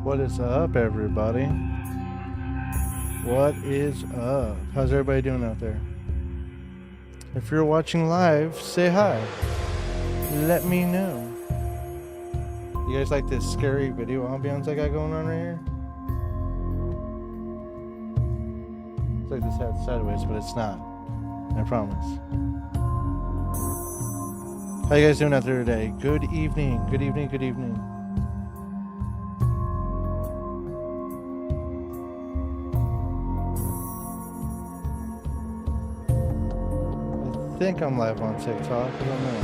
What is up, everybody? What is up? How's everybody doing out there? If you're watching live, say hi. Let me know. You guys like this scary video ambiance I got going on right here? It's like this head sideways, but it's not. I promise. How you guys doing out there today? Good evening. Good evening. Good evening. I think I'm live on TikTok. I don't know.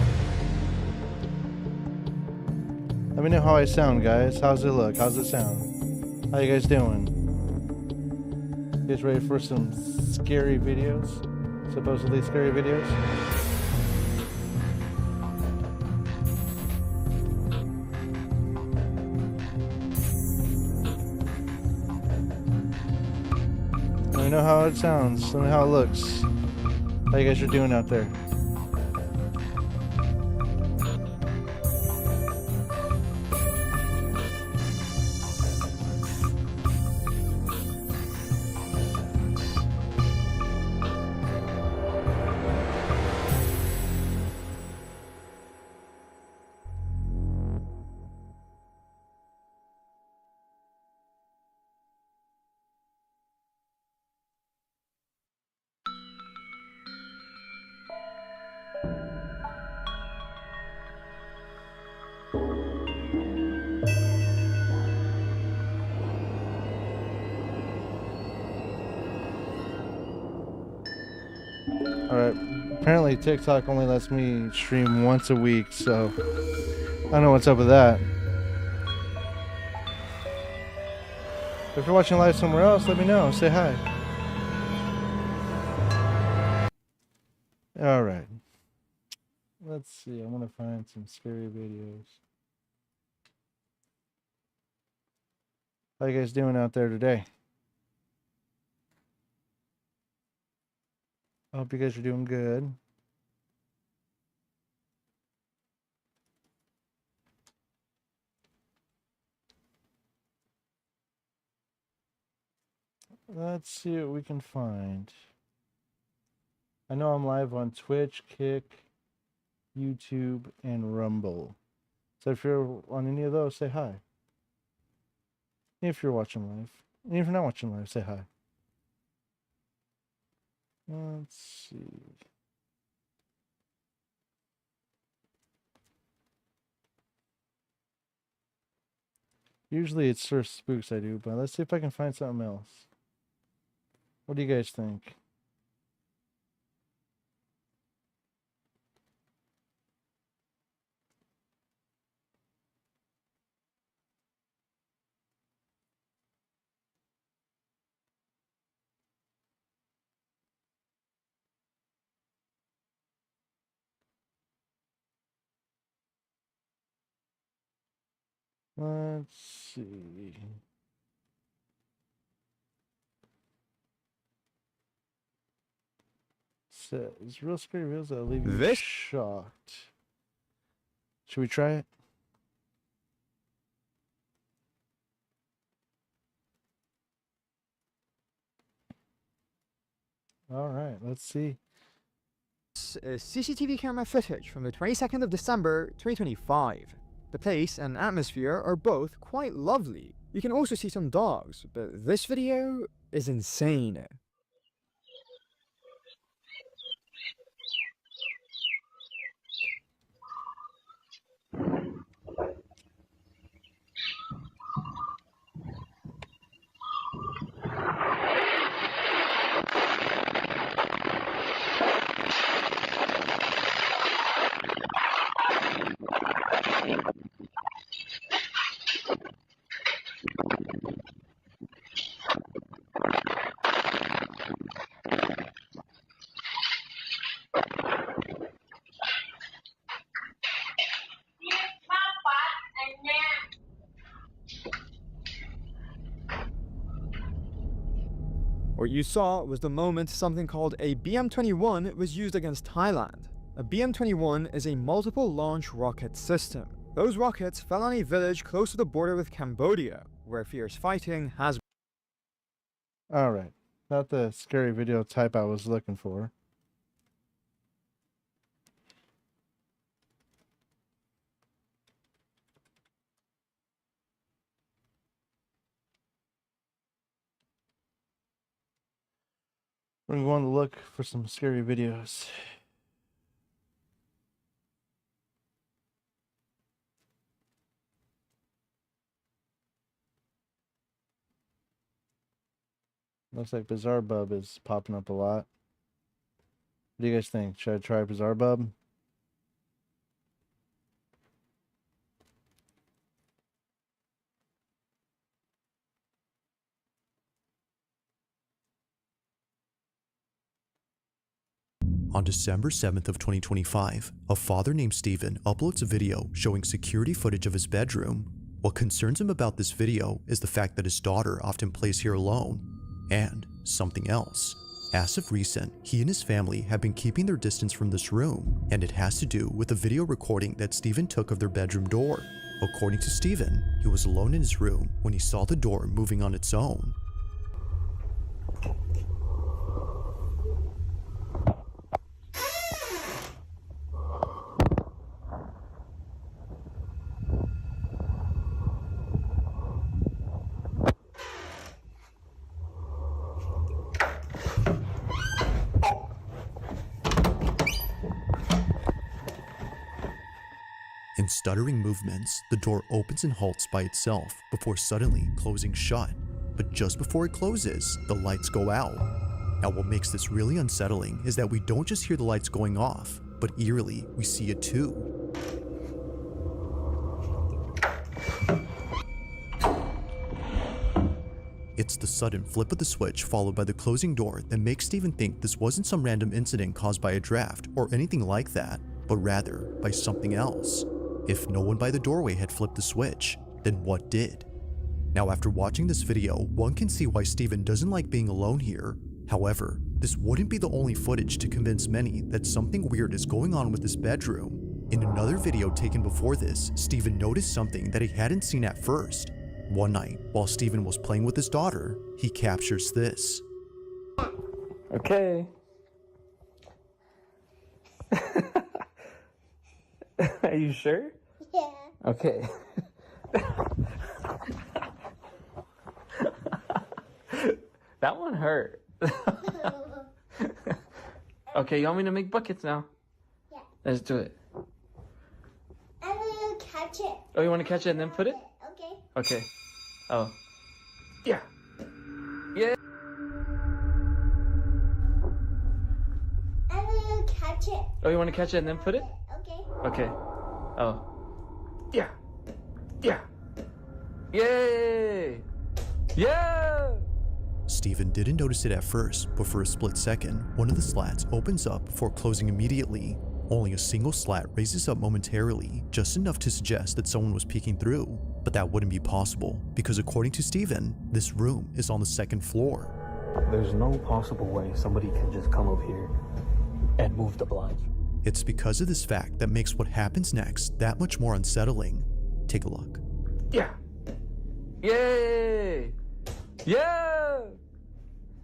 Let me know how I sound, guys. How's it look? How's it sound? How you guys doing? You guys ready for some scary videos? Supposedly scary videos? Let me know how it sounds. Let me know how it looks. How you guys are doing out there? Alright, apparently TikTok only lets me stream once a week, so I don't know what's up with that. If you're watching live somewhere else, let me know. Say hi. Alright. Let's see, I want to find some scary videos. How you guys doing out there today? I hope you guys are doing good. Let's see what we can find. I know I'm live on Twitch, Kick, YouTube, and Rumble. So if you're on any of those, say hi. If you're watching live. And if you're not watching live, say hi. Let's see. Usually it's first spooks I do, but let's see if I can find something else. What do you guys think? Let's see. Says real scary videos that'll leave you shocked. Should we try it? All right, let's see. CCTV camera footage from the 22nd of December 2025. The place and atmosphere are both quite lovely. You can also see some dogs, but this video is insane. What you saw was the moment something called a BM-21 was used against Thailand. A BM-21 is a multiple launch rocket system. Those rockets fell on a village close to the border with Cambodia, where fierce fighting has Alright. Not the scary video type I was looking for. We're going to look for some scary videos. Looks like Bizarre Bub is popping up a lot. What do you guys think? Should I try Bizarre Bub? On December 7th of 2025, a father named Steven uploads a video showing security footage of his bedroom. What concerns him about this video is the fact that his daughter often plays here alone, and something else. As of recent, he and his family have been keeping their distance from this room, and it has to do with a video recording that Steven took of their bedroom door. According to Steven, he was alone in his room when he saw the door moving on its own. In stuttering movements, the door opens and halts by itself before suddenly closing shut. But just before it closes, the lights go out. Now what makes this really unsettling is that we don't just hear the lights going off, but eerily, we see it too. It's the sudden flip of the switch followed by the closing door that makes Steven think this wasn't some random incident caused by a draft or anything like that, but rather by something else. If no one by the doorway had flipped the switch, then what did? Now after watching this video, one can see why Steven doesn't like being alone here. However, this wouldn't be the only footage to convince many that something weird is going on with his bedroom. In another video taken before this, Steven noticed something that he hadn't seen at first. One night, while Steven was playing with his daughter, he captures this. Okay. Are you sure? Yeah. Okay. That one hurt. Okay, you want me to make buckets now? Yeah. Let's do it. I'm gonna catch it. Oh, you want to catch it and then put it? Okay. Okay. Oh. Yeah. Yeah. I'm gonna catch it. Oh, you want to catch it and then put it? Okay. Okay. Oh. Yeah. Yeah. Yay! Yeah! Steven didn't notice it at first, but for a split second, one of the slats opens up before closing immediately. Only a single slat raises up momentarily, just enough to suggest that someone was peeking through. But that wouldn't be possible, because according to Steven, this room is on the second floor. There's no possible way somebody can just come up here and move the blinds. It's because of this fact that makes what happens next that much more unsettling. Take a look. Yeah. Yay! Yeah!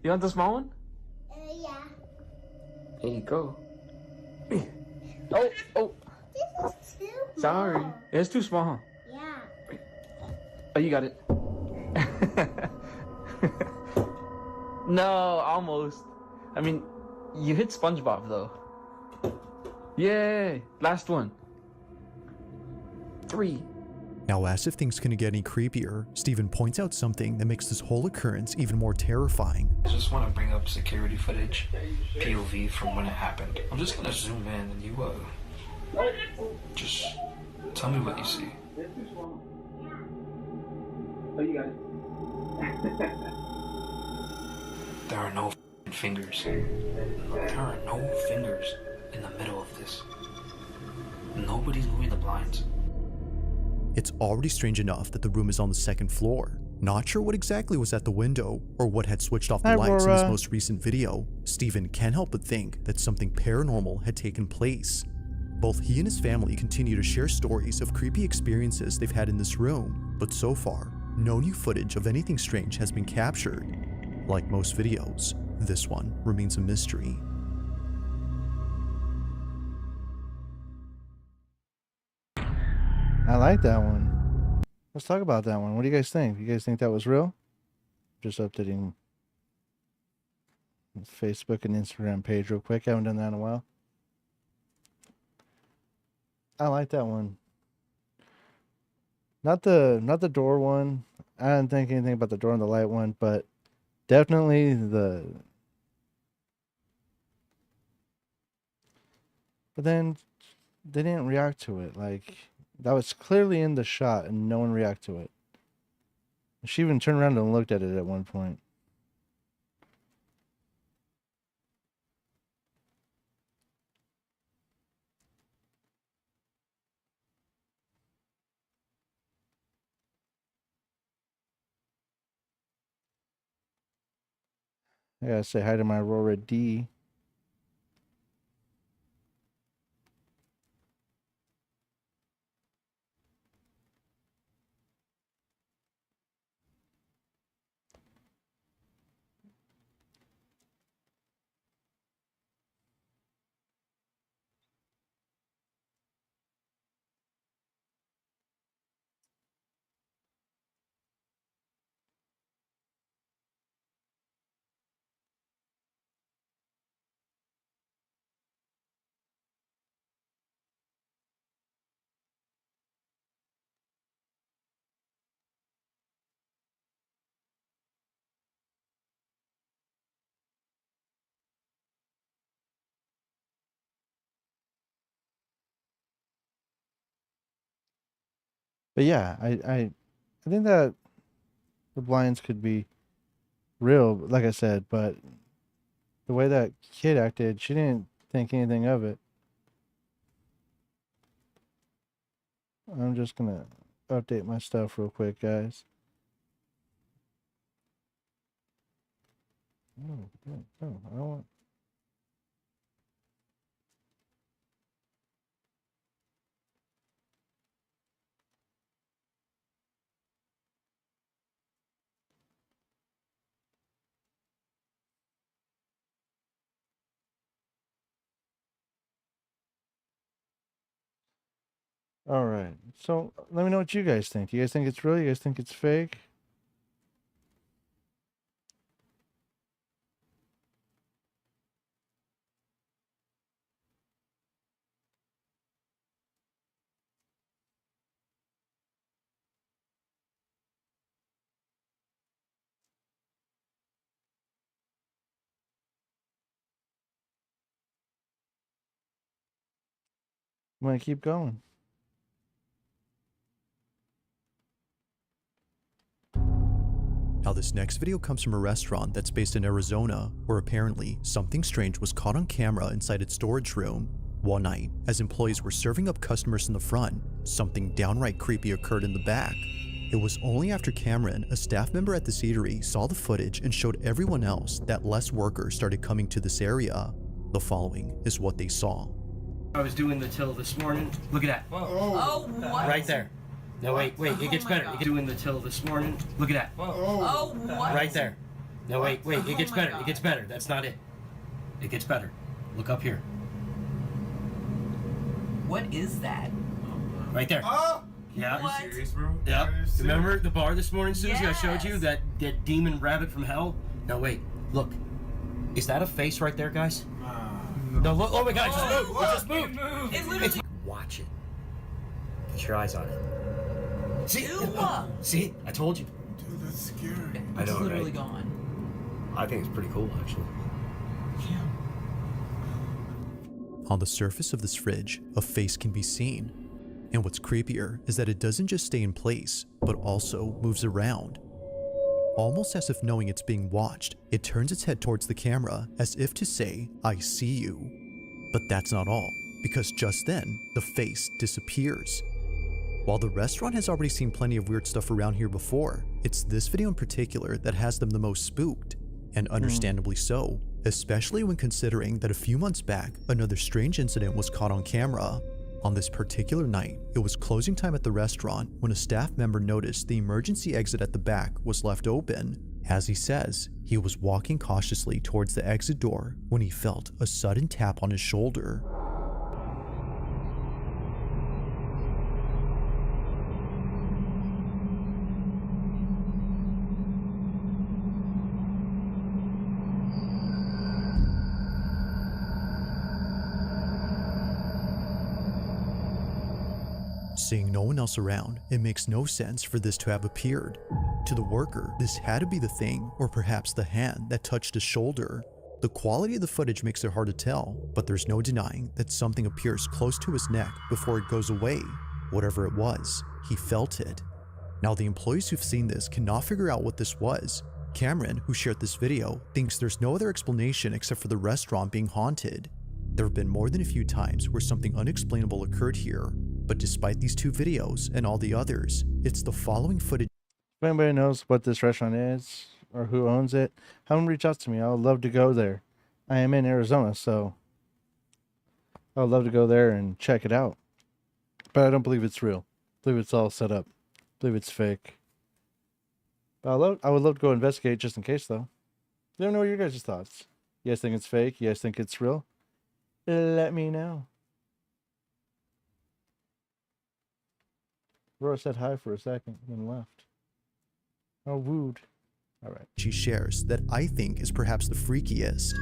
You want the small one? Yeah. There you go. Oh, oh, This is too sorry. small. It's too small, huh? Yeah. Oh, you got it. No, almost. I mean, you hit SpongeBob though. Yay! Last one. 3. Now, as if things couldn't get any creepier, Steven points out something that makes this whole occurrence even more terrifying. I just want to bring up security footage, POV from when it happened. I'm just gonna zoom in and you just tell me what you see. Oh, you got it. There are no fingers. There are no fingers in the middle of this. Nobody's moving the blinds. It's already strange enough that the room is on the second floor. Not sure what exactly was at the window or what had switched off the Hi, lights in his Aurora. most recent video. Steven can't help but think that something paranormal had taken place. Both he and his family continue to share stories of creepy experiences they've had in this room, but so far, no new footage of anything strange has been captured. Like most videos, this one remains a mystery. I like that one. Let's talk about that one. What do you guys think? You guys think that was real? Just updating Facebook and Instagram page real quick. I haven't done that in a while. I like that one. Not the door one. I didn't think anything about the door and the light one, but definitely the. But then they didn't react to it. Like, that was clearly in the shot and no one reacted to it. She even turned around and looked at it at one point. I gotta say hi to my Aurora D. But yeah, I think that the blinds could be real, like I said, but the way that kid acted, she didn't think anything of it. I'm just gonna update my stuff real quick, guys. No, no, no, I don't want. All right. So let me know what you guys think. Do you guys think it's real? You guys think it's fake? I'm gonna keep going. Now this next video comes from a restaurant that's based in Arizona, where apparently something strange was caught on camera inside its storage room. One night, as employees were serving up customers in the front, something downright creepy occurred in the back. It was only after Cameron, a staff member at the eatery, saw the footage and showed everyone else that less workers started coming to this area. The following is what they saw. I was doing the till this morning. Look at that. Whoa. Oh, what? Right there. No, wait, it gets better. God. Doing the till this morning. Look at that. Whoa. Oh, what? Right there. No, wait, it gets better. God. It gets better. That's not it. It gets better. Look up here. What is that? Right there. Oh! Yeah. What? Serious, bro? Yep. Remember the bar this morning, Susie? I showed you Yes. that demon rabbit from hell? No, wait. Look. Is that a face right there, guys? No, look. Oh my God! It just moved. It just moved. It literally. Watch it. Put your eyes on it. See? Ew. See? I told you. Dude, that's scary. I It's know, literally right? gone. I think it's pretty cool, actually. On the surface of this fridge, a face can be seen. And what's creepier is that it doesn't just stay in place, but also moves around. Almost as if knowing it's being watched, it turns its head towards the camera as if to say, "I see you." But that's not all, because just then, the face disappears. While the restaurant has already seen plenty of weird stuff around here before, it's this video in particular that has them the most spooked, and understandably so, especially when considering that a few months back, another strange incident was caught on camera. On this particular night, it was closing time at the restaurant when a staff member noticed the emergency exit at the back was left open. As he says, he was walking cautiously towards the exit door when he felt a sudden tap on his shoulder. Seeing no one else around, it makes no sense for this to have appeared. To the worker, this had to be the thing, or perhaps the hand that touched his shoulder. The quality of the footage makes it hard to tell, but there's no denying that something appears close to his neck before it goes away. Whatever it was, he felt it. Now the employees who've seen this cannot figure out what this was. Cameron, who shared this video, thinks there's no other explanation except for the restaurant being haunted. There have been more than a few times where something unexplainable occurred here, but despite these 2 videos and all the others, it's the following footage. If anybody knows what this restaurant is or who owns it, have them reach out to me. I would love to go there. I am in Arizona, so I would love to go there and check it out. But I don't believe it's real. I believe it's all set up. I believe it's fake. But I would love to go investigate just in case, though. Let me know your guys' thoughts. You guys think it's fake? You guys think it's real? Let me know. Rora said hi for a second and then left. Oh, wooed. All right. She shares that I think is perhaps the freakiest.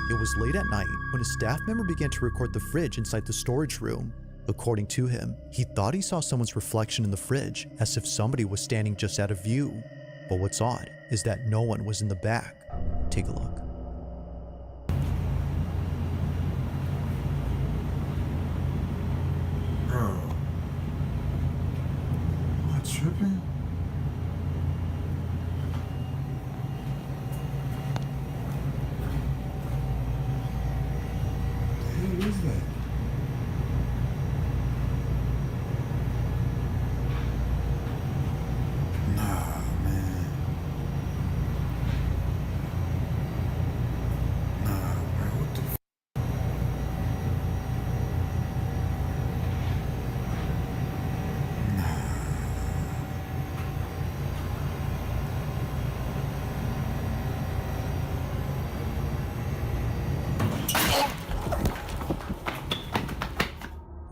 It was late at night when a staff member began to record the fridge inside the storage room. According to him, he thought he saw someone's reflection in the fridge as if somebody was standing just out of view. But what's odd is that no one was in the back. Take a look. Bro. Am I tripping? The hell is that? Nah, man. Nah, bro, what the f?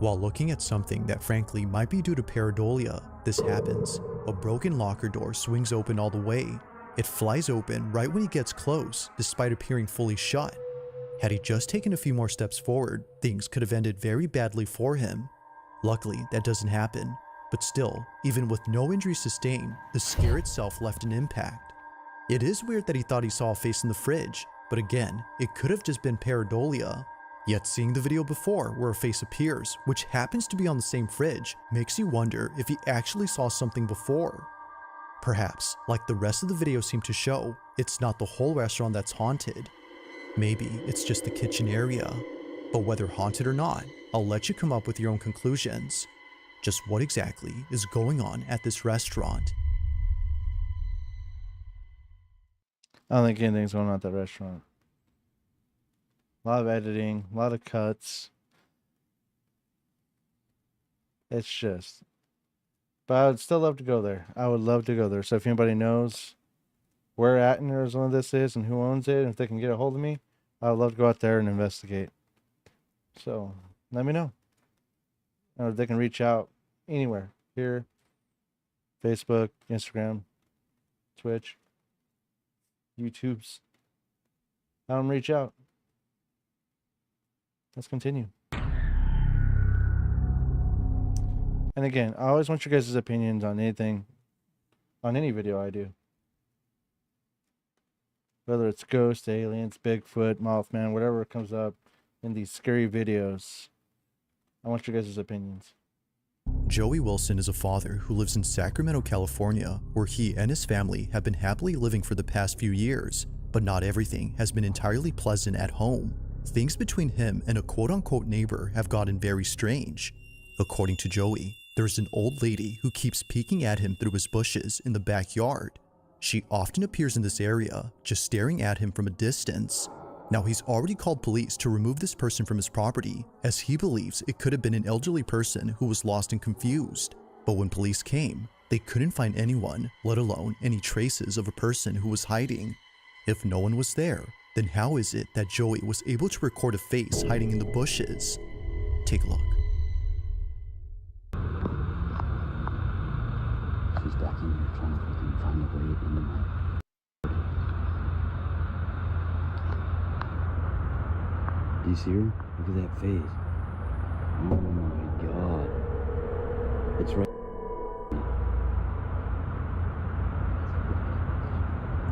While looking at something that frankly might be due to pareidolia, this happens. A broken locker door swings open all the way. It flies open right when he gets close, despite appearing fully shut. Had he just taken a few more steps forward, things could have ended very badly for him. Luckily, that doesn't happen. But still, even with no injury sustained, the scare itself left an impact. It is weird that he thought he saw a face in the fridge, but again, it could have just been pareidolia. Yet seeing the video before where a face appears, which happens to be on the same fridge, makes you wonder if he actually saw something before. Perhaps, like the rest of the video seemed to show, it's not the whole restaurant that's haunted. Maybe it's just the kitchen area. But whether haunted or not, I'll let you come up with your own conclusions. Just what exactly is going on at this restaurant? I don't think anything's going on at that restaurant. A lot of editing, a lot of cuts. It's just. But I would still love to go there. I would love to go there. So if anybody knows where at in Arizona this is and who owns it, and if they can get a hold of me, I would love to go out there and investigate. So let me know. Or they can reach out anywhere. Here, Facebook, Instagram, Twitch, YouTube's. Have them reach out. Let's continue. And again, I always want your guys' opinions on anything, on any video I do. Whether it's ghosts, aliens, Bigfoot, Mothman, whatever comes up in these scary videos. I want your guys' opinions. Joey Wilson is a father who lives in Sacramento, California, where he and his family have been happily living for the past few years, but not everything has been entirely pleasant at home. Things between him and a quote-unquote neighbor have gotten very strange. According to Joey, there's an old lady who keeps peeking at him through his bushes in the backyard. She often appears in this area, just staring at him from a distance. Now, he's already called police to remove this person from his property, as he believes it could have been an elderly person who was lost and confused. But when police came, they couldn't find anyone, let alone any traces of a person who was hiding. If no one was there, then how is it that Joey was able to record a face hiding in the bushes? Take a look. She's back in here trying to fucking find a way into my... Do you see her? Look at that face. Oh my god. It's right.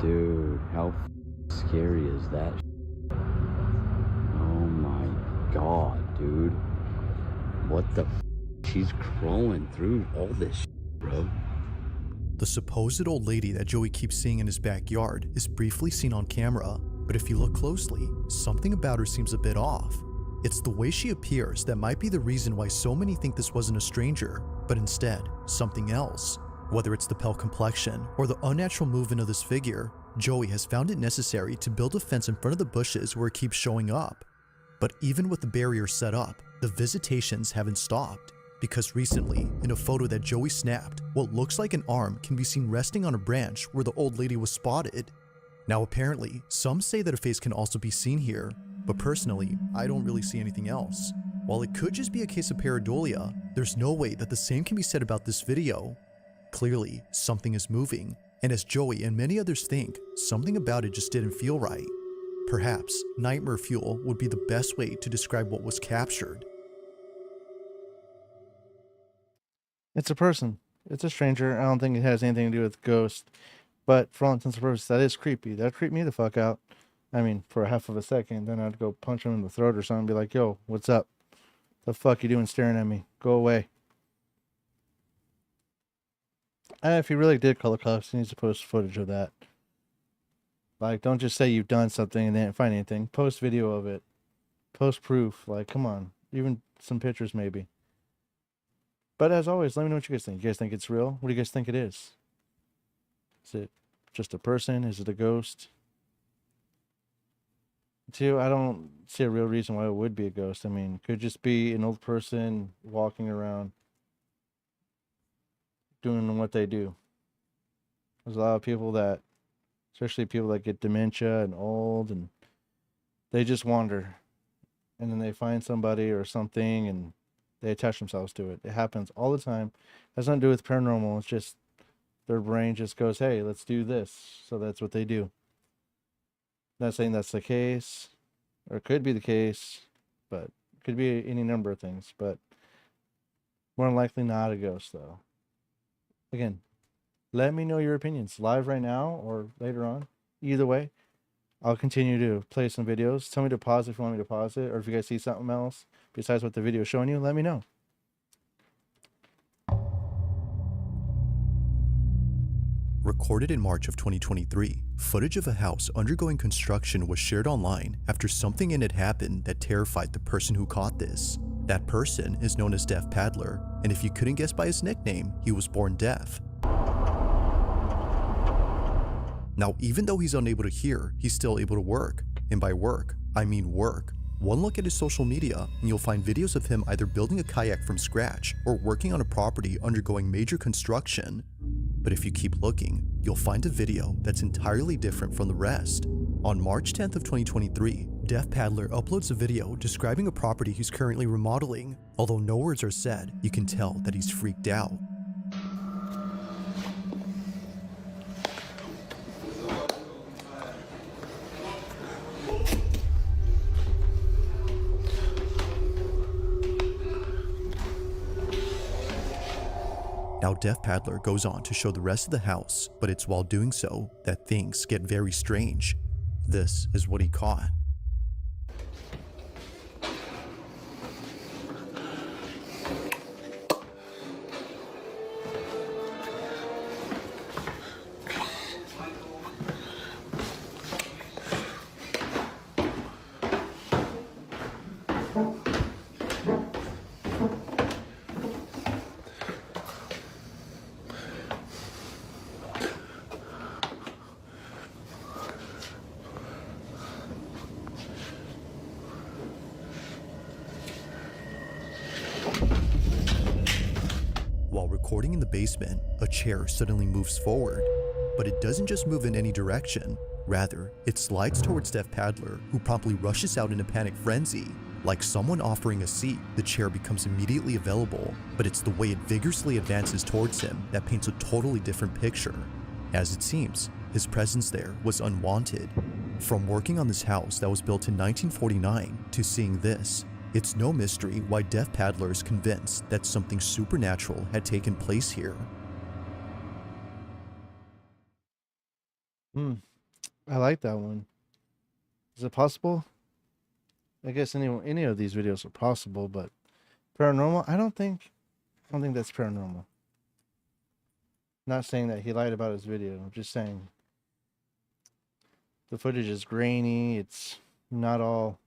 Dude, how scary is that? Oh my god, dude. What the She's crawling through all this bro. The supposed old lady that Joey keeps seeing in his backyard is briefly seen on camera, but if you look closely, something about her seems a bit off. It's the way she appears that might be the reason why so many think this wasn't a stranger, but instead, something else. Whether it's the pale complexion or the unnatural movement of this figure, Joey has found it necessary to build a fence in front of the bushes where it keeps showing up. But even with the barrier set up, the visitations haven't stopped, because recently, in a photo that Joey snapped, what looks like an arm can be seen resting on a branch where the old lady was spotted. Now apparently, some say that a face can also be seen here, but personally, I don't really see anything else. While it could just be a case of pareidolia, there's no way that the same can be said about this video. Clearly, something is moving, and as Joey and many others think, something about it just didn't feel right. Perhaps nightmare fuel would be the best way to describe what was captured. It's a person. It's a stranger. I don't think it has anything to do with ghosts. But for all intents and purposes, that is creepy. That creeped me the fuck out. I mean, for a half of a second. Then I'd go punch him in the throat or something and be like, yo, what's up? The fuck you doing staring at me? Go away. And if he really did call the cops, he needs to post footage of that. Like, don't just say you've done something and didn't find anything. Post video of it. Post proof. Like, come on. Even some pictures, maybe. But as always, let me know what you guys think. You guys think it's real? What do you guys think it is? Is it just a person? Is it a ghost? Two, I don't see a real reason why it would be a ghost. I mean, it could just be an old person walking around doing what they do. There's a lot of people that, especially people that get dementia and old, and they just wander. And then they find somebody or something and they attach themselves to it. It happens all the time. It has nothing to do with paranormal. It's just their brain just goes, hey, let's do this. So that's what they do. Not saying that's the case, or it could be the case, but it could be any number of things. But more than likely not a ghost, though. Again, let me know your opinions live right now or later on. Either way, I'll continue to play some videos. Tell me to pause if you want me to pause it, or if you guys see something else besides what the video is showing you, let me know. Recorded in March of 2023, footage of a house undergoing construction was shared online after something in it happened that terrified the person who caught this. That person is known as Deaf Paddler, and if you couldn't guess by his nickname, he was born deaf. Now, even though he's unable to hear, he's still able to work. And by work, I mean work. One look at his social media, and you'll find videos of him either building a kayak from scratch or working on a property undergoing major construction. But if you keep looking, you'll find a video that's entirely different from the rest. On March 10th of 2023, Deaf Paddler uploads a video describing a property he's currently remodeling. Although no words are said, you can tell that he's freaked out. Now, Deaf Paddler goes on to show the rest of the house, but it's while doing so that things get very strange. This is what he caught. recording in the basement, a chair suddenly moves forward. But it doesn't just move in any direction. Rather, it slides towards Deaf Paddler, who promptly rushes out in a panic frenzy. Like someone offering a seat, the chair becomes immediately available, but it's the way it vigorously advances towards him that paints a totally different picture. As it seems, his presence there was unwanted. From working on this house that was built in 1949 to seeing this, it's no mystery why Deaf Paddler is convinced that something supernatural had taken place here. I like that one. Is it possible? I guess any of these videos are possible, but paranormal, I don't think that's paranormal. Not saying that he lied about his video. I'm just saying the footage is grainy. It's not all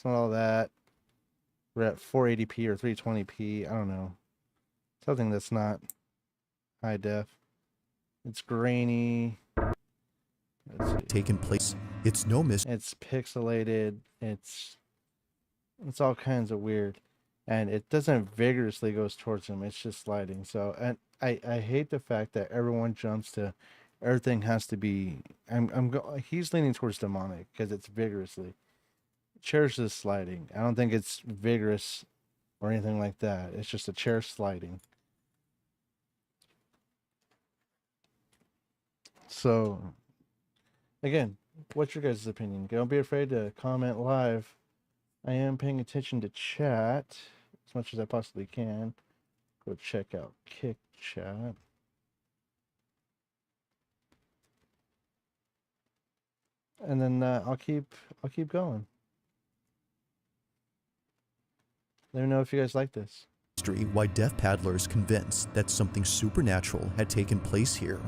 that. We're at 480p or 320p. I don't know. Something that's not high def. It's grainy. Let's see. Taken place. It's no mystery. It's pixelated. It's all kinds of weird, and it doesn't vigorously goes towards him. It's just sliding. So, and I hate the fact that everyone jumps to everything has to be. He's leaning towards demonic because it's vigorously. Chair's just sliding. I don't think it's vigorous or anything like that. It's just a chair sliding. So, again, what's your guys' opinion? Don't be afraid to comment live. I am paying attention to chat as much as I possibly can. Go check out Kick Chat. And then I'll keep going. Let me know if you guys like this. Why Deaf Paddler is convinced that something supernatural had taken place here.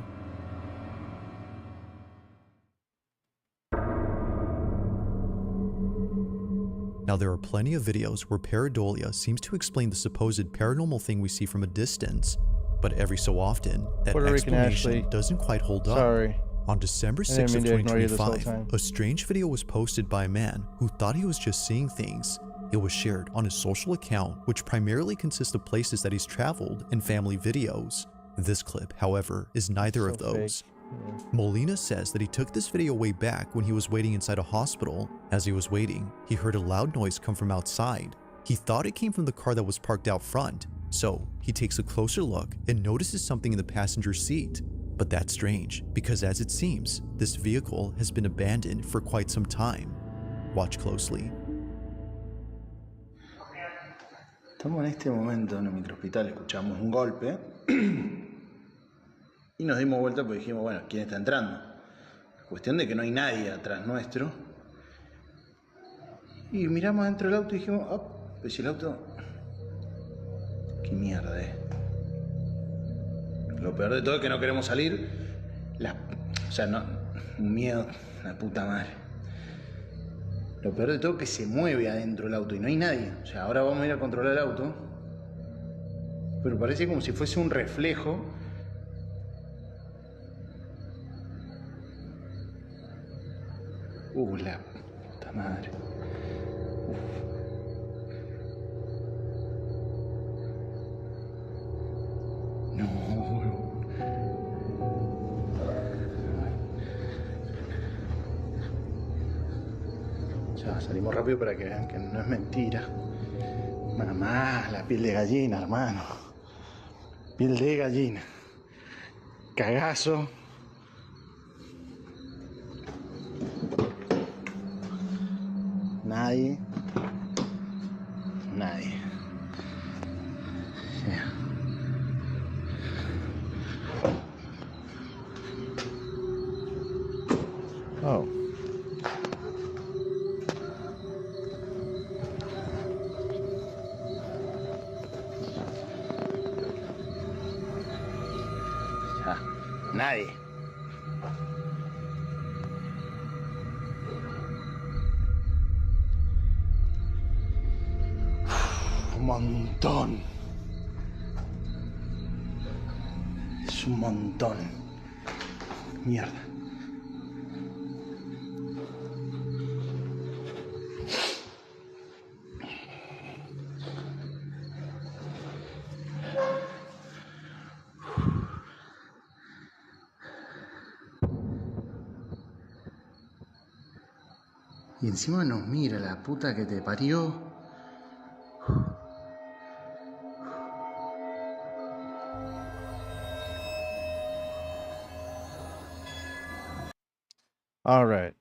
Now, there are plenty of videos where pareidolia seems to explain the supposed paranormal thing we see from a distance, but every so often, that explanation doesn't quite hold up. Sorry. On December 6th of 2025, a strange video was posted by a man who thought he was just seeing things. It was shared on his social account, which primarily consists of places that he's traveled and family videos. This clip, however, is neither of those. Yeah. Molina says that he took this video way back when he was waiting inside a hospital. As he was waiting, he heard a loud noise come from outside. He thought it came from the car that was parked out front, so he takes a closer look and notices something in the passenger seat. But that's strange, because as it seems, this vehicle has been abandoned for quite some time. Watch closely. Estamos en este momento en el microhospital, escuchamos un golpe y nos dimos vuelta porque dijimos, bueno, ¿quién está entrando? Cuestión de que no hay nadie atrás nuestro. Y miramos dentro del auto y dijimos, oh, pues si el auto... ¿Qué mierda es? Lo peor de todo es que no queremos salir. O sea, no, un miedo, la puta madre. Lo peor de todo es que se mueve adentro del auto y no hay nadie. O sea, ahora vamos a ir a controlar el auto. Pero parece como si fuese un reflejo. La puta madre. No. Ya, salimos rápido para que vean que no es mentira. Mamá, la piel de gallina, hermano. Piel de gallina. Cagazo. Nadie. Yeah. Oh. Ya. Nadie. Un montón. Es un montón. Mierda. Y encima nos mira la puta que te parió. All right.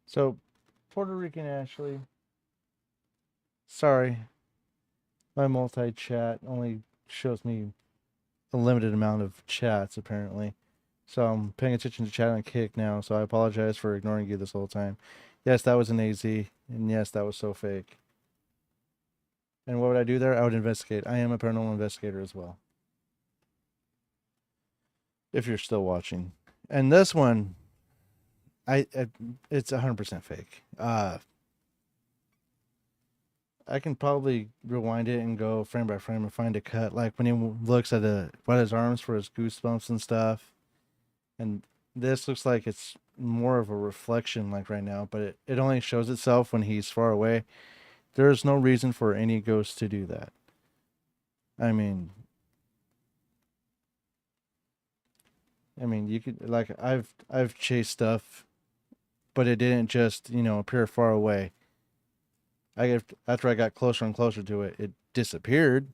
So, Puerto Rican Ashley. Sorry. My multi-chat only shows me a limited amount of chats, apparently. So I'm paying attention to chat on Kick now, so I apologize for ignoring you this whole time. Yes, that was an AZ, and yes, that was so fake. And what would I do there? I would investigate. I am a paranormal investigator as well. If you're still watching. And this one, it's 100% fake. I can probably rewind it and go frame by frame and find a cut. Like when he looks at his arms for his goosebumps and stuff. And this looks like it's more of a reflection like right now, but it only shows itself when he's far away. There's no reason for any ghost to do that. I mean, you could, like, I've chased stuff, but it didn't just, appear far away. After I got closer and closer to it, it disappeared,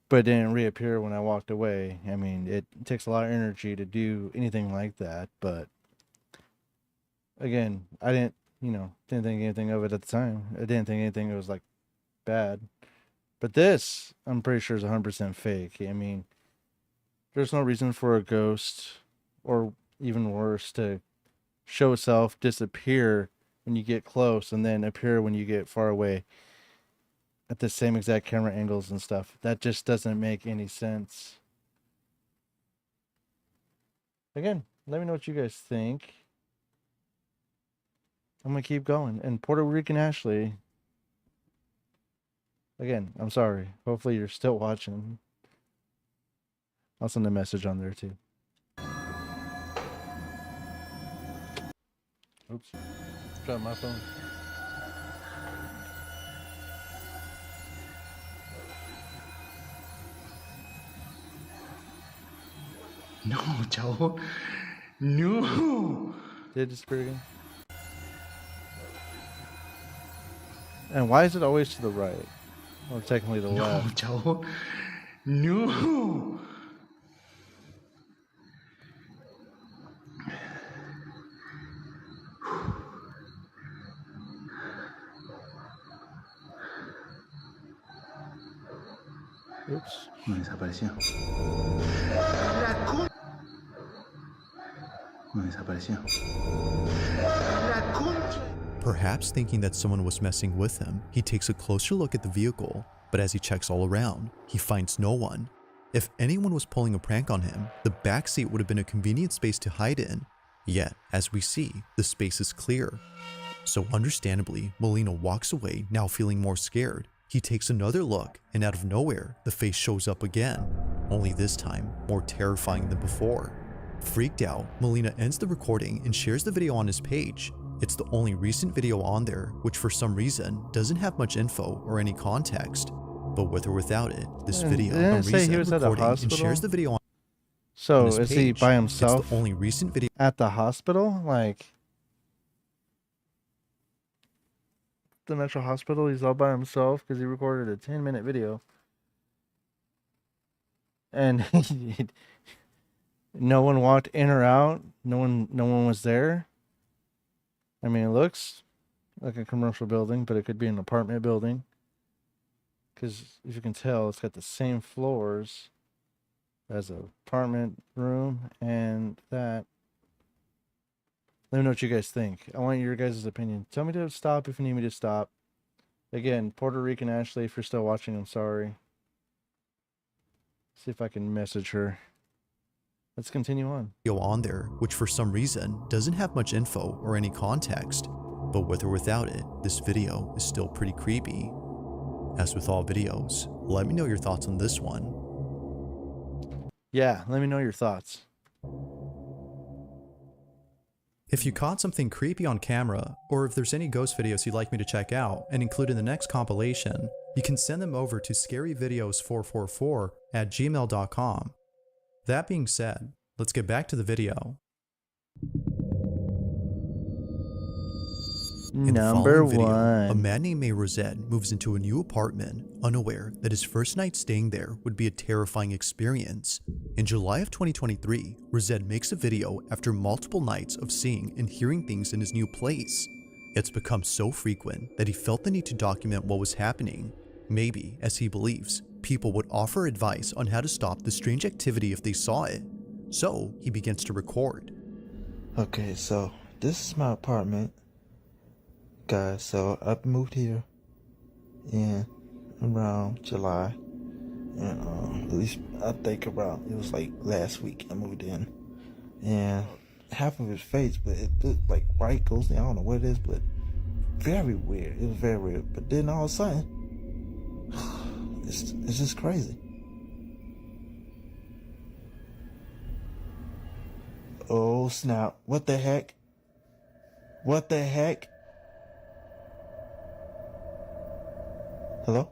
but it didn't reappear when I walked away. I mean, it takes a lot of energy to do anything like that, but again, I didn't think anything of it at the time. I didn't think anything was like bad. But this, I'm pretty sure is 100% fake. I mean, there's no reason for a ghost, or even worse, to show itself, disappear when you get close, and then appear when you get far away at the same exact camera angles and stuff. That just doesn't make any sense. Again, let me know what you guys think. I'm going to keep going. And Puerto Rican Ashley, again, I'm sorry. Hopefully you're still watching. I'll send a message on there too. Oops. Dropped my phone. No, chavo. No. Did it disappear again? And why is it always to the right? Or technically the left? No, chavo. No. Oops. Me desapareció. Me desapareció. Perhaps thinking that someone was messing with him, he takes a closer look at the vehicle, but as he checks all around, he finds no one. If anyone was pulling a prank on him, the backseat would have been a convenient space to hide in. Yet, as we see, the space is clear. So understandably, Molina walks away, now feeling more scared. He takes another look, and out of nowhere, the face shows up again, only this time more terrifying than before. Freaked out, Molina ends the recording and shares the video on his page. It's the only recent video on there, which for some reason doesn't have much info or any context. But with or without it, this video, didn't say he was at a recording and hospital? shares the video on So his is he page. by It's himself the only recent video at the hospital? Like the Metro Hospital, he's all by himself because he recorded a 10-minute video. And no one walked in or out. No one was there. I mean, it looks like a commercial building, but it could be an apartment building. Because if you can tell, it's got the same floors as an apartment room and that. Let me know what you guys think. I want your guys' opinion. Tell me to stop if you need me to stop. Again, Puerto Rican Ashley, if you're still watching, I'm sorry. See if I can message her. Let's continue on. there, which for some reason doesn't have much info or any context. But with or without it, this video is still pretty creepy. As with all videos, let me know your thoughts on this one. Yeah, let me know your thoughts. If you caught something creepy on camera, or if there's any ghost videos you'd like me to check out and include in the next compilation, you can send them over to scaryvideos444@gmail.com. That being said, let's get back to the video. In the Number following video, a one. man named May Rosette moves into a new apartment, unaware that his first night staying there would be a terrifying experience. In July of 2023, Rosette makes a video after multiple nights of seeing and hearing things in his new place. It's become so frequent that he felt the need to document what was happening. Maybe, as he believes, people would offer advice on how to stop the strange activity if they saw it. So, he begins to record. Okay, so this is my apartment, guys. So I moved here in around July, and at least I think around it was like last week I moved in, and half of his face, but it looked like white ghostly. I don't know what it is, but very weird. It was very weird. But then all of a sudden, it's just crazy. Oh snap! What the heck? What the heck? Hello?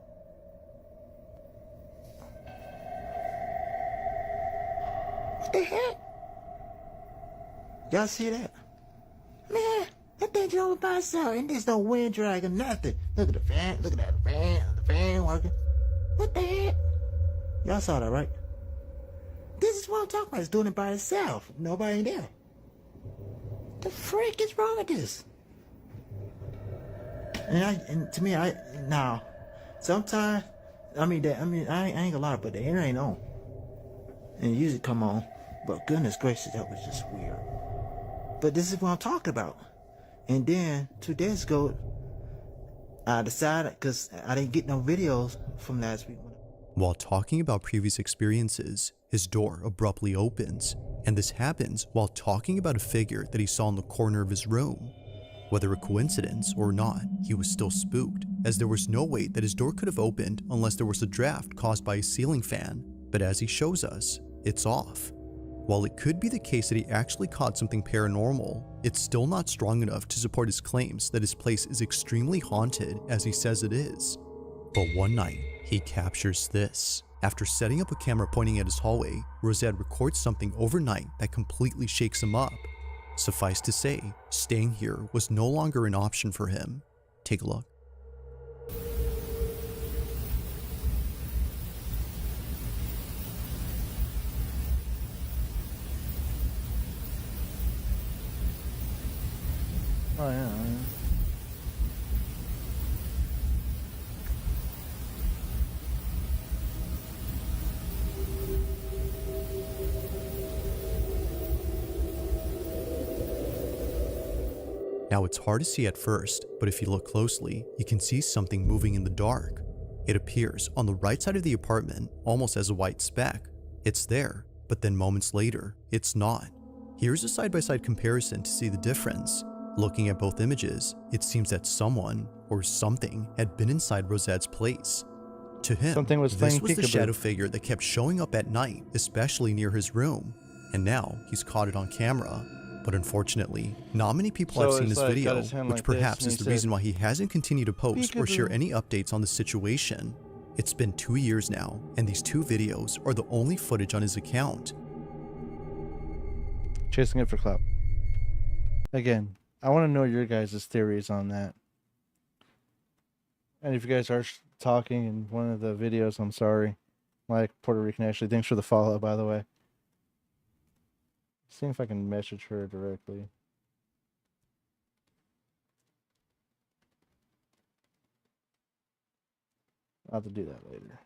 What the heck? Y'all see that? Man, that thing drove by itself, and there's no wind drag or nothing. Look at the fan. Look at that fan. The fan working. What the heck? Y'all saw that, right? This is what I'm talking about. It's doing it by itself. Nobody in there. The frick is wrong with this? And to me, sometimes, I ain't gonna lie, but the air ain't on. And it usually come on. But goodness gracious, that was just weird. But this is what I'm talking about. And then 2 days ago, I decided, because I didn't get no videos from last week. While talking about previous experiences, his door abruptly opens, and this happens while talking about a figure that he saw in the corner of his room. Whether a coincidence or not, he was still spooked, as there was no way that his door could have opened unless there was a draft caused by a ceiling fan, but as he shows us, it's off. While it could be the case that he actually caught something paranormal, it's still not strong enough to support his claims that his place is extremely haunted as he says it is. But one night, he captures this. After setting up a camera pointing at his hallway, Rosette records something overnight that completely shakes him up. Suffice to say, staying here was no longer an option for him. Take a look. Oh yeah. Now it's hard to see at first, but if you look closely, you can see something moving in the dark. It appears on the right side of the apartment, almost as a white speck. It's there, but then moments later, it's not. Here's a side-by-side comparison to see the difference. Looking at both images, it seems that someone, or something, had been inside Rosette's place. To him, Something was this playing was the peekaboo. shadow figure that kept showing up at night, especially near his room. And now, he's caught it on camera. But unfortunately, not many people have So seen it's this like, got video, his hand which like this, perhaps and is he the reason said, why he hasn't continued to post or share "Peekaboo." any updates on the situation. It's been 2 years now, and these 2 videos are the only footage on his account. Chasing it for clout. Again, I want to know your guys' theories on that. And if you guys are talking in one of the videos, I'm sorry. Like Puerto Rican Ashley, thanks for the follow, by the way. See if I can message her directly. I'll have to do that later.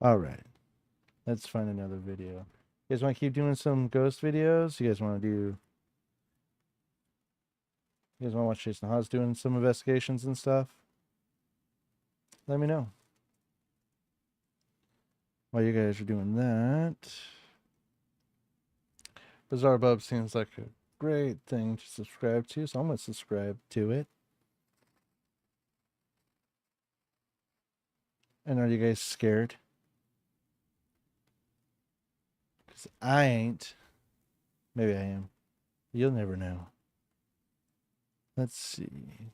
All right, let's find another video. You guys want to keep doing some ghost videos? You guys want to do? You guys want to watch Jason Hawes doing some investigations and stuff? Let me know. While you guys are doing that, Bizarre Bub seems like a great thing to subscribe to, so I'm going to subscribe to it. And are you guys scared? Because I ain't. Maybe I am. You'll never know. Let's see.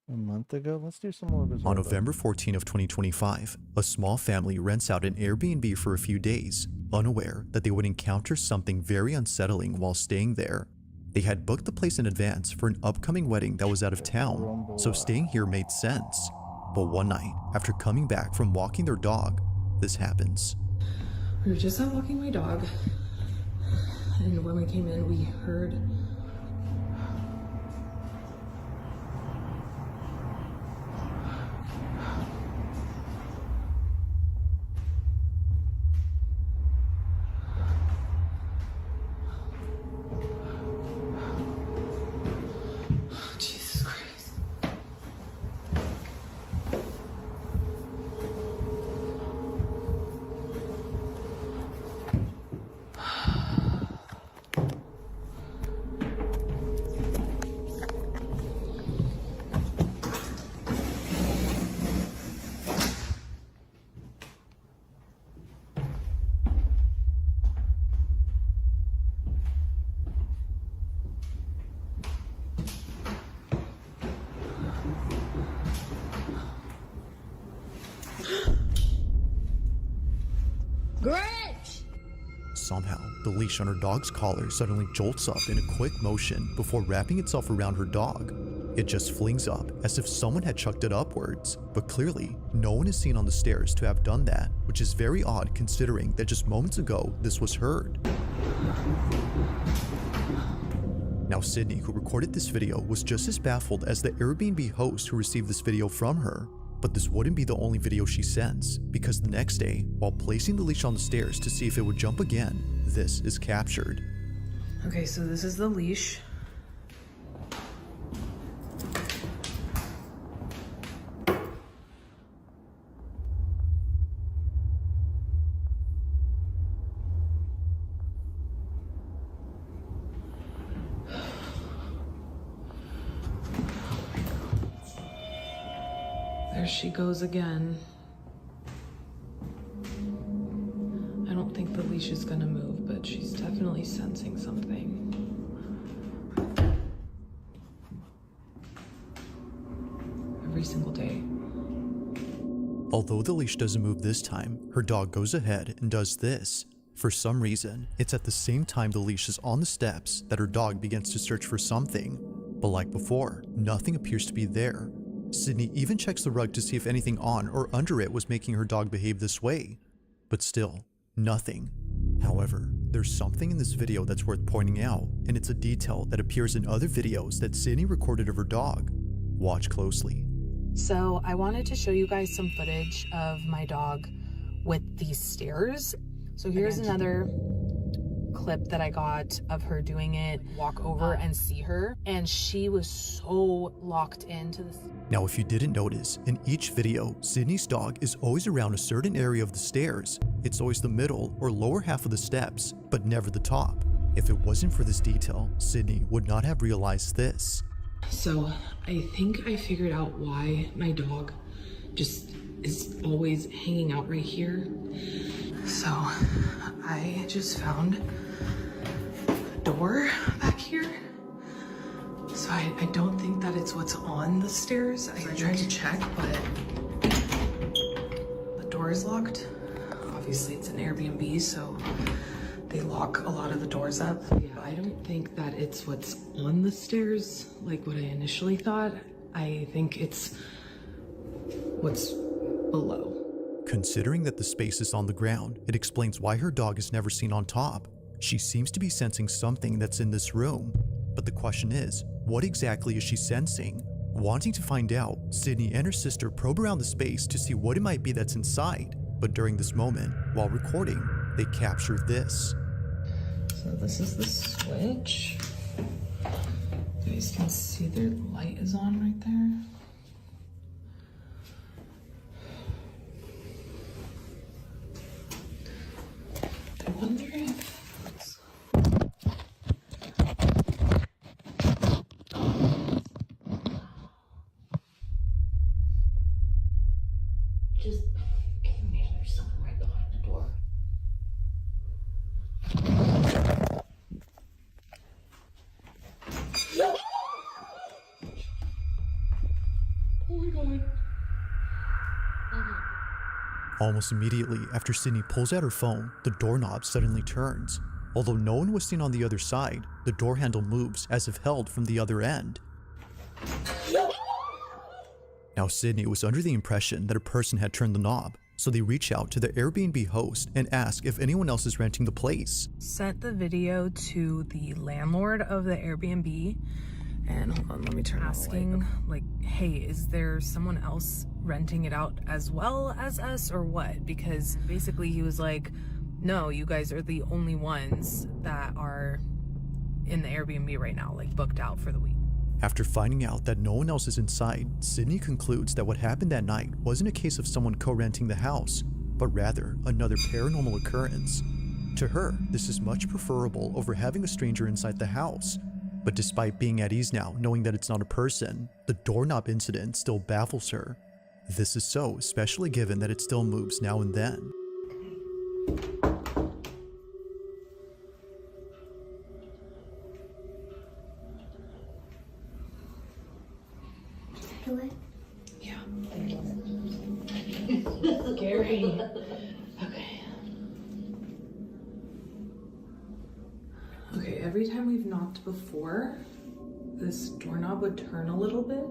A month ago? Let's do some more bizarre. On November 14 of 2025, a small family rents out an Airbnb for a few days, unaware that they would encounter something very unsettling while staying there. They had booked the place in advance for an upcoming wedding that was out of town, so staying here made sense. But one night, after coming back from walking their dog, this happens. We were just out walking my dog, and when we came in, we heard Jesus Christ. Grinch! Somehow, the leash on her dog's collar suddenly jolts up in a quick motion before wrapping itself around her dog. It just flings up as if someone had chucked it upwards, but clearly, no one is seen on the stairs to have done that, which is very odd considering that just moments ago this was heard. Now Sydney, who recorded this video, was just as baffled as the Airbnb host who received this video from her. But this wouldn't be the only video she sends, because the next day, while placing the leash on the stairs to see if it would jump again, this is captured. Okay, so this is the leash. There she goes again. I don't think the leash is gonna move, but she's definitely sensing something. Every single day. Although the leash doesn't move this time, her dog goes ahead and does this. For some reason, it's at the same time the leash is on the steps that her dog begins to search for something. But like before, nothing appears to be there. Sydney even checks the rug to see if anything on or under it was making her dog behave this way. But still, nothing. However, there's something in this video that's worth pointing out, and it's a detail that appears in other videos that Sydney recorded of her dog. Watch closely. So I wanted to show you guys some footage of my dog with these stairs. So here's another clip that I got of her doing it, walk over and see her, and she was so locked into this. Now, if you didn't notice, in each video, Sydney's dog is always around a certain area of the stairs. It's always the middle or lower half of the steps, but never the top. If it wasn't for this detail, Sydney would not have realized this. So I think I figured out why my dog just is always hanging out right here. So I just found a door back here. So I don't think that it's what's on the stairs. I tried to check, but the door is locked. Obviously it's an Airbnb, so they lock a lot of the doors up. Yeah, I don't think that it's what's on the stairs like what I initially thought. I think it's what's below. Considering that the space is on the ground, it explains why her dog is never seen on top. She seems to be sensing something that's in this room. But the question is, what exactly is she sensing? Wanting to find out, Sydney and her sister probe around the space to see what it might be that's inside. But during this moment, while recording, they capture this. So this is the switch. You guys can see the light is on right there. I wonder if just Almost immediately after Sydney pulls out her phone, the doorknob suddenly turns. Although no one was seen on the other side, the door handle moves as if held from the other end. Now Sydney was under the impression that a person had turned the knob, so they reach out to the Airbnb host and ask if anyone else is renting the place. Sent the video to the landlord of the Airbnb, and hold on, let me turn asking, like, hey, is there someone else renting it out as well as us or what? Because basically he was like, no, you guys are the only ones that are in the Airbnb right now, like booked out for the week. After finding out that no one else is inside, Sydney concludes that what happened that night wasn't a case of someone co-renting the house, but rather another paranormal occurrence. To her, this is much preferable over having a stranger inside the house. But despite being at ease now, knowing that it's not a person, the doorknob incident still baffles her. This is so, especially given that it still moves now and then. Yeah. Scary. Okay. Okay, every time we've knocked before, this doorknob would turn a little bit.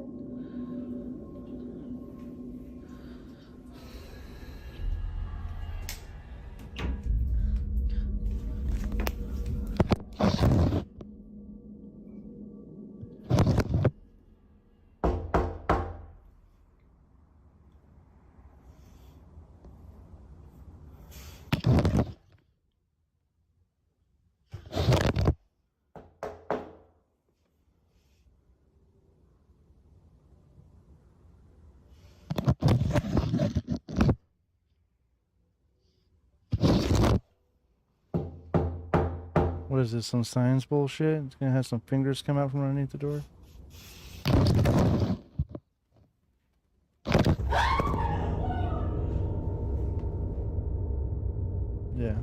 What is this, some science bullshit? It's gonna have some fingers come out from underneath the door? Yeah.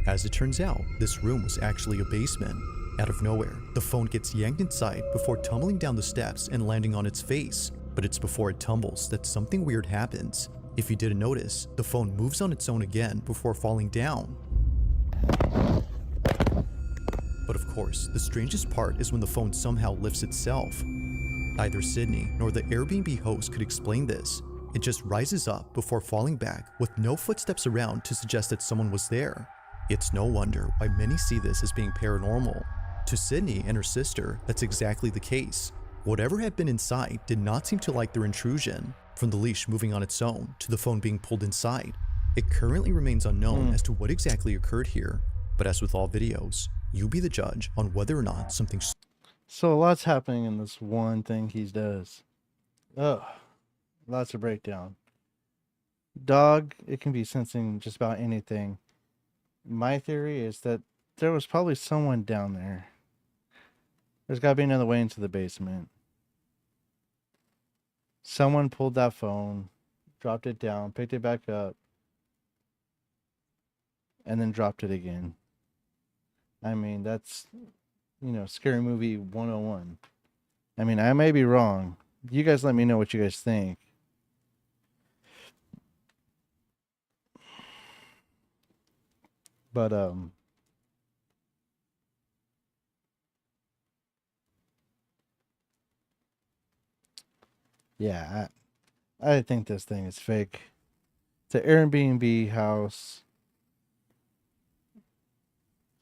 As it turns out, this room was actually a basement. Out of nowhere, the phone gets yanked inside before tumbling down the steps and landing on its face. But it's before it tumbles that something weird happens. If you didn't notice, the phone moves on its own again before falling down. But of course, the strangest part is when the phone somehow lifts itself. Neither Sydney nor the Airbnb host could explain this. It just rises up before falling back with no footsteps around to suggest that someone was there. It's no wonder why many see this as being paranormal. To Sydney and her sister, that's exactly the case. Whatever had been inside did not seem to like their intrusion, from the leash moving on its own to the phone being pulled inside. It currently remains unknown as to what exactly occurred here, but as with all videos, you be the judge on whether or not something. So a lot's happening in this one thing he does. Ugh. Lots of breakdown. Dog, it can be sensing just about anything. My theory is that there was probably someone down there. There's got to be another way into the basement. Someone pulled that phone, dropped it down, picked it back up, and then dropped it again. I mean, that's, you know, Scary Movie 101. I mean, I may be wrong. You guys let me know what you guys think. But, yeah, I think this thing is fake. It's an Airbnb house.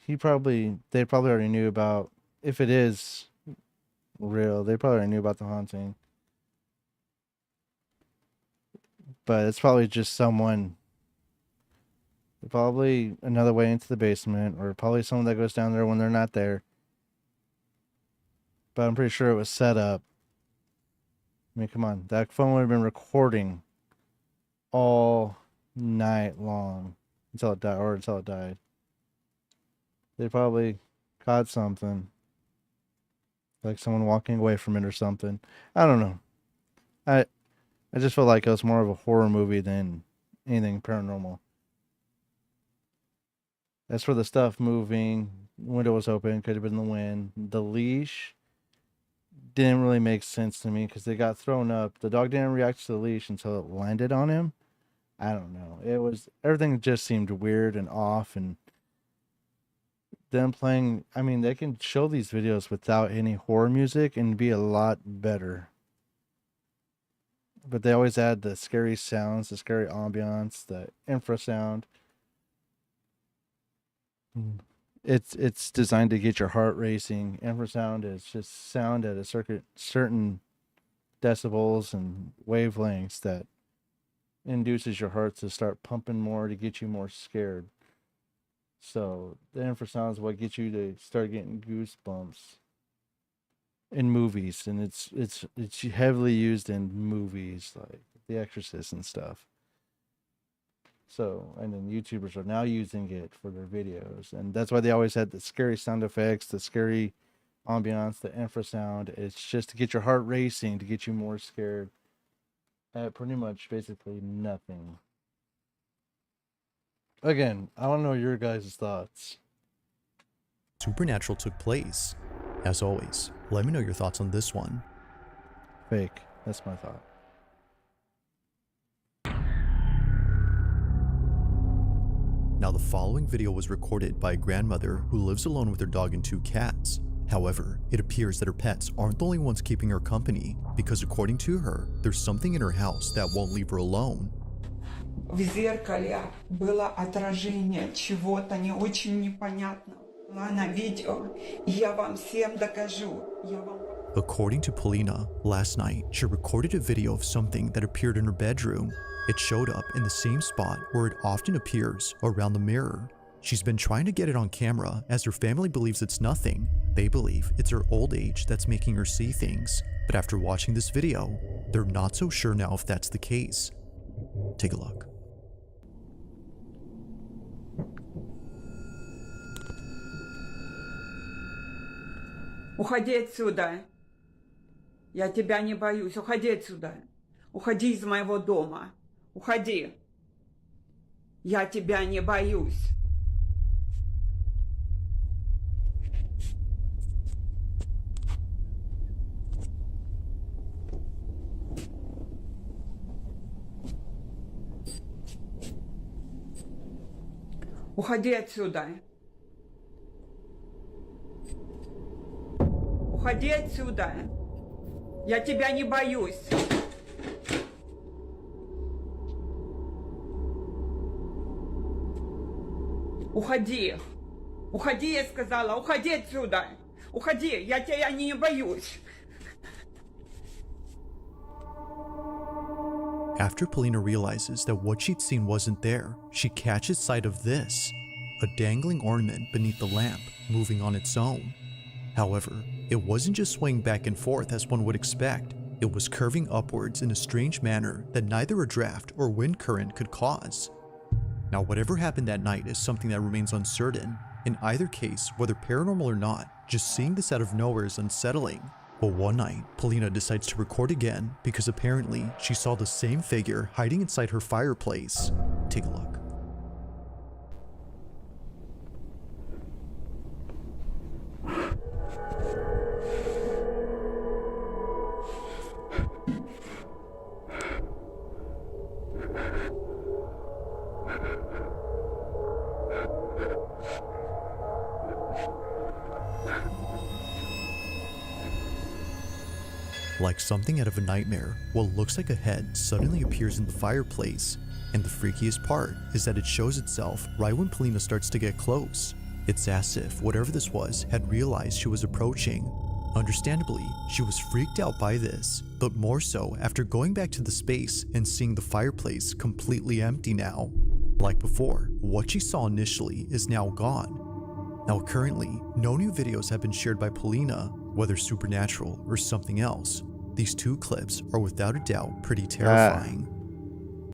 They probably already knew about, if it is real, they probably already knew about the haunting. But it's probably just someone, probably another way into the basement, or probably someone that goes down there when they're not there. but I'm pretty sure it was set up. I mean, come on. That phone would have been recording all night long until it died. They probably caught something. Like someone walking away from it or something. I don't know. I just felt like it was more of a horror movie than anything paranormal. As for the stuff moving, window was open, could have been the wind. The leash didn't really make sense to me because they got thrown up. The dog didn't react to the leash until it landed on him. I don't know. Everything just seemed weird and off, and them playing, I mean, they can show these videos without any horror music and be a lot better. But they always add the scary sounds, the scary ambiance, the infrasound. It's designed to get your heart racing. Infrasound is just sound at a certain decibels and wavelengths that induces your heart to start pumping more to get you more scared. So the infrasound is what gets you to start getting goosebumps in movies, and it's heavily used in movies like The Exorcist and stuff. So, and then YouTubers are now using it for their videos, and that's why they always had the scary sound effects, the scary ambiance, the infrasound. It's just to get your heart racing, to get you more scared at pretty much basically nothing. Again, I want to know your guys' thoughts. Supernatural took place. As always, let me know your thoughts on this one. Fake. That's my thought. Now, the following video was recorded by a grandmother who lives alone with her dog and 2 cats. However, it appears that her pets aren't the only ones keeping her company, because according to her, there's something in her house that won't leave her alone. В зеркале было отражение чего-то не очень непонятного. На видео. Я вам всем докажу. According to Polina, last night she recorded a video of something that appeared in her bedroom. It showed up in the same spot where it often appears, around the mirror. She's been trying to get it on camera as her family believes it's nothing. They believe it's her old age that's making her see things. But after watching this video, they're not so sure now if that's the case. Take a look. Уходи отсюда. Я тебя не боюсь. Уходи отсюда. Уходи из моего дома. Уходи. Я тебя не боюсь. Уходи отсюда. Уходи отсюда. Я тебя не боюсь. Уходи. Уходи, я сказала. Уходи отсюда. Уходи. Я тебя не боюсь. After Polina realizes that what she'd seen wasn't there, she catches sight of this, a dangling ornament beneath the lamp, moving on its own. However, it wasn't just swaying back and forth as one would expect. It was curving upwards in a strange manner that neither a draft or wind current could cause. Now, whatever happened that night is something that remains uncertain. In either case, whether paranormal or not, just seeing this out of nowhere is unsettling. But one night, Polina decides to record again because apparently she saw the same figure hiding inside her fireplace. Take a look. Like something out of a nightmare, what looks like a head suddenly appears in the fireplace, and the freakiest part is that it shows itself right when Polina starts to get close. It's as if whatever this was had realized she was approaching. Understandably, she was freaked out by this, but more so after going back to the space and seeing the fireplace completely empty now. Like before, what she saw initially is now gone. Now currently, no new videos have been shared by Polina, whether supernatural or something else. These two clips are without a doubt pretty terrifying.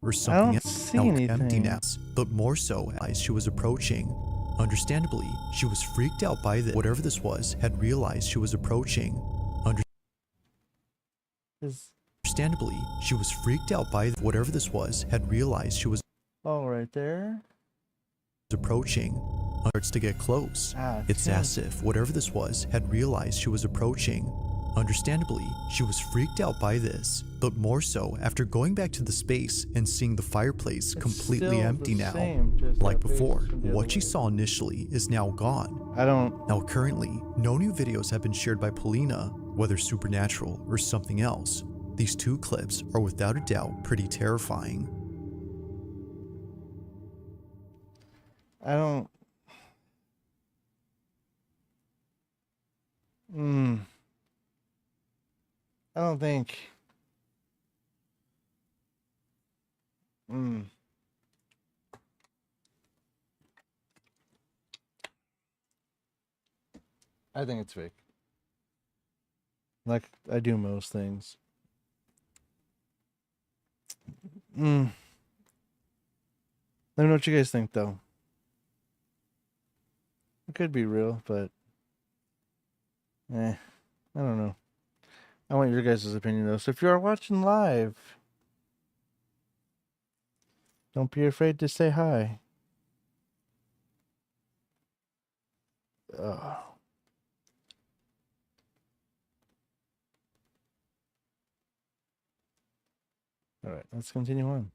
Or something else, empty nets, but more so as she was approaching. Understandably, she was freaked out by this. Whatever this was had realized she was approaching. Understandably, she was freaked out by whatever this was had realized she was right there. Approaching. Starts to get close. It's as if whatever this was had realized she was approaching. Understandably, she was freaked out by this, but more so after going back to the space and seeing the fireplace completely empty now. Like before, what she saw initially is now gone. Now currently, no new videos have been shared by Paulina, whether supernatural or something else. These two clips are without a doubt pretty terrifying. I don't think. I think it's fake. Like I do most things. Let me know what you guys think, though. It could be real, but I don't know. I want your guys' opinion, though. So if you are watching live, don't be afraid to say hi. All right, let's continue on.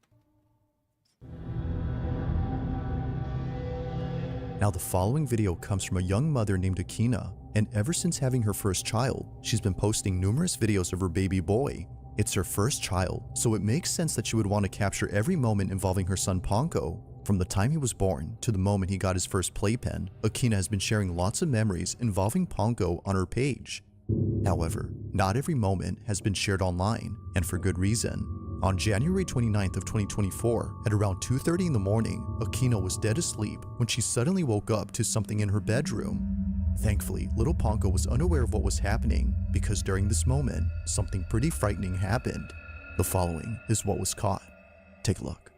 Now the following video comes from a young mother named Akina, and ever since having her first child, she's been posting numerous videos of her baby boy. It's her first child, so it makes sense that she would want to capture every moment involving her son Ponko. From the time he was born to the moment he got his first playpen, Akina has been sharing lots of memories involving Ponko on her page. However, not every moment has been shared online, and for good reason. On January 29th of 2024, at around 2:30 in the morning, Akina was dead asleep when she suddenly woke up to something in her bedroom. Thankfully, little Ponko was unaware of what was happening because during this moment, something pretty frightening happened. The following is what was caught. Take a look.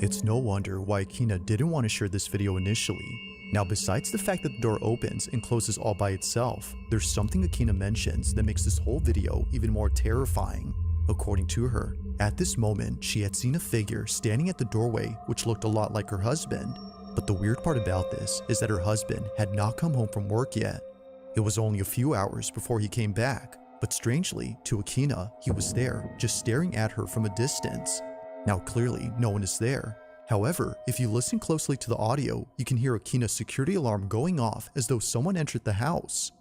It's no wonder why Akina didn't want to share this video initially. Now, besides the fact that the door opens and closes all by itself, there's something Akina mentions that makes this whole video even more terrifying. According to her, at this moment, she had seen a figure standing at the doorway which looked a lot like her husband. But the weird part about this is that her husband had not come home from work yet. It was only a few hours before he came back, but strangely, to Akina, he was there, just staring at her from a distance. Now clearly, no one is there. However, if you listen closely to the audio, you can hear Akina's security alarm going off as though someone entered the house.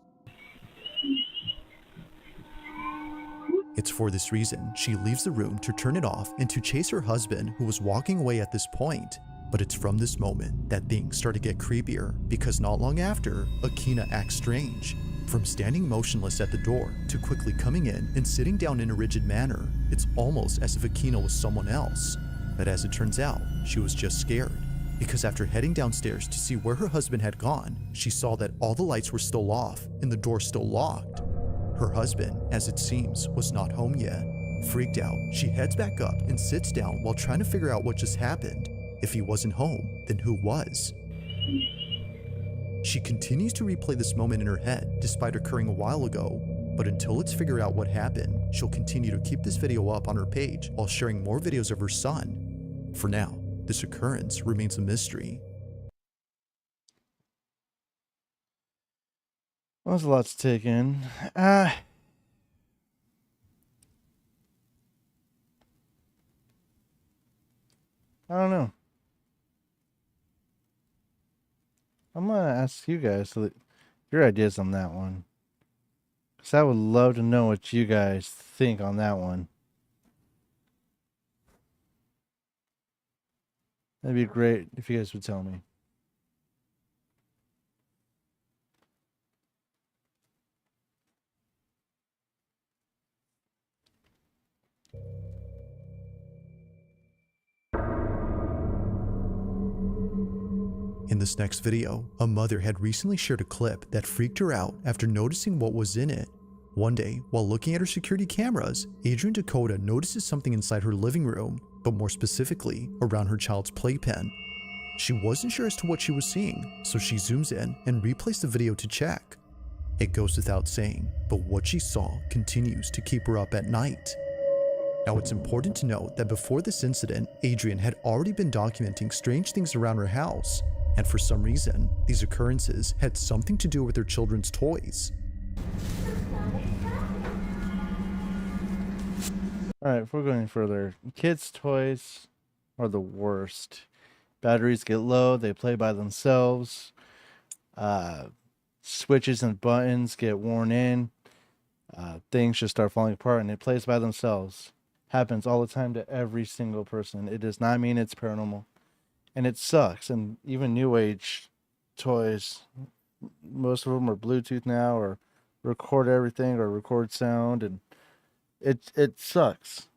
It's for this reason she leaves the room to turn it off and to chase her husband, who was walking away at this point. But it's from this moment that things start to get creepier, because not long after, Akina acts strange. From standing motionless at the door to quickly coming in and sitting down in a rigid manner, it's almost as if Akina was someone else. But as it turns out, she was just scared, because after heading downstairs to see where her husband had gone, she saw that all the lights were still off and the door still locked. Her husband, as it seems, was not home yet. Freaked out, she heads back up and sits down while trying to figure out what just happened. If he wasn't home, then who was? She continues to replay this moment in her head despite occurring a while ago, but until it's figured out what happened, she'll continue to keep this video up on her page while sharing more videos of her son. For now, this occurrence remains a mystery. Well, there's a lot to take in. I don't know. I'm gonna ask you guys your ideas on that one, because I would love to know what you guys think on that one. That'd be great if you guys would tell me. In this next video, a mother had recently shared a clip that freaked her out after noticing what was in it. One day, while looking at her security cameras, Adrian Dakota notices something inside her living room, but more specifically, around her child's playpen. She wasn't sure as to what she was seeing, so she zooms in and replays the video to check. It goes without saying, but what she saw continues to keep her up at night. Now, it's important to note that before this incident, Adrian had already been documenting strange things around her house, and for some reason, these occurrences had something to do with her children's toys. Alright, before going further, kids' toys are the worst. Batteries get low, they play by themselves. Switches and buttons get worn in. Things just start falling apart and it plays by themselves. Happens all the time to every single person. It does not mean it's paranormal. And it sucks. And even new age toys, most of them are Bluetooth now, or record everything, or record sound, and it sucks.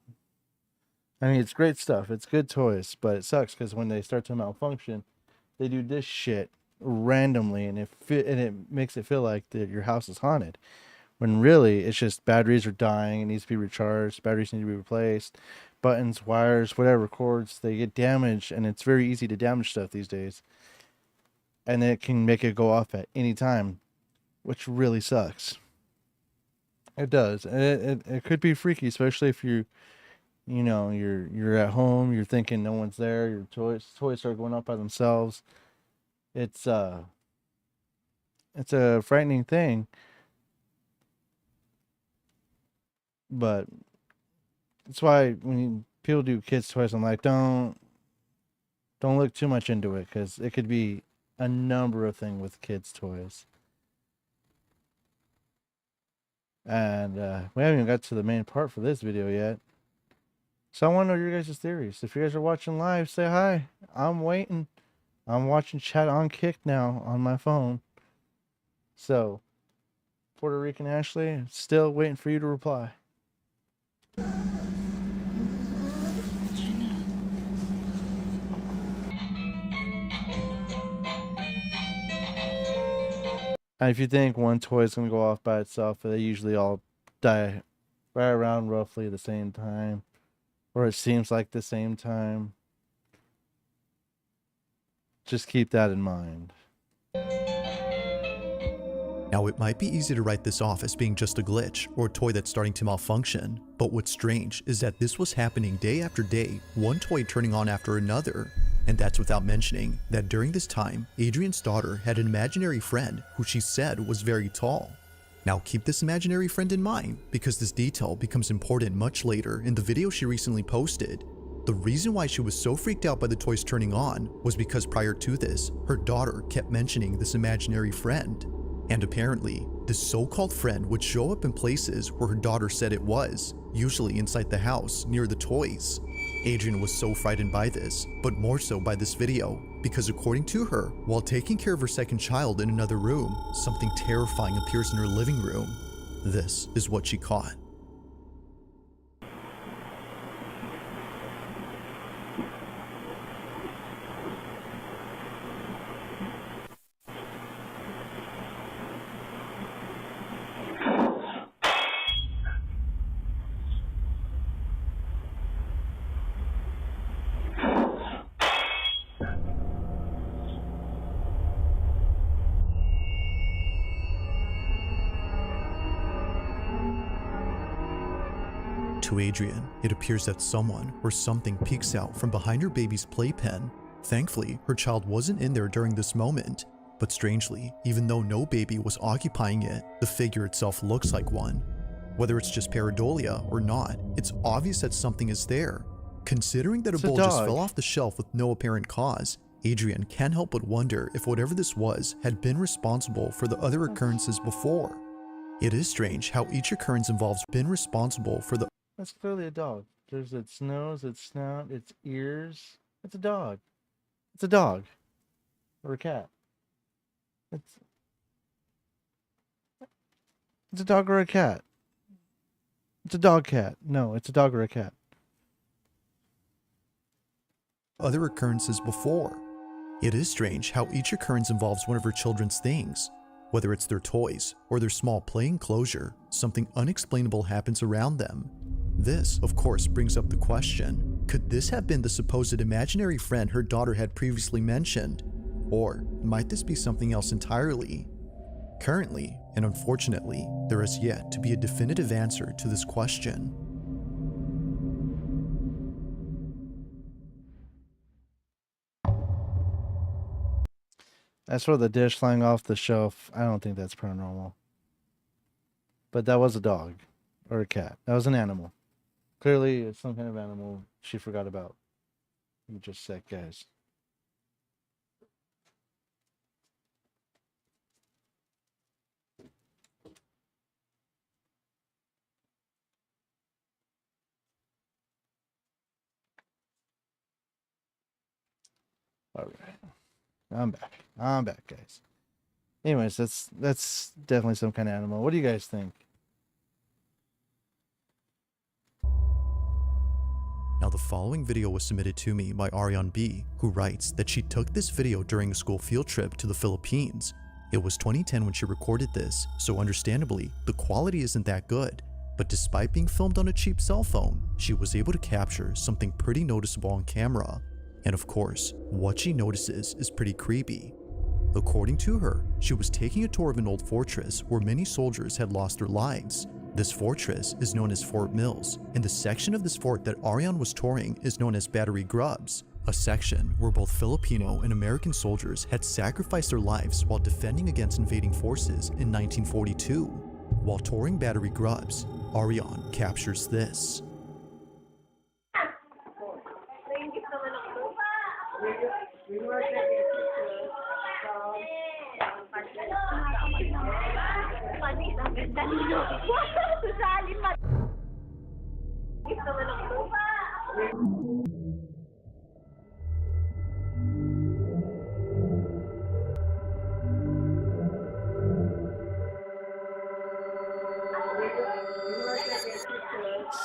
I mean, it's great stuff. It's good toys, but it sucks because when they start to malfunction, they do this shit randomly, and it makes it feel like that your house is haunted. When really, it's just batteries are dying, it needs to be recharged, batteries need to be replaced, buttons, wires, whatever, cords, they get damaged, and it's very easy to damage stuff these days. And it can make it go off at any time, which really sucks. It does. It could be freaky, especially if you're at home, you're thinking no one's there, your toys start going off by themselves. It's a frightening thing. But that's why when people do kids' toys, I'm like, don't look too much into it, because it could be a number of things with kids' toys. And we haven't even got to the main part for this video yet. So I want to know your guys' theories. If you guys are watching live, say hi. I'm waiting. I'm watching chat on Kick now on my phone. So, Puerto Rican Ashley, still waiting for you to reply. And if you think one toy is going to go off by itself, they usually all die right around roughly the same time. Or it seems like the same time. Just keep that in mind. Now, it might be easy to write this off as being just a glitch or a toy that's starting to malfunction, but what's strange is that this was happening day after day, one toy turning on after another. And that's without mentioning that during this time, Adrian's daughter had an imaginary friend who she said was very tall. Now keep this imaginary friend in mind because this detail becomes important much later in the video she recently posted. The reason why she was so freaked out by the toys turning on was because prior to this, her daughter kept mentioning this imaginary friend. And apparently, this so-called friend would show up in places where her daughter said it was, usually inside the house near the toys. Adrian was so frightened by this, but more so by this video, because according to her, while taking care of her second child in another room, something terrifying appears in her living room. This is what she caught. To Adrian, it appears that someone or something peeks out from behind her baby's playpen. Thankfully, her child wasn't in there during this moment, but strangely, even though no baby was occupying it, the figure itself looks like one. Whether it's just pareidolia or not, it's obvious that something is there. Considering that a bowl just fell off the shelf with no apparent cause, Adrian can't help but wonder if whatever this was had been responsible for the other occurrences before. It is strange how each occurrence involves been responsible for the That's clearly a dog. There's its nose, its snout, its ears. It's a dog. It's a dog. Or a cat. It's a dog or a cat. It's a dog cat. No, it's a dog or a cat. other occurrences before. It is strange how each occurrence involves one of her children's things. Whether it's their toys or their small play enclosure, something unexplainable happens around them. This, of course, brings up the question, could this have been the supposed imaginary friend her daughter had previously mentioned? Or might this be something else entirely? Currently, and unfortunately, there is yet to be a definitive answer to this question. As for the dish flying off the shelf, I don't think that's paranormal. But that was a dog. Or a cat. That was an animal. Clearly, it's some kind of animal she forgot about. You just said, guys. All right. I'm back, guys. Anyways, that's definitely some kind of animal. What do you guys think? Now, the following video was submitted to me by Ariane B, who writes that she took this video during a school field trip to the Philippines. It was 2010 when she recorded this, so understandably, the quality isn't that good. But despite being filmed on a cheap cell phone, she was able to capture something pretty noticeable on camera. And of course, what she notices is pretty creepy. According to her, she was taking a tour of an old fortress where many soldiers had lost their lives. This fortress is known as Fort Mills, and the section of this fort that Ariane was touring is known as Battery Grubs, a section where both Filipino and American soldiers had sacrificed their lives while defending against invading forces in 1942. While touring Battery Grubs, Ariane captures this.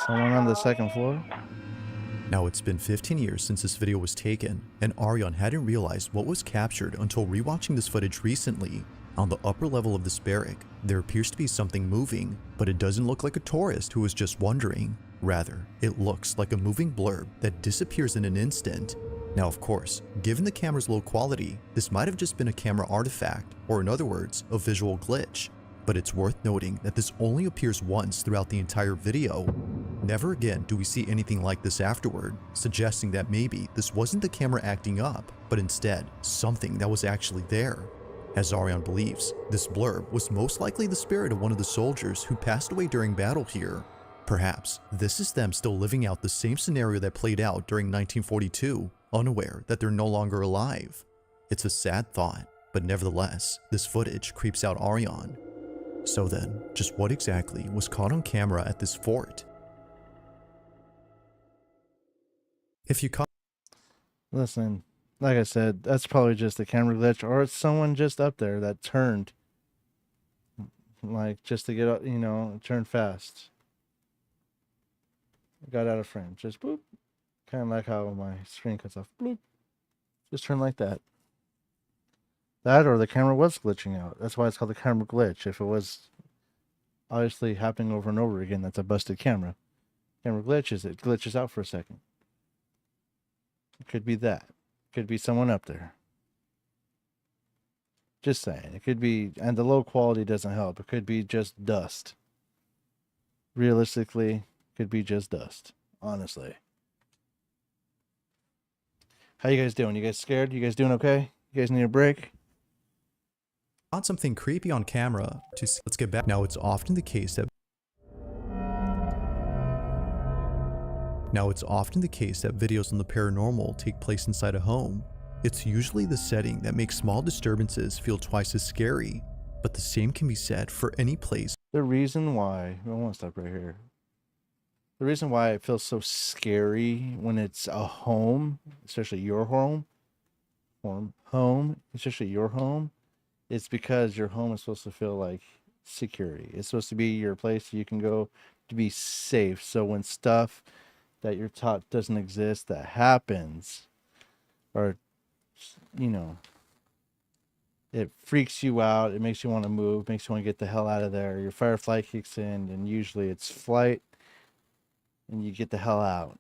Someone on the second floor? Now, it's been 15 years since this video was taken, and Ariane hadn't realized what was captured until rewatching this footage recently. On the upper level of this barrack, there appears to be something moving, but it doesn't look like a tourist who is just wandering. Rather, it looks like a moving blurb that disappears in an instant. Now, of course, given the camera's low quality, this might have just been a camera artifact, or in other words, a visual glitch. But it's worth noting that this only appears once throughout the entire video. Never again do we see anything like this afterward, suggesting that maybe this wasn't the camera acting up, but instead something that was actually there. As Ariane believes, this blurb was most likely the spirit of one of the soldiers who passed away during battle here. Perhaps this is them still living out the same scenario that played out during 1942, unaware that they're no longer alive. It's a sad thought, but nevertheless, this footage creeps out Ariane. So then, just what exactly was caught on camera at this fort? If you caught... Listen, like I said, that's probably just a camera glitch, or it's someone just up there that turned. Like, just to get up, you know, turn fast. Got out of frame. Just boop. Kind of like how my screen cuts off. Bloop. Just turn like that. That or the camera was glitching out. That's why it's called the camera glitch. If it was obviously happening over and over again, that's a busted camera. Camera glitch is it glitches out for a second. It could be that. Could be someone up there. Just saying. It could be, and the low quality doesn't help. It could be just dust. Realistically, could be just dust. Honestly. How you guys doing? You guys scared? You guys doing okay? You guys need a break? Caught something creepy on camera to see. Let's get back. Now it's often the case that videos on the paranormal take place inside a home. It's usually the setting that makes small disturbances feel twice as scary, but the same can be said for any place. The reason why, I want to stop right here. The reason why it feels so scary when it's a home, especially your home, especially your home, it's because your home is supposed to feel like security. It's supposed to be your place you can go to be safe. So when stuff that you're taught doesn't exist that happens, or, you know, it freaks you out, it makes you want to move, makes you want to get the hell out of there. Your fight or flight kicks in, and usually it's flight, and you get the hell out.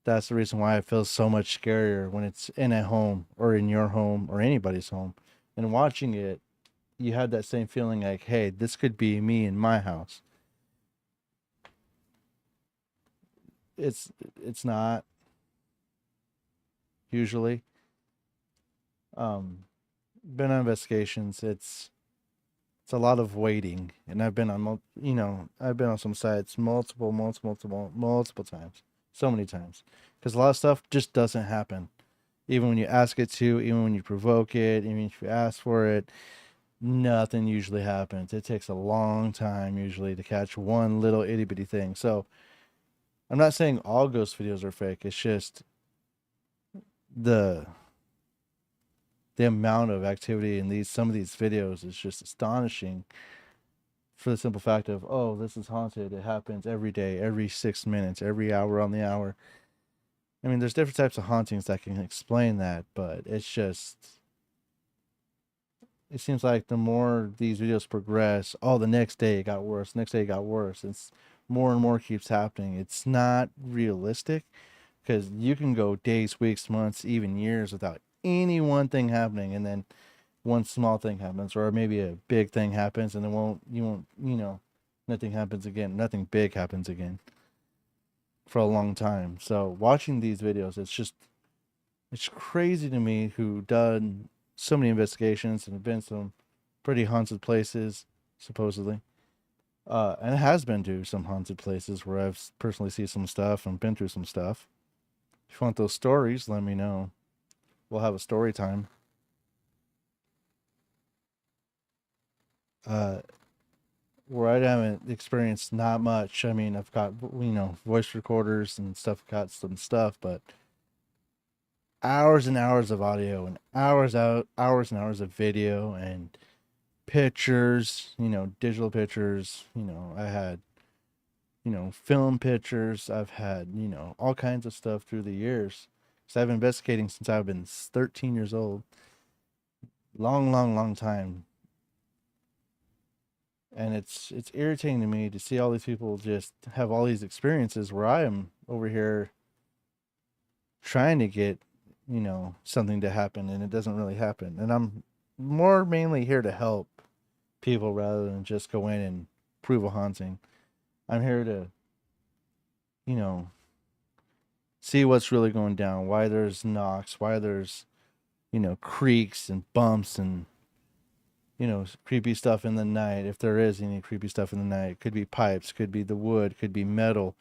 That's the reason why it feels so much scarier when it's in a home, or in your home, or anybody's home. And watching it, you had that same feeling like, hey, this could be me in my house. It's not usually. Been on investigations. It's a lot of waiting, and I've been on, I've been on some sites multiple times, so many times, because a lot of stuff just doesn't happen. Even when you ask it to, even when you provoke it, even if you ask for it, nothing usually happens. It takes a long time usually to catch one little itty bitty thing. So I'm not saying all ghost videos are fake. It's just the amount of activity in some of these videos is just astonishing, for the simple fact of, oh, this is haunted. It happens every day, every 6 minutes, every hour on the hour. I mean, there's different types of hauntings that can explain that, but it's just, it seems like the more these videos progress, oh, the next day it got worse, next day it got worse. It's more and more keeps happening. It's not realistic, because you can go days, weeks, months, even years without any one thing happening, and then one small thing happens, or maybe a big thing happens, and then nothing happens again. Nothing big happens again for a long time. So watching these videos, it's crazy to me, who done so many investigations and have been some pretty haunted places, supposedly. And it has been to some haunted places where I've personally seen some stuff and been through some stuff. If you want those stories, let me know. We'll have a story time. Where I haven't experienced not much. I mean, I've got, voice recorders and stuff, got some stuff, but hours and hours of audio and hours and hours of video and pictures, digital pictures. I had, film pictures. I've had, all kinds of stuff through the years. So I've been investigating since I've been 13 years old. Long time. And it's irritating to me to see all these people just have all these experiences where I am over here trying to get, something to happen, and it doesn't really happen. And I'm more mainly here to help people rather than just go in and prove a haunting. I'm here to, you know, see what's really going down, why there's knocks, why there's, you know, creaks and bumps and, you know, creepy stuff in the night. If there is any creepy stuff in the night, could be pipes, could be the wood, could be metal,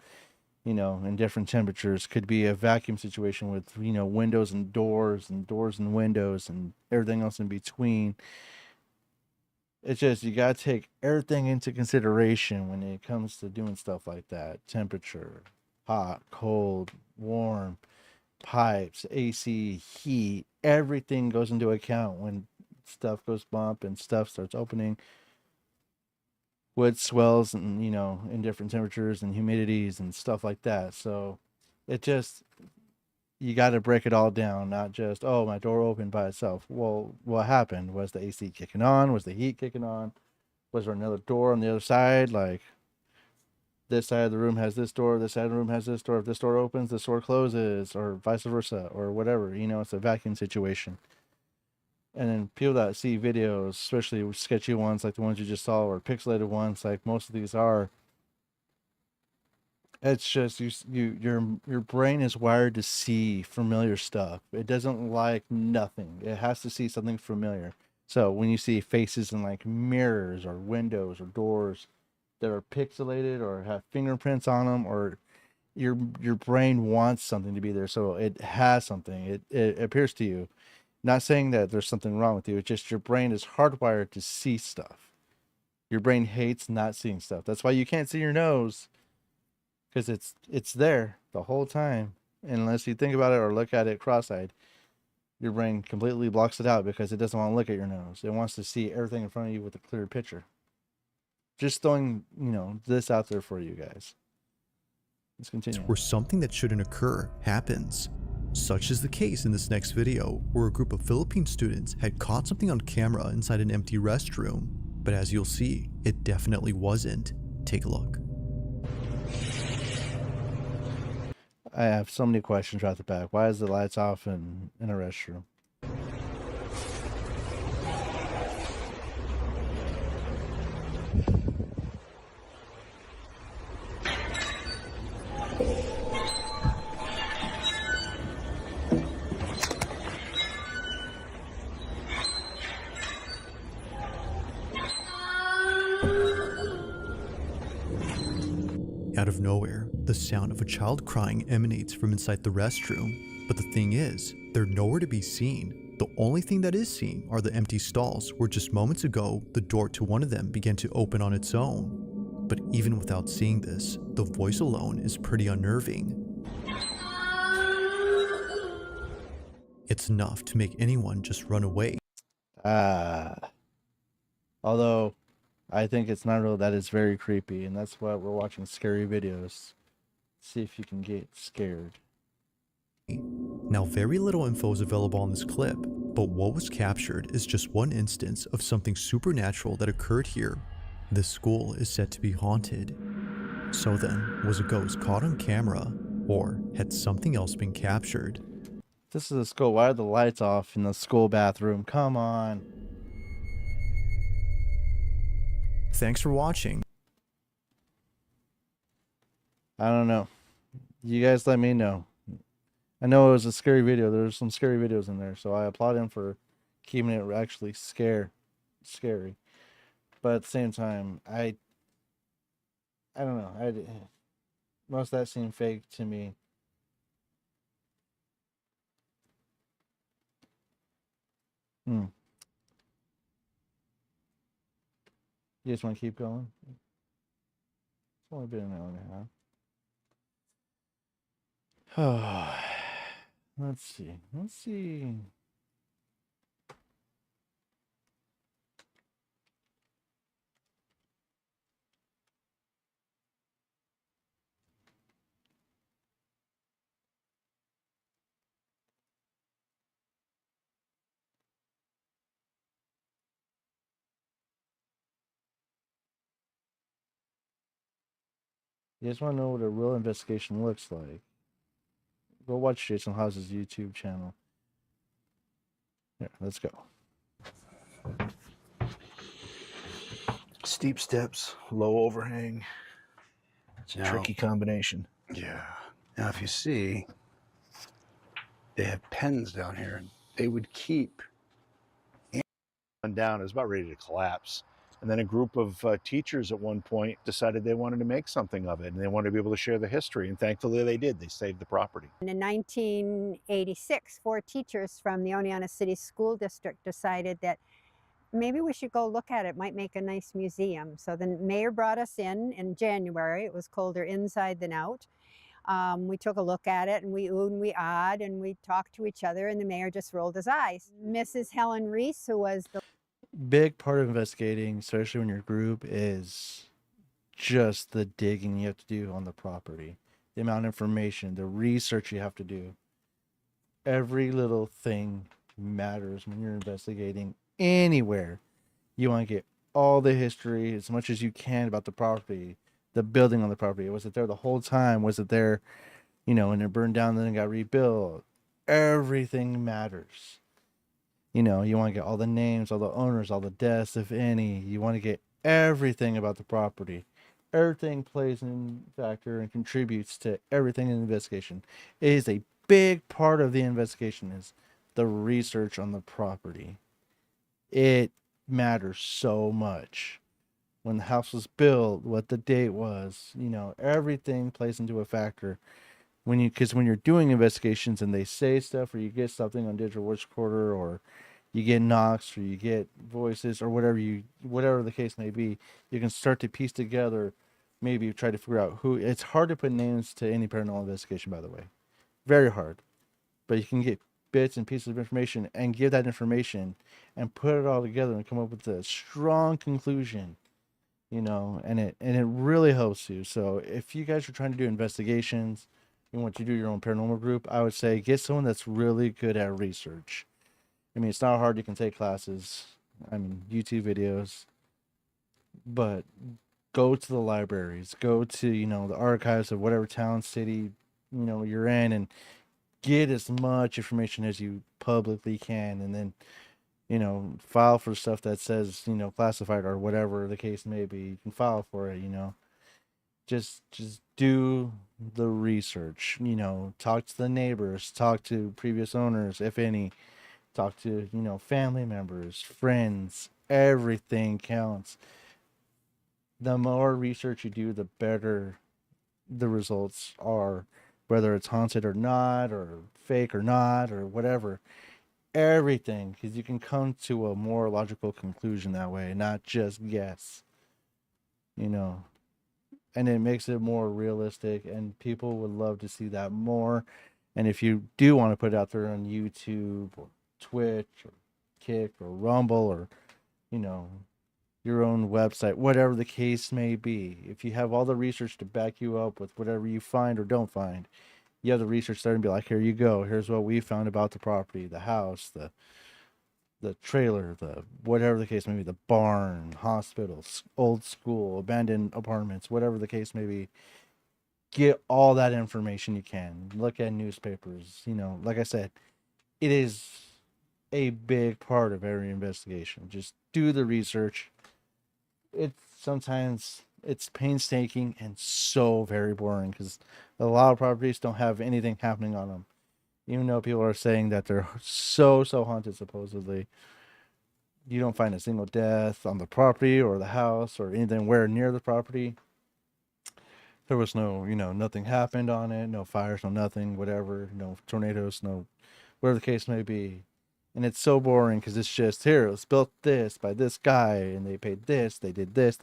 you know, in different temperatures, could be a vacuum situation with, you know, windows and doors and windows and everything else in between. It's just, you got to take everything into consideration when it comes to doing stuff like that. Temperature, hot, cold, warm, pipes, AC, heat, everything goes into account when stuff goes bump and stuff starts opening. Wood swells and, you know, in different temperatures and humidities and stuff like that. So it just, you got to break it all down, not just, oh, my door opened by itself. Well, what happened? Was the AC kicking on? Was the heat kicking on? Was there another door on the other side? Like, this side of the room has this door, this side of the room has this door. If this door opens, this door closes, or vice versa, or whatever. You know, it's a vacuum situation. And then people that see videos, especially sketchy ones like the ones you just saw, or pixelated ones like most of these are, it's just your brain is wired to see familiar stuff. It doesn't like nothing. It has to see something familiar. So when you see faces in like mirrors or windows or doors that are pixelated or have fingerprints on them, or your brain wants something to be there, so it has something. It appears to you. Not saying that there's something wrong with you. It's just your brain is hardwired to see stuff. Your brain hates not seeing stuff. That's why you can't see your nose, because it's there the whole time. And unless you think about it or look at it cross-eyed, your brain completely blocks it out because it doesn't want to look at your nose. It wants to see everything in front of you with a clear picture. Just throwing, you know, this out there for you guys. Let's continue. Where something that shouldn't occur happens. Such is the case in this next video, where a group of Philippine students had caught something on camera inside an empty restroom. But as you'll see, it definitely wasn't. Take a look. I have so many questions right at the back. Why is the lights off in a restroom? Out of nowhere, the sound of a child crying emanates from inside the restroom. But the thing is, they're nowhere to be seen. The only thing that is seen are the empty stalls where just moments ago, the door to one of them began to open on its own. But even without seeing this, the voice alone is pretty unnerving. It's enough to make anyone just run away. Although I think it's not real, that is very creepy, and that's why we're watching scary videos. See if you can get scared. Now, very little info is available on this clip, but what was captured is just one instance of something supernatural that occurred here. This school is said to be haunted. So then, was a ghost caught on camera, or had something else been captured? This is a school. Why are the lights off in the school bathroom? Come on. Thanks for watching. I don't know. You guys let me know. I know it was a scary video. There's some scary videos in there, so I applaud him for keeping it actually scary. But at the same time, I don't know. Most of that seemed fake to me. You just want to keep going? It's only been an hour and a half. Let's see. You just want to know what a real investigation looks like? Go watch Jason Hawes' YouTube channel. Here, let's go. Steep steps, low overhang. It's a tricky combination. Yeah. Now, if you see, they have pens down here. They would keep down. It was about ready to collapse. And then a group of teachers at one point decided they wanted to make something of it, and they wanted to be able to share the history. And thankfully they did. They saved the property. In 1986, 4 teachers from the Oneonta City School District decided that maybe we should go look at it. Might make a nice museum. So the mayor brought us in January. It was colder inside than out. We took a look at it, and we oohed and we ahed, and we talked to each other, and the mayor just rolled his eyes. Mrs. Helen Reese, who was the Big part of investigating, especially when your group, is just the digging you have to do on the property, the amount of information, the research you have to do. Every little thing matters when you're investigating anywhere. You want to get all the history as much as you can about the property, the building on the property. Was it there the whole time? Was it there, and it burned down and then it got rebuilt? Everything matters. You want to get all the names, all the owners, all the deaths, if any. You want to get everything about the property. Everything plays in factor and contributes to everything in the investigation. It is a big part of the investigation is the research on the property. It matters so much. When the house was built, what the date was, everything plays into a factor. Because when you're doing investigations and they say stuff, or you get something on digital voice recorder, or you get knocks, or you get voices, or whatever the case may be, you can start to piece together, maybe try to figure out who. It's hard to put names to any paranormal investigation, by the way. Very hard. But you can get bits and pieces of information and give that information and put it all together and come up with a strong conclusion. And it really helps you. So if you guys are trying to do investigations, you want to do your own paranormal group, I would say get someone that's really good at research. I mean, it's not hard. You can take classes. YouTube videos. But go to the libraries. Go to, the archives of whatever town, city, you're in, and get as much information as you publicly can. And then, file for stuff that says, classified or whatever the case may be. You can file for it, Just do the research, talk to the neighbors, talk to previous owners, if any, talk to, family members, friends, everything counts. The more research you do, the better the results are, whether it's haunted or not, or fake or not, or whatever. Everything, because you can come to a more logical conclusion that way, not just guess, and it makes it more realistic, and people would love to see that more. And if you do want to put it out there on YouTube or Twitch or Kick or Rumble, or your own website, whatever the case may be, if you have all the research to back you up with whatever you find or don't find, you have the research there and be like, here you go, here's what we found about the property, the house, the trailer, the whatever the case may be, the barn, hospitals, old school, abandoned apartments, whatever the case may be. Get all that information you can. Look at newspapers. Like I said, it is a big part of every investigation. Just do the research. Sometimes it's painstaking and so very boring, because a lot of properties don't have anything happening on them. Even though people are saying that they're so haunted, supposedly, you don't find a single death on the property or the house or anything where near the property. There was no, nothing happened on it, no fires, no nothing, whatever, no tornadoes, no, whatever the case may be. And it's so boring, because it's just, here, it was built this by this guy, and they paid this, they did this,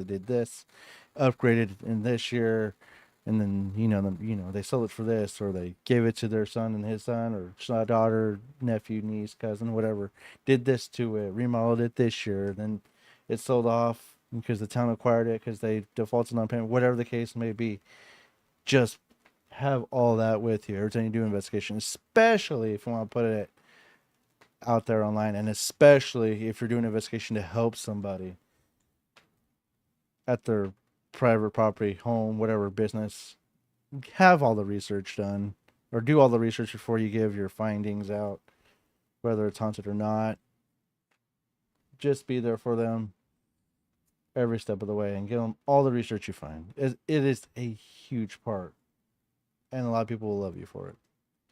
upgraded in this year, and then, they sold it for this, or they gave it to their son and his son, or daughter, nephew, niece, cousin, whatever, did this to it, remodeled it this year, then it sold off because the town acquired it because they defaulted on payment, whatever the case may be. Just have all that with you every time you do an investigation, especially if you want to put it out there online, and especially if you're doing an investigation to help somebody at their private property, home, whatever business. Have all the research done, or do all the research before you give your findings out, whether it's haunted or not. Just be there for them. every step of the way and give them all the research you find. It is a huge part, and a lot of people will love you for it.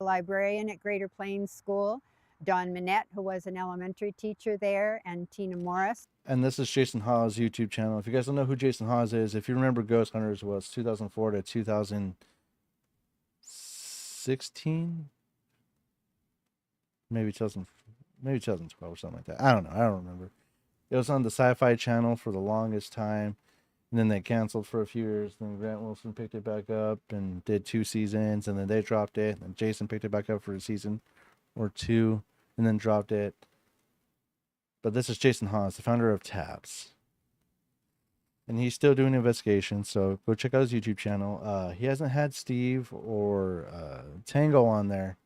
Librarian at Greater Plains School, Dawn Minette, who was an elementary teacher there, and Tina Morris. And this is Jason Hawes' YouTube channel. If you guys don't know who Jason Hawes is, if you remember, Ghost Hunters was 2004 to 2016, maybe 2012 or something like that. I don't know. I don't remember. It was on the Sci-Fi Channel for the longest time, and then they canceled for a few years. Then Grant Wilson picked it back up and did 2 seasons, and then they dropped it. And Jason picked it back up for a season or 2, and then dropped it. But this is Jason Hawes, the founder of TAPS. And he's still doing investigations, so go check out his YouTube channel. He hasn't had Steve or Tango on there,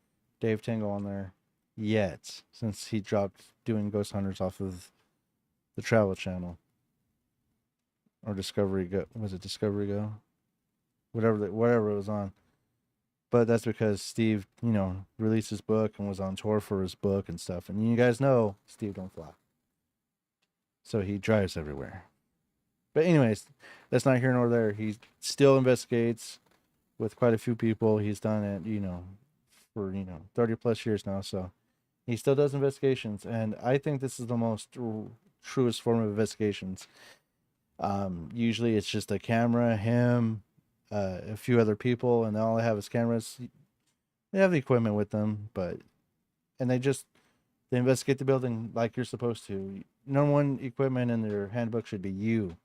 Dave Tango on there yet, since he dropped doing Ghost Hunters off of the Travel Channel. Or Discovery Go. Was it Discovery Go? Whatever it was on. But that's because Steve, released his book and was on tour for his book and stuff. And you guys know Steve don't fly. So he drives everywhere. But anyways, that's not here nor there. He still investigates with quite a few people. He's done it, for, 30 plus years now. So he still does investigations. And I think this is the most truest form of investigations. Usually it's just a camera, him, a few other people, and all they have is cameras. They have the equipment with them, and they investigate the building like you're supposed to. Number one equipment in their handbook should be you.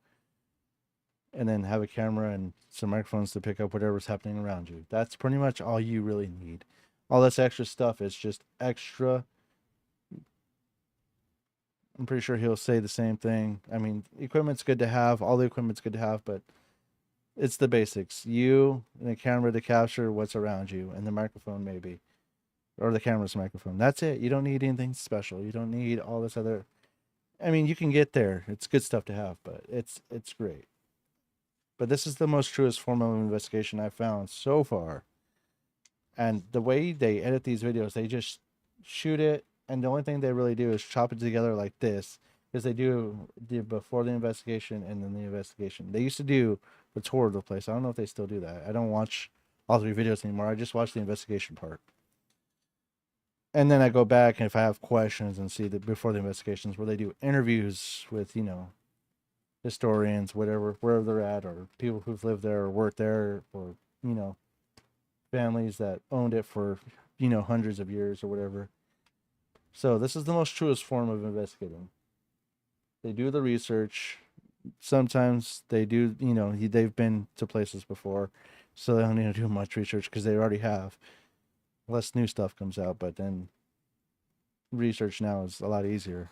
And then have a camera and some microphones to pick up whatever's happening around you. That's pretty much all you really need. All this extra stuff is just extra. I'm pretty sure he'll say the same thing. I mean, equipment's good to have. All the equipment's good to have, but it's the basics. You and the camera to capture what's around you, and the microphone maybe. Or the camera's microphone. That's it. You don't need anything special. You don't need all this other. I mean, you can get there. It's good stuff to have, but it's great. But this is the most truest form of investigation I've found so far. And the way they edit these videos, they just shoot it, and the only thing they really do is chop it together like this, because they do the before the investigation and then the investigation. They used to do the tour of the place. I don't know if they still do that. I don't watch all 3 videos anymore. I just watch the investigation part. And then I go back, and if I have questions, and see the before the investigations where they do interviews with, historians, wherever they're at, or people who've lived there or worked there, or, families that owned it for, hundreds of years or whatever. So this is the most truest form of investigating. They do the research. Sometimes they do, they've been to places before, so they don't need to do much research because they already have. Less new stuff comes out, but then research now is a lot easier.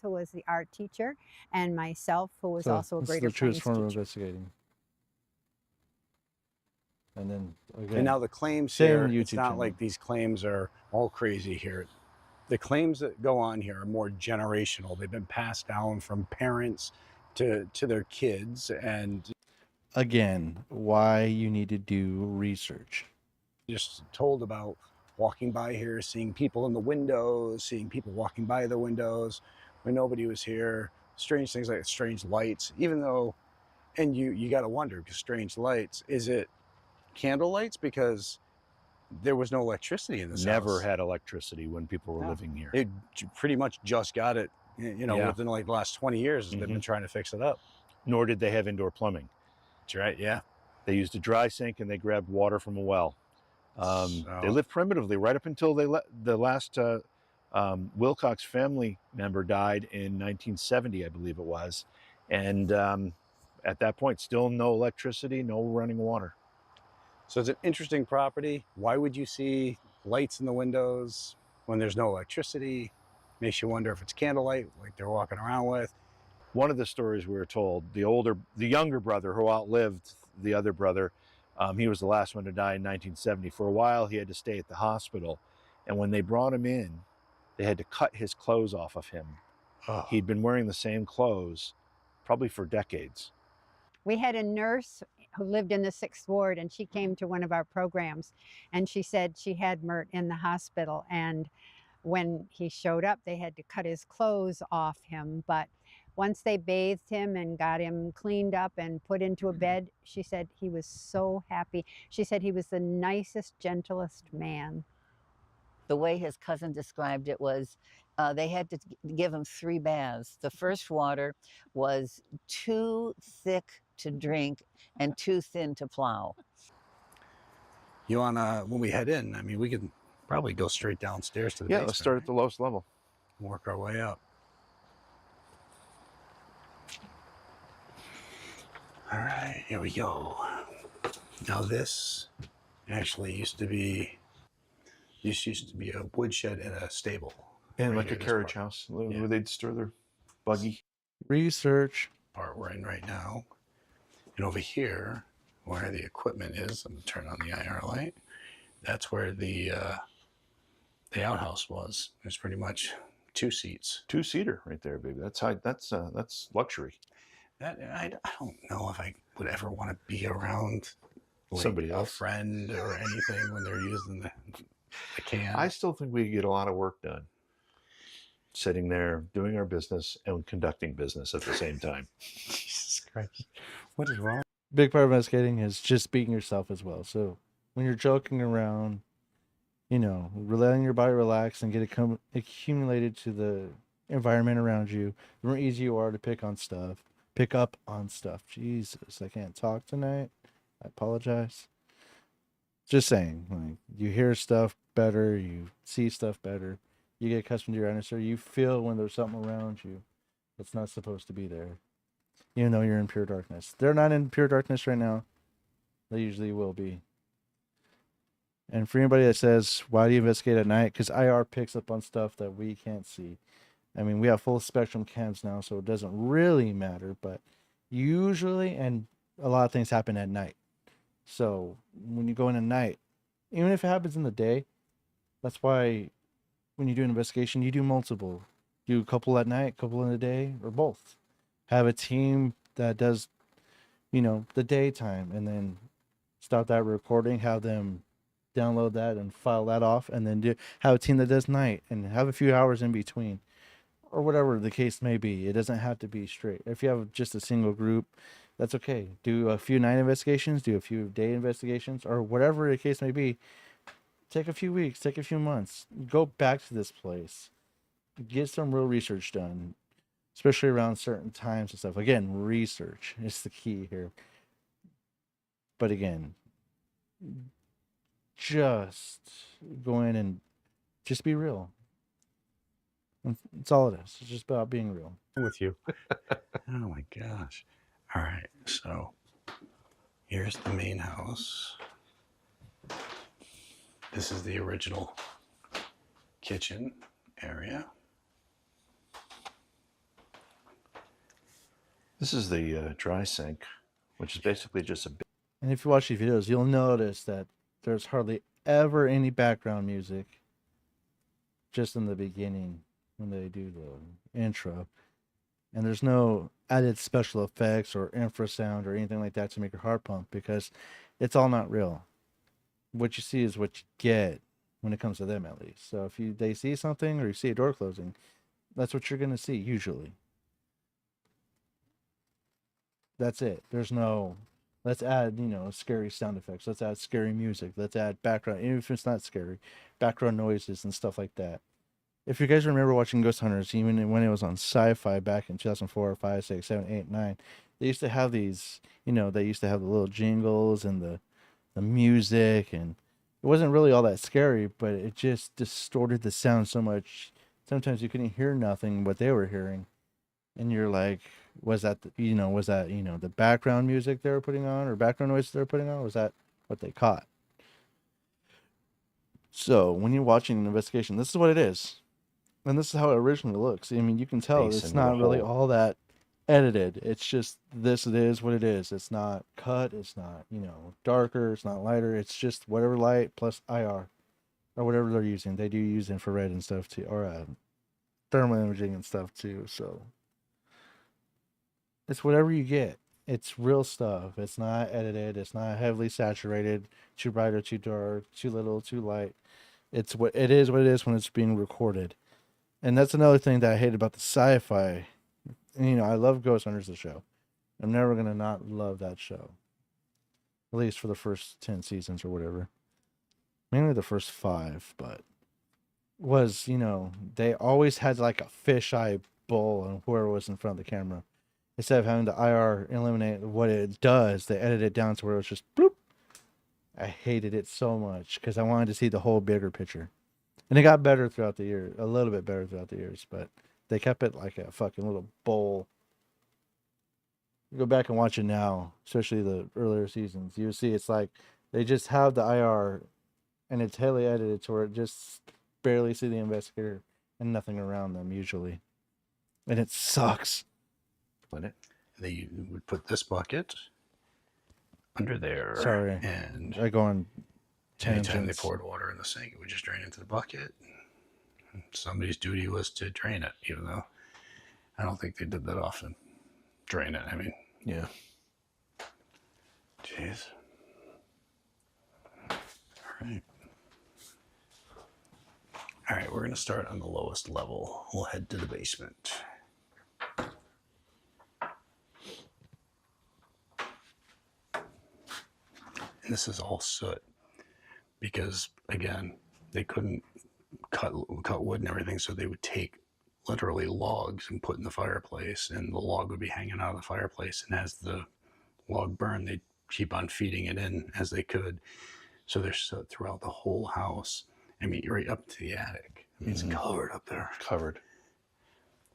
Who was the art teacher, and myself, who was also a Greater Plains teacher. This is the truest form of teacher. investigating. And then again, And now the claims same here, it's YouTube not channel. like these claims are all crazy here. The claims that go on here are more generational. They've been passed down from parents to their kids, and again, why you need to do research. just told about walking by here, seeing people in the windows, seeing people walking by the windows when nobody was here, strange things like strange lights, even though, and you got to wonder, because strange lights, is it candle lights? Because there was no electricity in this Never house. had electricity when people were No. living here. It pretty much just got it, Yeah. within like the last 20 years. They've been trying to fix it up. Nor did they have indoor plumbing. That's right, yeah. They used a dry sink and they grabbed water from a well. They So- lived primitively right up until the last Wilcox family member died in 1970, I believe it was. And at that point, still no electricity, no running water. So it's an interesting property. Why would you see lights in the windows when there's no electricity? Makes you wonder if it's candlelight, like they're walking around with. One of the stories we were told, the younger brother who outlived the other brother, he was the last one to die in 1970. For a while, he had to stay at the hospital. And when they brought him in, they had to cut his clothes off of him. Oh. He'd been wearing the same clothes probably for decades. We had a nurse who lived in the 6th ward, and she came to one of our programs, and she said she had Mert in the hospital, and when he showed up, they had to cut his clothes off him. But once they bathed him and got him cleaned up and put into a bed, she said he was so happy. She said he was the nicest, gentlest man. The way his cousin described it was they had to give him 3 baths. The first water was too thick to drink and too thin to plow. You wanna, when we head in, I mean, we can probably go straight downstairs to the Yeah, basement. let's start at the lowest level. Work our way up. All right, here we go. Now this actually used to be a woodshed and a stable. And right like here, a this carriage part. house where they'd store their buggy. Research. Part we're in right now. And over here, where the equipment is, I'm gonna turn on the IR light. That's where the outhouse was. There's pretty much 2 seats. 2-seater right there, baby. That's high. That's luxury. That I don't know if I would ever want to be around like, Somebody a else. friend or anything when they're using the can. I still think we get a lot of work done. Sitting there, doing our business and conducting business at the same time. Jesus Christ. What is wrong? Big part of investigating is just being yourself as well. So when you're joking around, letting your body relax and get accumulated to the environment around you, the more easy you are to pick up on stuff. Jesus, I can't talk tonight. I apologize. Just saying, like, you hear stuff better, you see stuff better, you get accustomed to your atmosphere, you feel when there's something around you that's not supposed to be there, even though you're in pure darkness. They're not in pure darkness right now. They usually will be. And for anybody that says, why do you investigate at night? Because IR picks up on stuff that we can't see. I mean, we have full spectrum cams now, so it doesn't really matter, but usually, and a lot of things happen at night. So when you go in at night, even if it happens in the day, that's why when you do an investigation, you do multiple. Do a couple at night, couple in the day, or both. Have a team that does, the daytime, and then start that recording, have them download that and file that off, and then have a team that does night, and have a few hours in between, or whatever the case may be. It doesn't have to be straight. If you have just a single group, that's okay. Do a few night investigations, do a few day investigations, or whatever the case may be. Take a few weeks, take a few months. Go back to this place. Get some real research done, especially around certain times and stuff. Again, research is the key here. But again, just go in and just be real. That's all it is. It's just about being real. With you. Oh my gosh. All right, so here's the main house. This is the original kitchen area. This is the dry sink, which is basically just a bit. And if you watch these videos, you'll notice that there's hardly ever any background music just in the beginning when they do the intro. And there's no added special effects or infrasound or anything like that to make your heart pump, because it's all not real. What you see is what you get when it comes to them, at least. So if they see something or you see a door closing, that's what you're going to see usually. That's it. There's no, let's add, scary sound effects. Let's add scary music. Let's add background, even if it's not scary, background noises and stuff like that. If you guys remember watching Ghost Hunters, even when it was on Sci-Fi back in 2004, 5, 6, 7, 8, 9, they used to have these, they used to have the little jingles and the music, and it wasn't really all that scary, but it just distorted the sound so much. Sometimes you couldn't hear nothing what they were hearing, and you're like, was that the background music they were putting on, or background noise they were putting on? Was that what they caught? So when you're watching an investigation, this is what it is. And this is how it originally looks. I mean, you can tell Bass it's into not the really hole. all that edited. It's just this. It is what it is. It's not cut. It's not, darker. It's not lighter. It's just whatever light plus IR or whatever they're using. They do use infrared and stuff too, or thermal imaging and stuff too. So it's whatever you get. It's real stuff. It's not edited. It's not heavily saturated, too bright or too dark, too little, too light. It's what it is when it's being recorded. And that's another thing that I hate about the sci-fi. And, you know, I love Ghost Hunters, the show. I'm never going to not love that show. At least for the first 10 seasons or whatever. Mainly the first 5, but was, you know, they always had like a fisheye bull on whoever was in front of the camera. Instead of having the IR eliminate what it does, they edit it down to where it was just bloop. I hated it so much because I wanted to see the whole bigger picture. And it got better throughout the year, a little bit better throughout the years, but they kept it like a fucking little bowl. You go back and watch it now, especially the earlier seasons, you'll see it's like they just have the IR and it's heavily edited to where it just barely see the investigator and nothing around them usually. And it sucks. And then you would put this bucket under there. Sorry. And I go on anytime they tangents. poured water in the sink, it would just drain into the bucket. Somebody's duty was to drain it, even though I don't think they did that often. Drain it, I mean. Yeah. Jeez. All right. All right, we're going to start on the lowest level. We'll head to the basement. And this is all soot because, again, they couldn't cut wood and everything, so they would take literally logs and put in the fireplace, and the log would be hanging out of the fireplace, and as the log burned, they'd keep on feeding it in as they could. So there's soot throughout the whole house. I mean, right up to the attic. I mean, it's covered up there. Covered.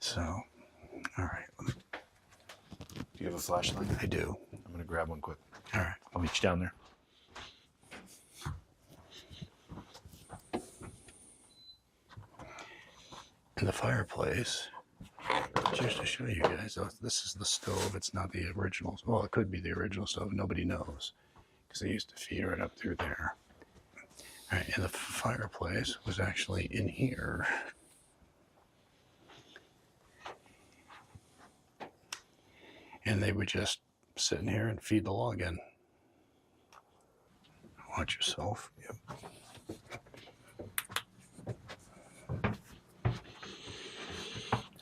So, all right. Do you have a flashlight? I do. I'm going to grab one quick. All right. I'll meet you down there. In the fireplace, just to show you guys, this is the stove. It's not the original. Well, it could be the original stove. Nobody knows because they used to feed right up through there. All right, and the fireplace was actually in here. And they would just sit in here and feed the log in. Watch yourself. Yep.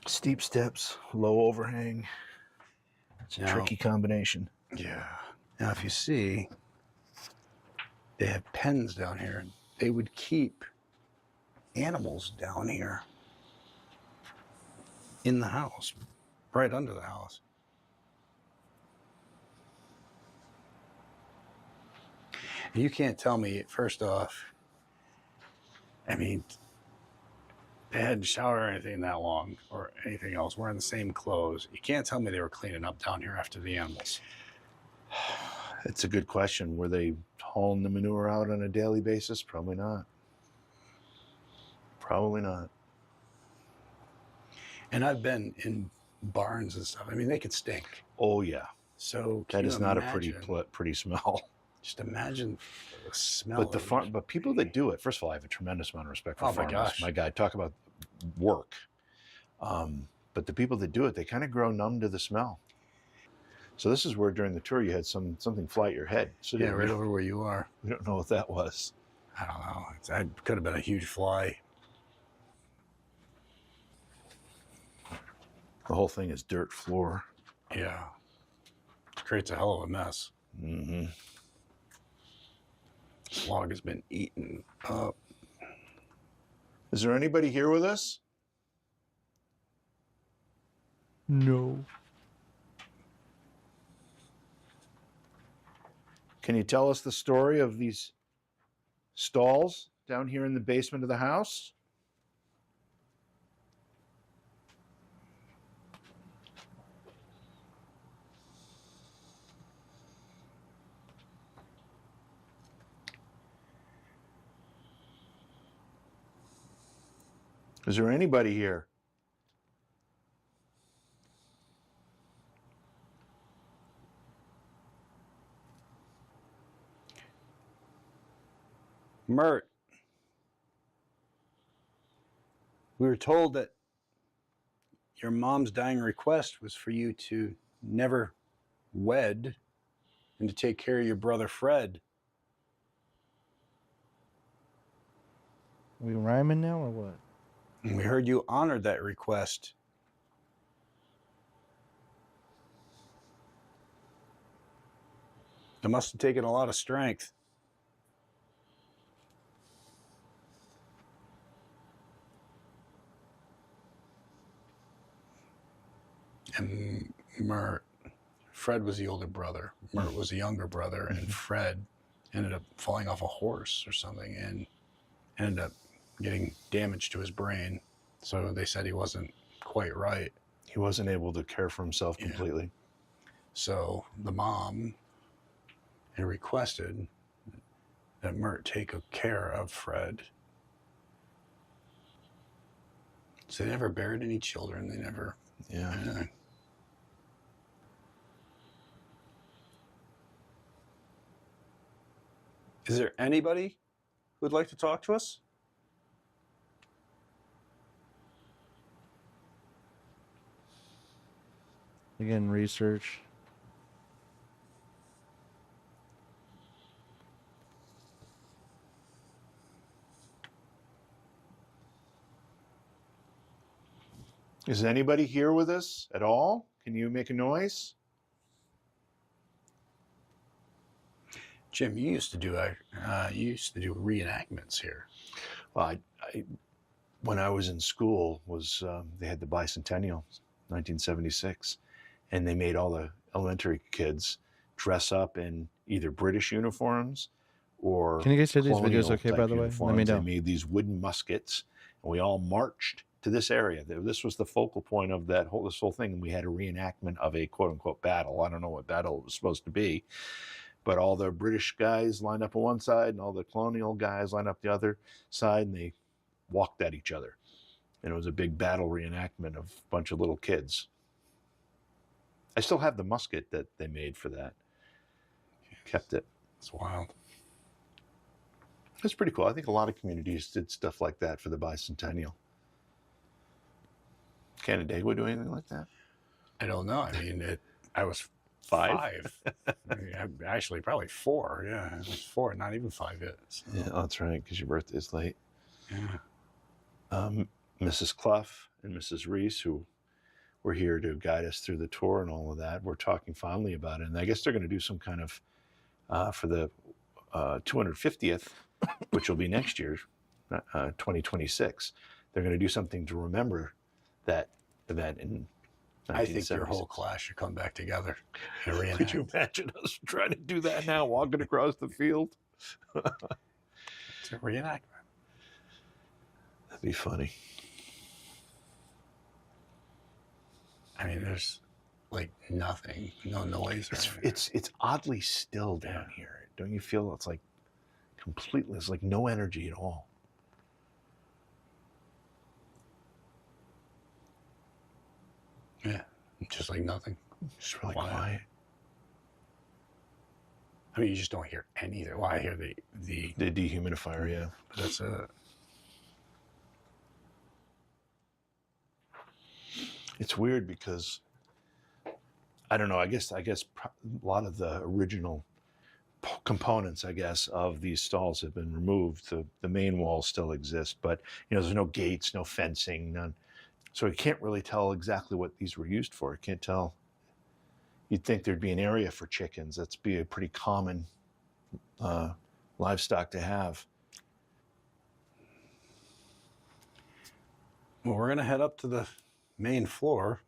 Steep steps, low overhang. It's a tricky combination. Yeah. Now, if you see, they have pens down here, and they would keep animals down here in the house, right under the house. You can't tell me, first off, I mean, they hadn't showered or anything that long or anything else, wearing the same clothes. You can't tell me they were cleaning up down here after the animals. It's a good question. Were they hauling the manure out on a daily basis? Probably not. Probably not. And I've been in barns and stuff. I mean, they could stink. Oh, yeah. So that is not a pretty smell. Just imagine the smell. But people that do it, first of all, I have a tremendous amount of respect for farmers. Gosh. My guy, talk about work. But the people that do it, they kind of grow numb to the smell. So this is where during the tour you had something fly at your head. So yeah, right over where you are. We don't know what that was. I don't know. It could have been a huge fly. The whole thing is dirt floor. Yeah. It creates a hell of a mess. Mm-hmm. This log has been eaten up. Is there anybody here with us? No. Can you tell us the story of these stalls down here in the basement of the house? Is there anybody here? Mert, we were told that your mom's dying request was for you to never wed and to take care of your brother Fred. we rhyming now or what? And we heard you honored that request. It must have taken a lot of strength. And Mert, Fred was the older brother. Mert was the younger brother, and Fred ended up falling off a horse or something and ended up getting damage to his brain. So they said he wasn't quite right. He wasn't able to care for himself completely. So the mom had requested that Mert take care of Fred. So they never buried any children. They never. Yeah. Is there anybody who would like to talk to us? Again, research. Is anybody here with us at all? Can you make a noise? Jim, you used to do reenactments here. Well, when I was in school, they had the bicentennial, 1976, and they made all the elementary kids dress up in either British uniforms or Can you guys hear these videos colonial okay, by type the way? Let uniforms. me know. They made these wooden muskets, and we all marched to this area. This was the focal point of this whole thing, and we had a reenactment of a quote-unquote battle. I don't know what battle it was supposed to be, but all the British guys lined up on one side and all the colonial guys lined up the other side, and they walked at each other. And it was a big battle reenactment of a bunch of little kids. I still have the musket that they made for that. Kept it. It's wild. It's pretty cool. I think a lot of communities did stuff like that for the bicentennial. Canandaigua do anything like that? I don't know. I mean, I was Five? I mean, actually, probably 4. Yeah, it was 4, not even 5 yet. So. Yeah, that's right, because your birthday is late. Yeah. Mrs. Clough and Mrs. Reese, who were here to guide us through the tour and all of that, we're talking fondly about it. And I guess they're going to do some kind of, for the 250th, which will be next year, 2026, they're going to do something to remember that event in 1976. I think your whole class should come back together and reenact. Could you imagine us trying to do that now, walking across the field? It's a reenactment. That'd be funny. I mean, there's like nothing, no noise. It's oddly still down here. Don't you feel it's like completely, it's like no energy at all. Yeah, just like nothing. Just really quiet. I mean, you just don't hear anything. Well, I hear the dehumidifier, yeah. But that's It's weird because I don't know. I guess a lot of the original components, I guess, of these stalls have been removed. The main walls still exist, but there's no gates, no fencing, none. So you can't really tell exactly what these were used for. You can't tell. You'd think there'd be an area for chickens. That's be a pretty common livestock to have. Well, we're gonna head up to the main floor.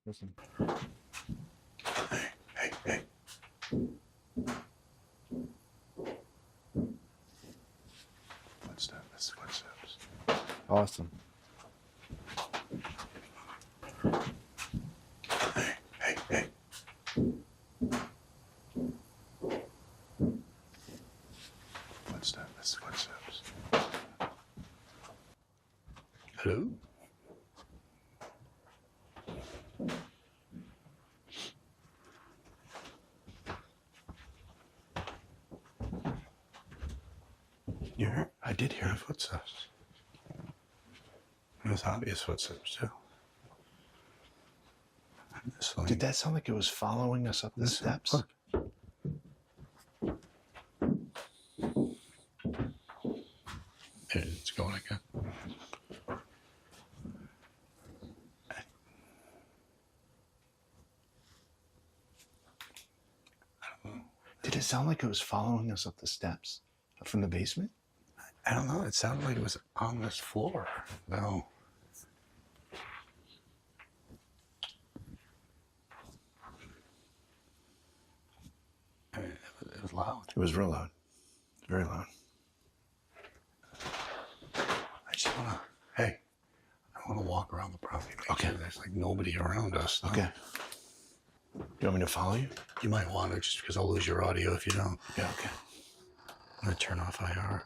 Listen. Hey. Footsteps. Oh, I did hear footsteps. It was obvious footsteps too. Did that sound like it was following us up the steps? Look. It's going again. Did it sound like it was following us up the steps from the basement? I don't know. It sounded like it was on this floor. No. I mean, it was loud. It was real loud. Very loud. I just want to, hey, I want to walk around the property. Make sure there's like nobody around us. No? Okay. You want me to follow you? You might want to, just because I'll lose your audio if you don't. Yeah, okay. I'm going to turn off IR.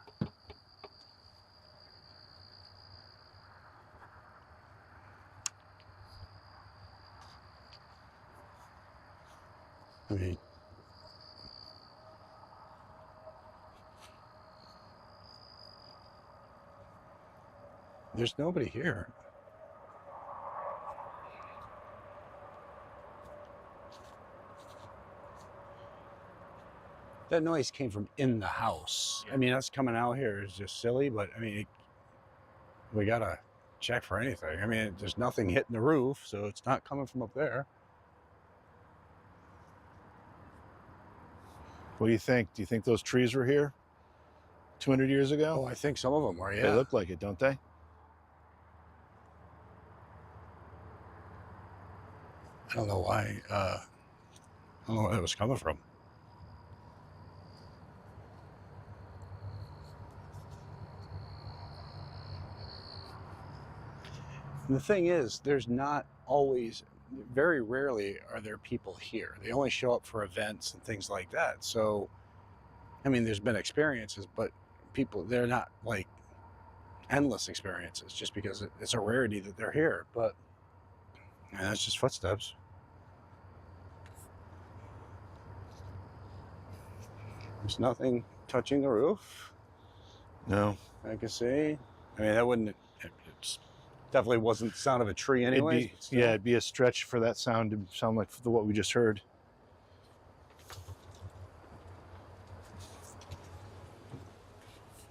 I mean, there's nobody here. That noise came from in the house. I mean, us coming out here is just silly, but I mean, we gotta check for anything. I mean, there's nothing hitting the roof, so it's not coming from up there. What do you think? Do you think those trees were here 200 years ago? Oh, I think some of them were, yeah. They look like it, don't they? I don't know why. I don't know where it was coming from. And the thing is, there's not always, very rarely are there people here. They only show up for events and things like that. So, I mean, there's been experiences, but people, they're not like endless experiences just because it's a rarity that they're here. But yeah, that's just footsteps. There's nothing touching the roof. No. I can see. I mean, that wouldn't, it's definitely wasn't the sound of a tree anyway. Yeah, it'd be a stretch for that sound to sound like what we just heard.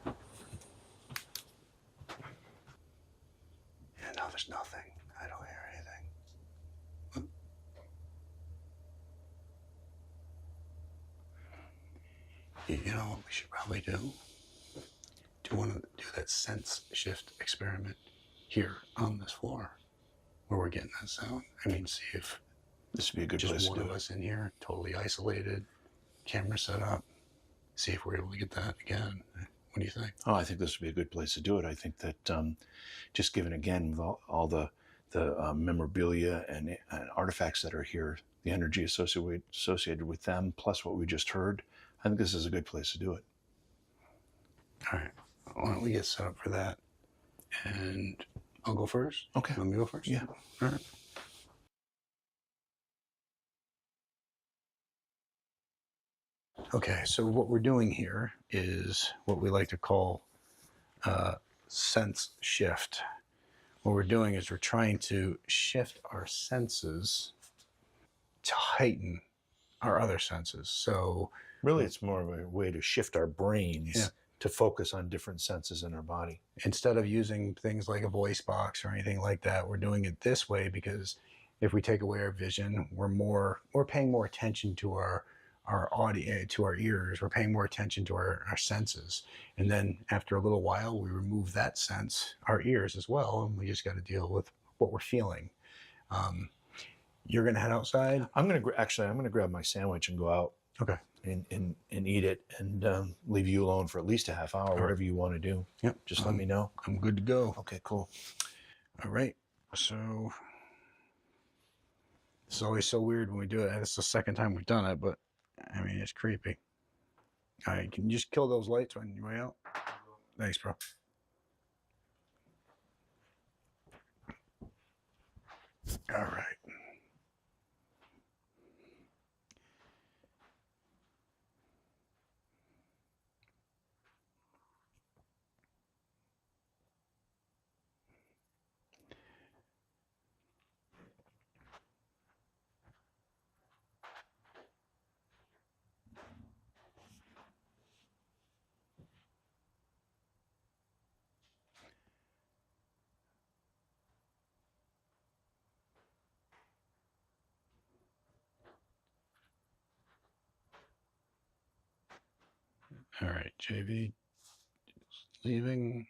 Yeah, no, there's nothing. I don't hear anything. You know what we should probably do? Do you want to do that sense shift experiment here on this floor where we're getting that sound? I mean, see if this would be a good just place to one do of it. us in here, totally isolated, camera set up. See if we're able to get that again. What do you think? Oh, I think this would be a good place to do it. I think that just given again with all the memorabilia and artifacts that are here, the energy associated with them, plus what we just heard, I think this is a good place to do it. All right. Why don't we get set up for that? And I'll go first. Okay. Let me go first? Yeah. All right. Okay, so what we're doing here is what we like to call sense shift. What we're doing is we're trying to shift our senses to heighten our other senses. So really, it's more of a way to shift our brains to focus on different senses in our body. Instead of using things like a voice box or anything like that, we're doing it this way because if we take away our vision, we're paying more attention to our audio, to our ears. We're paying more attention to our senses. And then after a little while, we remove that sense, our ears as well, and we just got to deal with what we're feeling. You're going to head outside? I'm going to grab my sandwich and go out. Okay. And eat it and leave you alone for at least a half hour, whatever you want to do. Yep. Just let me know. I'm good to go. Okay, cool. All right. So it's always so weird when we do it. It's the second time we've done it, but I mean, it's creepy. All right. Can you just kill those lights on your way out? Thanks, bro. All right. All right, JV is leaving.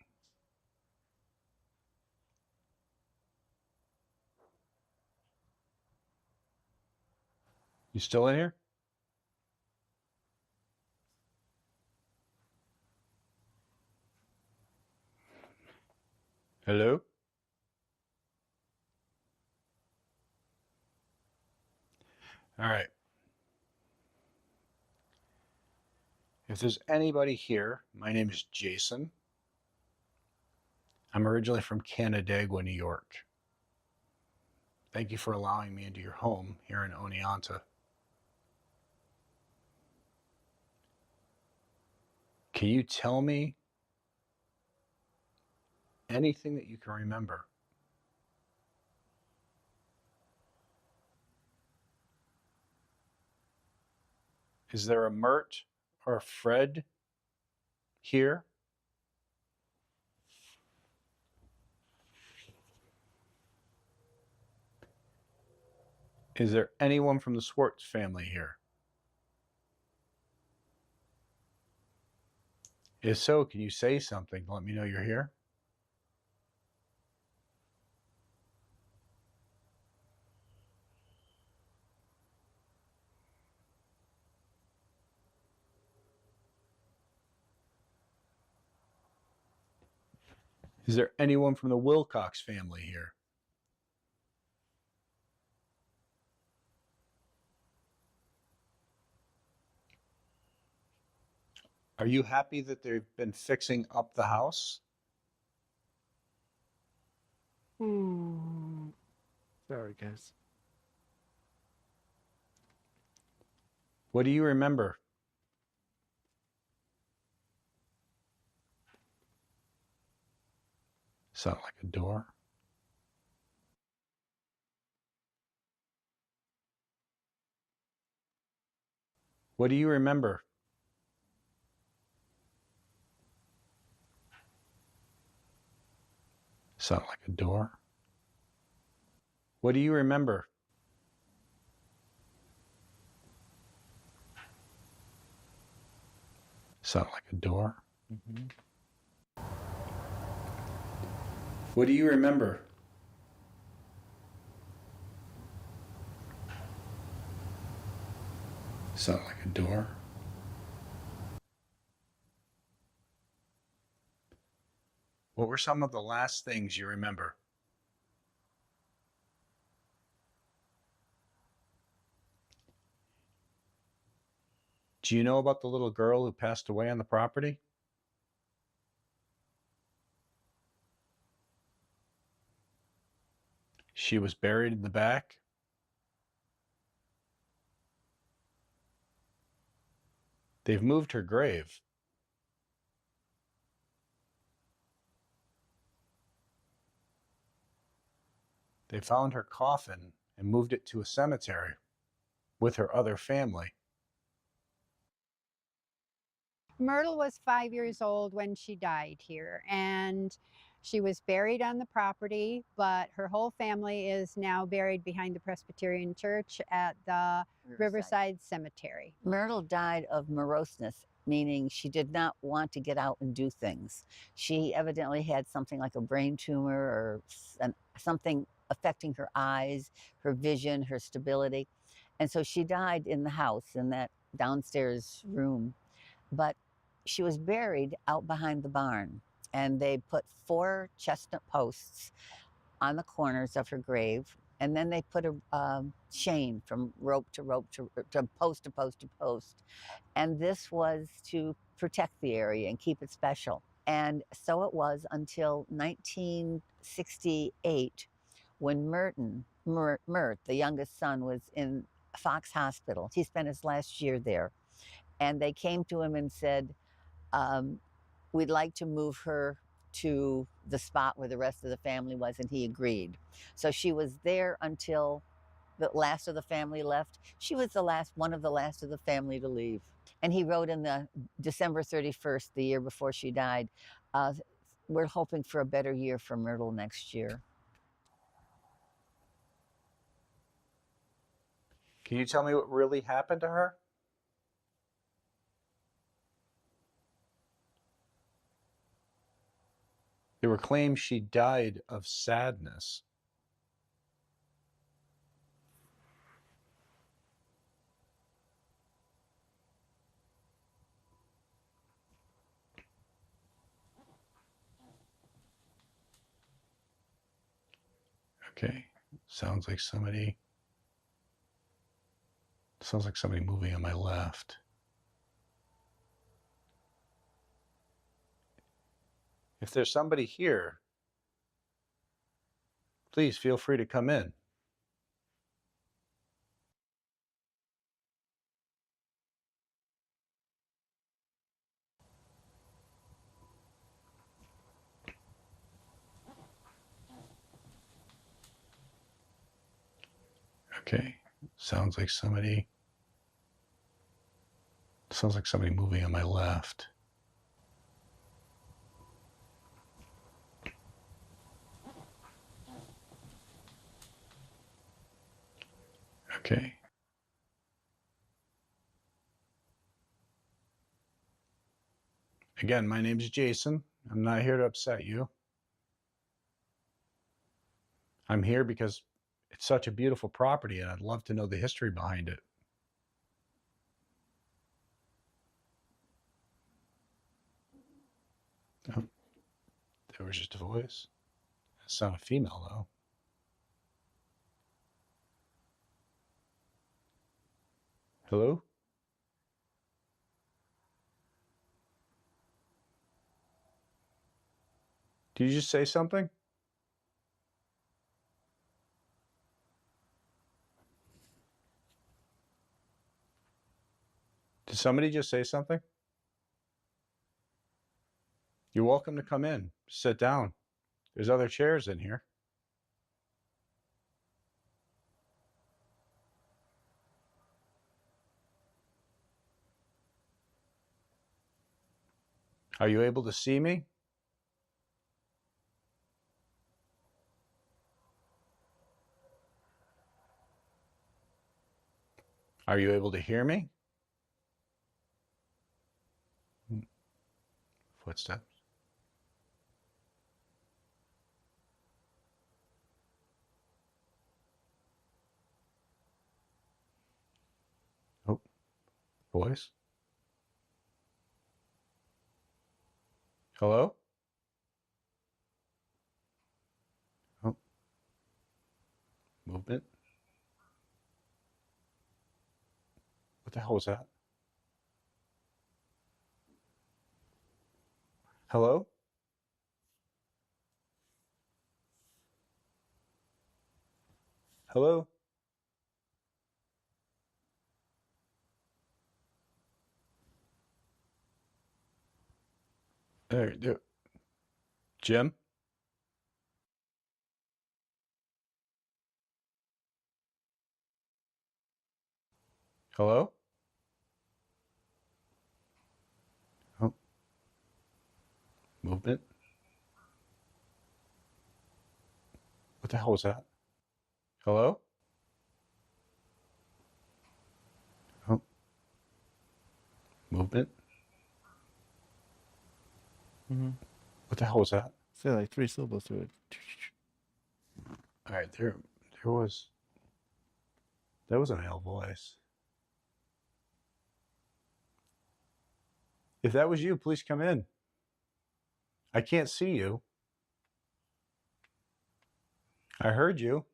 You still in here? Hello? All right. If there's anybody here, my name is Jason. I'm originally from Canandaigua, New York. Thank you for allowing me into your home here in Oneonta. Can you tell me anything that you can remember? Is there a Mert or a Fred here? Is there anyone from the Swartz family here? If so, can you say something to let me know you're here? Is there anyone from the Wilcox family here? Are you happy that they've been fixing up the house? Sorry, guys. What do you remember? Sound like a door? What do you remember? Sound like a door? What do you remember? Sound like a door? What do you remember? Sound like a door? What were some of the last things you remember? Do you know about the little girl who passed away on the property? She was buried in the back. They've moved her grave. They found her coffin and moved it to a cemetery with her other family. Myrtle was 5 years old when she died here, and she was buried on the property, but her whole family is now buried behind the Presbyterian Church at the Riverside Cemetery. Myrtle died of moroseness, meaning she did not want to get out and do things. She evidently had something like a brain tumor or something affecting her eyes, her vision, her stability. And so she died in the house, in that downstairs room. But she was buried out behind the barn, and they put 4 chestnut posts on the corners of her grave, and then they put a chain from rope to rope to post to post to post. And this was to protect the area and keep it special. And so it was until 1968, when Mert, the youngest son, was in Fox Hospital. He spent his last year there. And they came to him and said, we'd like to move her to the spot where the rest of the family was, and he agreed. So she was there until the last of the family left. She was one of the last of the family to leave. And he wrote in the December 31st, the year before she died, we're hoping for a better year for Myrtle next year. Can you tell me what really happened to her? were claims she died of sadness. Okay, sounds like somebody moving on my left. If there's somebody here, please feel free to come in. Okay, sounds like somebody moving on my left. Okay. Again, my name's Jason. I'm not here to upset you. I'm here because it's such a beautiful property and I'd love to know the history behind it. Oh, there was just a voice. It's not a female, though. Hello? Did you just say something? Did somebody just say something? You're welcome to come in. Sit down. There's other chairs in here. Are you able to see me? Are you able to hear me? Footsteps. Oh, voice. Hello? Oh, movement. What the hell was that? Hello? Hello? There. Jim? Hello? Oh. Movement. What the hell was that? Hello? Oh. Movement. Mm-hmm. What the hell was that? Say like 3 syllables to it. All right, there was. That was a male voice. If that was you, please come in. I can't see you. I heard you.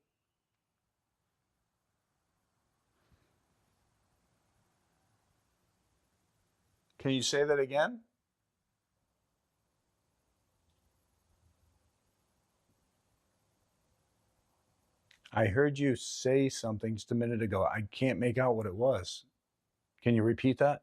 Can you say that again? I heard you say something just a minute ago. I can't make out what it was. Can you repeat that?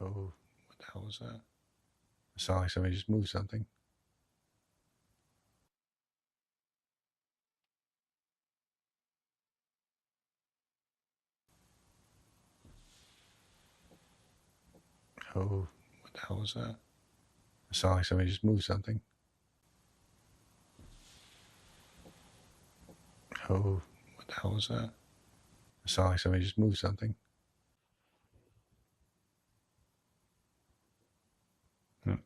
Oh, what the hell was that? It sounded like somebody just moved something. It sounded like somebody just moved something. Oh, what the hell was that? It sounded like somebody just moved something. Oh, what the hell was that? It sounded like somebody just moved something.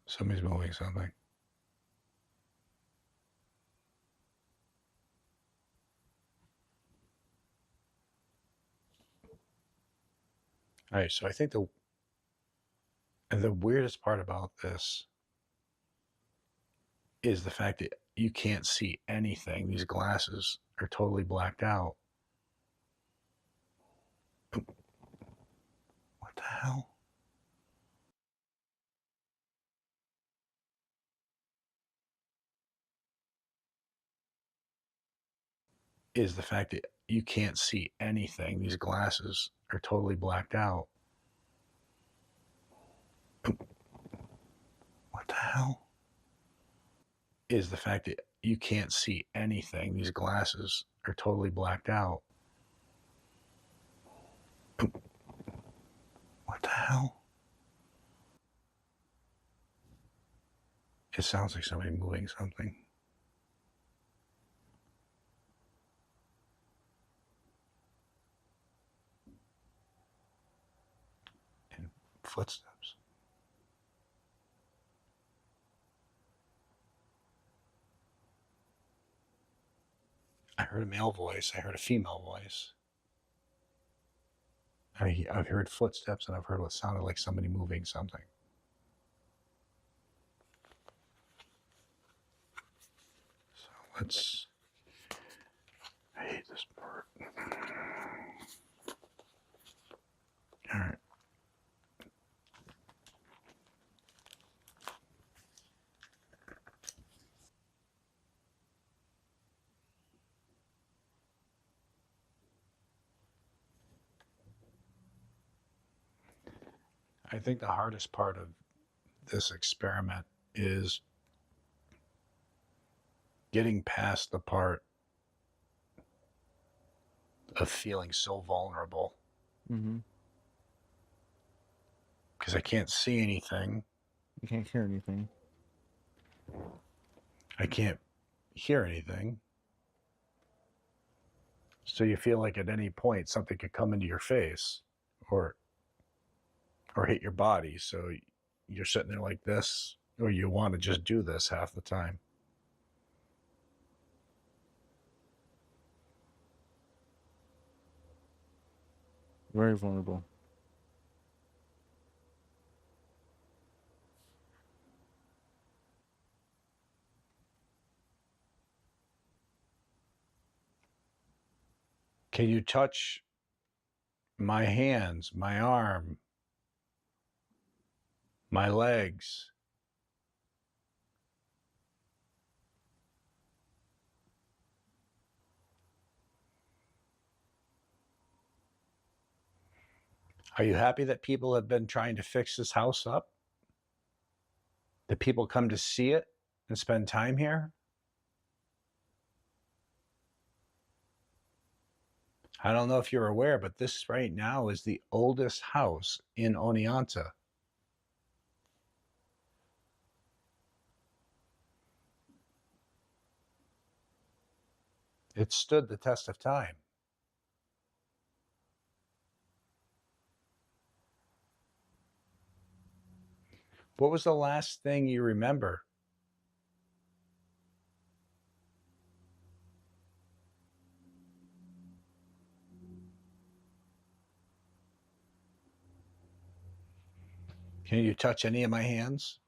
Somebody's moving something. All right, so I think the weirdest part about this is the fact that you can't see anything. These glasses are totally blacked out. What the hell? Is the fact that you can't see anything. These glasses are totally blacked out. What the hell? Is the fact that you can't see anything. These glasses are totally blacked out. What the hell? It sounds like somebody moving something. And footsteps. I heard a male voice. I heard a female voice. I've heard footsteps and I've heard what sounded like somebody moving something. So let's... I hate this part. All right. I think the hardest part of this experiment is getting past the part of feeling so vulnerable. Mm-hmm. Because I can't see anything. You can't hear anything. I can't hear anything. So you feel like at any point something could come into your face or hit your body. So you're sitting there like this, or you want to just do this half the time. Very vulnerable. Can you touch my hands, my arm, my legs? Are you happy that people have been trying to fix this house up? That people come to see it and spend time here? I don't know if you're aware, but this right now is the oldest house in Oneonta. It stood the test of time. What was the last thing you remember? Can you touch any of my hands?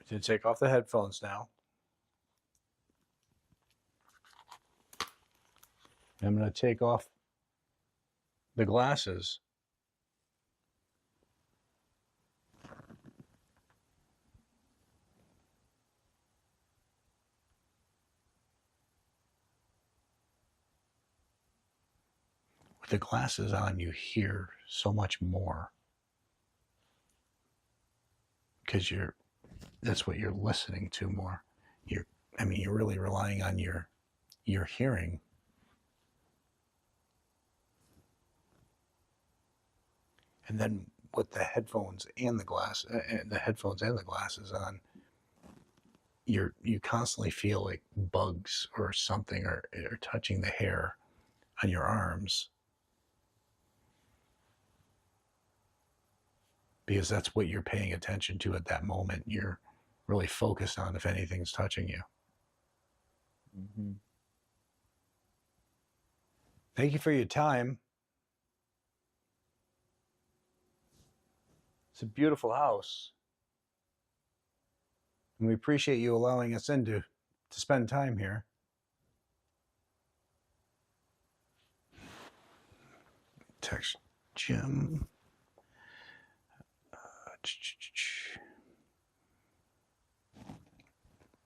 I'm going to take off the headphones now. I'm going to take off the glasses. What the glasses on, you hear so much more because that's what you're listening to more. You're really relying on your hearing. And then with the headphones and the glasses on, you constantly feel like bugs or something are touching the hair on your arms, because that's what you're paying attention to at that moment. You're really focused on if anything's touching you. Mm-hmm. Thank you for your time. It's a beautiful house, and we appreciate you allowing us in to spend time here. Text Jim.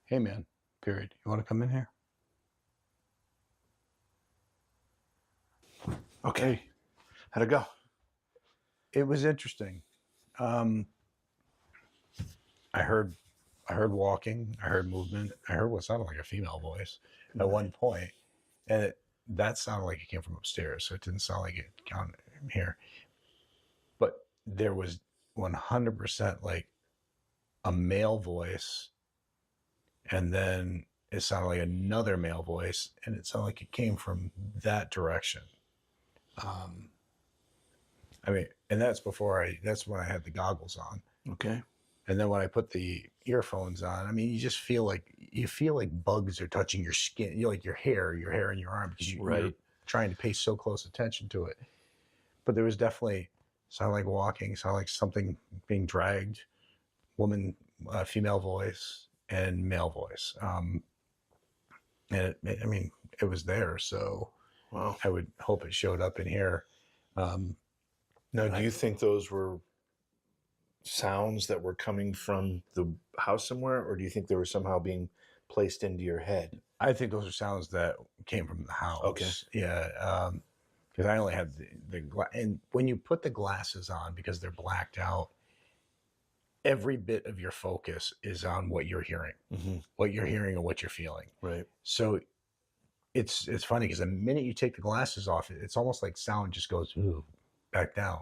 Hey man, period. You want to come in here? Okay. How'd it go? It was interesting. I heard walking. I heard movement. I heard what sounded like a female voice at one point, and that sounded like it came from upstairs. So it didn't sound like it came from here. But there was 100% like a male voice, and then it sounded like another male voice, and it sounded like it came from that direction. And that's when I had the goggles on. Okay. And then when I put the earphones on, you just feel like bugs are touching your skin, like your hair in your arm, because you're trying to pay so close attention to it. But there was definitely sound like walking, sound like something being dragged, woman, female voice, and male voice. And it was there, so wow. I would hope it showed up in here. Now, do you think those were sounds that were coming from the house somewhere, or do you think they were somehow being placed into your head? I think those are sounds that came from the house. Okay. Yeah. Because I only had and when you put the glasses on, because they're blacked out, every bit of your focus is on what you're hearing, what you're hearing and what you're feeling. Right. So it's funny because the minute you take the glasses off, it's almost like sound just goes back down.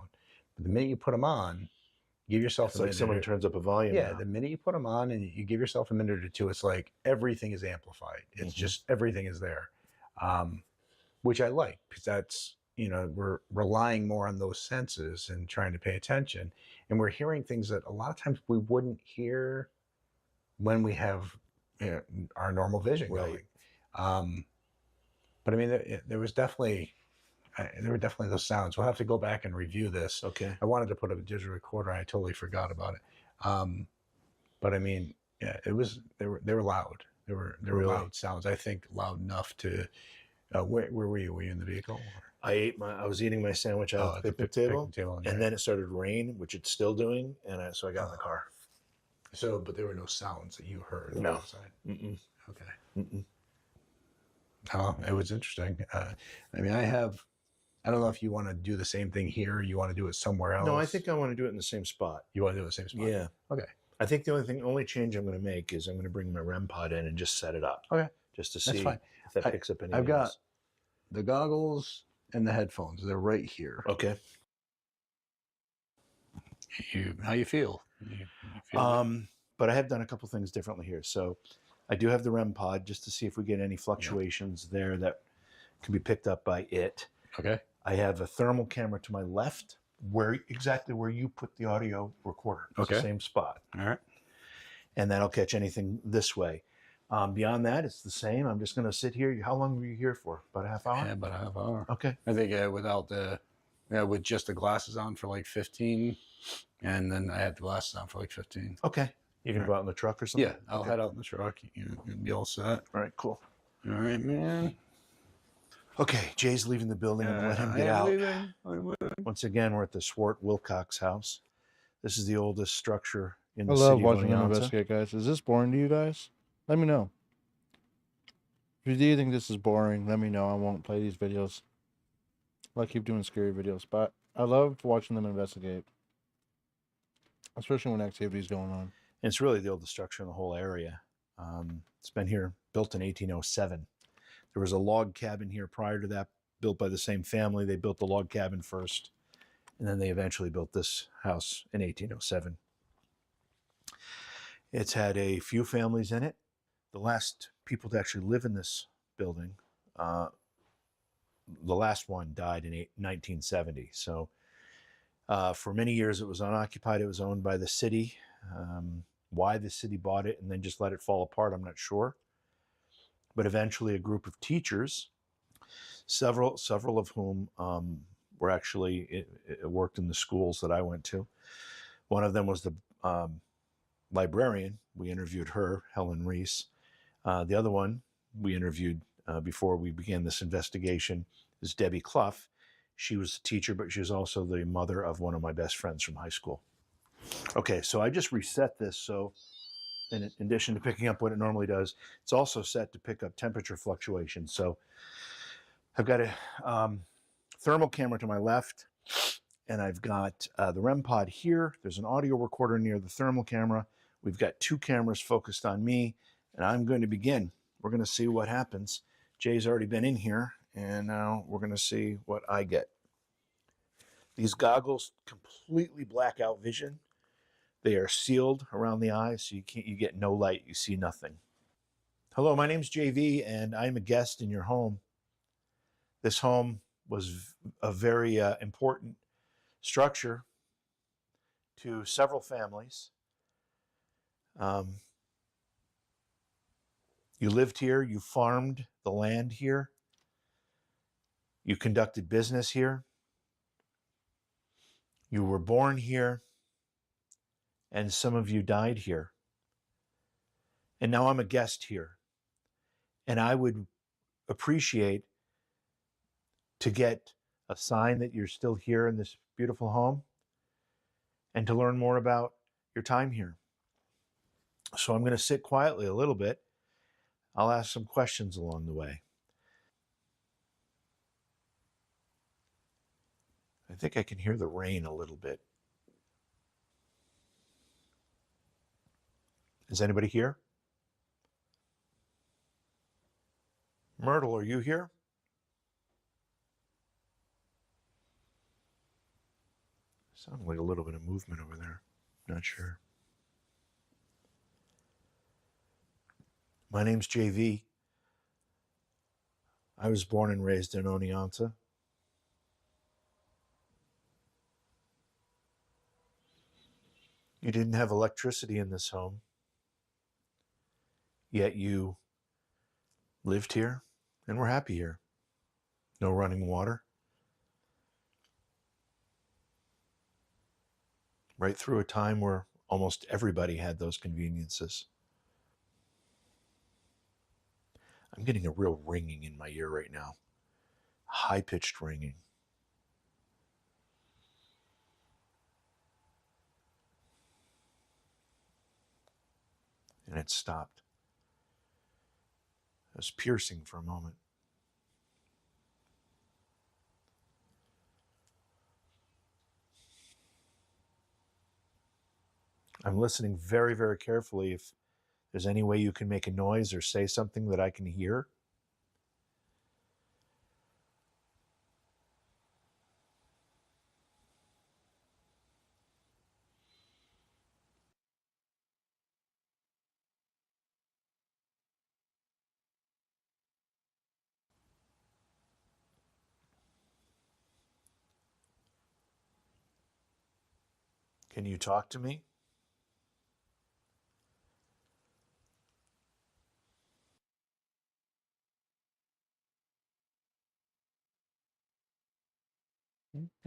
But the minute you put them on, give yourself it's like someone turns up a volume. Yeah, now. the minute you put them on and you give yourself a minute or two, it's like everything is amplified. It's just everything is there, which I like, because that's, we're relying more on those senses and trying to pay attention, and we're hearing things that a lot of times we wouldn't hear when we have our normal vision going. But there were definitely those sounds. We'll have to go back and review this. Okay. I wanted to put up a digital recorder. I totally forgot about it. But it was, they were loud. They were Really? loud sounds. I think loud enough to, where were you? Were you in the vehicle? I was eating my sandwich out at the picnic table, yeah. and then it started to rain, which it's still doing, and so I got in the car. So, but there were no sounds that you heard No. outside? Mm-mm. Okay. Mm-mm. Oh, it was interesting. I don't know if you want to do the same thing here, or you want to do it somewhere else. No, I think I want to do it in the same spot. You want to do it in the same spot? Yeah. Okay. I think the only change I'm going to make is I'm going to bring my REM pod in and just set it up. Okay. Just to That's see fine. if that picks up anything I've got else. the goggles and the headphones. They're right here. Okay. How you feel? You feel But I have done a couple things differently here. So I do have the REM pod just to see if we get any fluctuations there that can be picked up by it. Okay. I have a thermal camera to my left, exactly where you put the audio recorder. It's the same spot. All right. And that'll catch anything this way. Beyond that, it's the same. I'm just going to sit here. How long were you here for? About a half hour? Yeah, about a half hour. Okay. I think with just the glasses on for like 15, and then I had the glasses on for like 15. Okay. You're going to go out in the truck or something? Yeah, I'll head out in the truck. You'll be all set. All right, cool. All right, man. Okay, Jay's leaving the building. I'm going to let him get out. I'm leaving. Once again, we're at the Swart Wilcox house. This is the oldest structure in I the love city watching of them Oneonta. investigate, guys. Is this boring to you guys? Let me know. If you do think this is boring, let me know. I won't play these videos. I keep doing scary videos, but I loved watching them investigate, especially when activity's going on. And it's really the oldest structure in the whole area. It's been here, built in 1807. There was a log cabin here prior to that, built by the same family. They built the log cabin first, and then they eventually built this house in 1807. It's had a few families in it. The last people to actually live in this building, the last one died in 1970. So for many years it was unoccupied. It was owned by the city. Why the city bought it and then just let it fall apart, I'm not sure. But eventually a group of teachers, several of whom were actually worked in the schools that I went to. One of them was the librarian. We interviewed her, Helen Reese. The other one we interviewed before we began this investigation is Debbie Clough. She was a teacher, but she was also the mother of one of my best friends from high school. Okay, so I just reset this, so in addition to picking up what it normally does, it's also set to pick up temperature fluctuations. So I've got a thermal camera to my left, and I've got the REM pod here. There's an audio recorder near the thermal camera. We've got two cameras focused on me, and I'm going to begin. We're going to see what happens. Jay's already been in here, and now we're going to see what I get. These goggles completely black out vision. They are sealed around the eyes, so you get no light, you see nothing. Hello, my name's JV, and I'm a guest in your home. This home was a very important structure to several families. You lived here, you farmed the land here, you conducted business here, you were born here, and some of you died here. And now I'm a guest here. And I would appreciate to get a sign that you're still here in this beautiful home and to learn more about your time here. So I'm going to sit quietly a little bit. I'll ask some questions along the way. I think I can hear the rain a little bit. Is anybody here? Myrtle, are you here? Sounded like a little bit of movement over there. Not sure. My name's JV. I was born and raised in Oneonta. You didn't have electricity in this home, yet you lived here and were happy here. No running water. Right through a time where almost everybody had those conveniences. I'm getting a real ringing in my ear right now. High-pitched ringing. And it stopped. It was piercing for a moment. I'm listening very, very carefully if there's any way you can make a noise or say something that I can hear. Can you talk to me?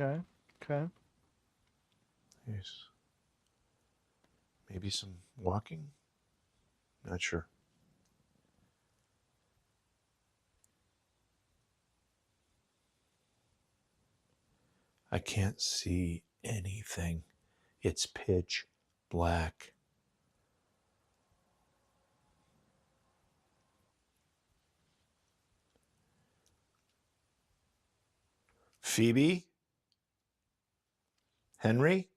Okay. Yes. Maybe some walking? Not sure. I can't see anything. It's pitch black. Phoebe? Henry?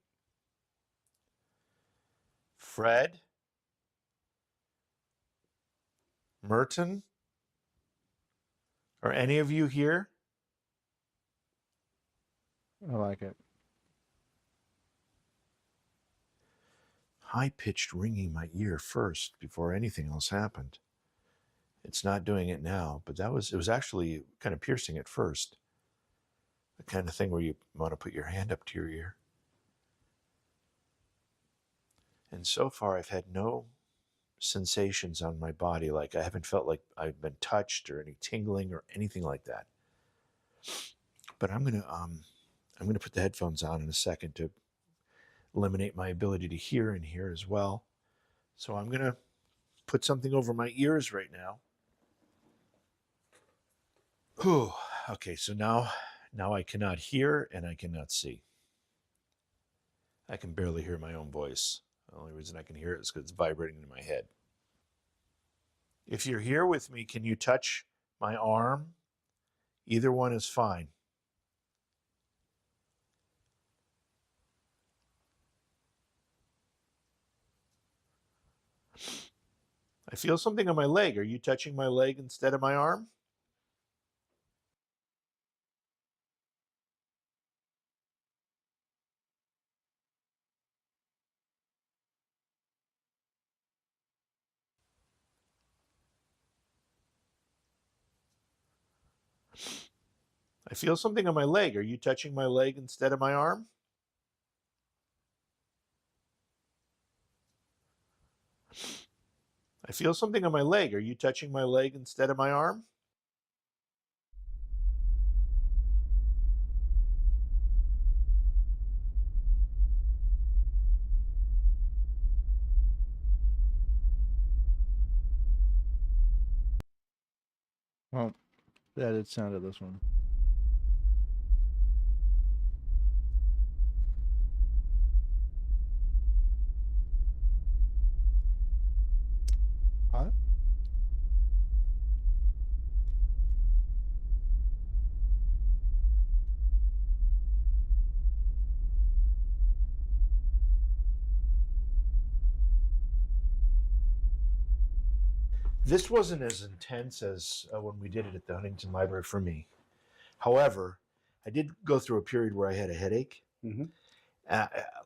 Fred? Merton? Are any of you here? I like it. High-pitched ringing in my ear first before anything else happened. It's not doing it now, but it was actually kind of piercing at first. The kind of thing where you want to put your hand up to your ear. And so far I've had no sensations on my body. Like I haven't felt like I've been touched or any tingling or anything like that. But I'm gonna put the headphones on in a second to eliminate my ability to hear in here as well. So I'm gonna put something over my ears right now. Whew. Okay, so now I cannot hear and I cannot see. I can barely hear my own voice. The only reason I can hear it is because it's vibrating in my head. If you're here with me, can you touch my arm? Either one is fine. I feel something on my leg. Are you touching my leg instead of my arm? I feel something on my leg. Are you touching my leg instead of my arm? I feel something on my leg. Are you touching my leg instead of my arm? Well, that did sound of this one. Huh? This wasn't as intense as when we did it at the Huntington Library for me. However, I did go through a period where I had a headache. Mm-hmm.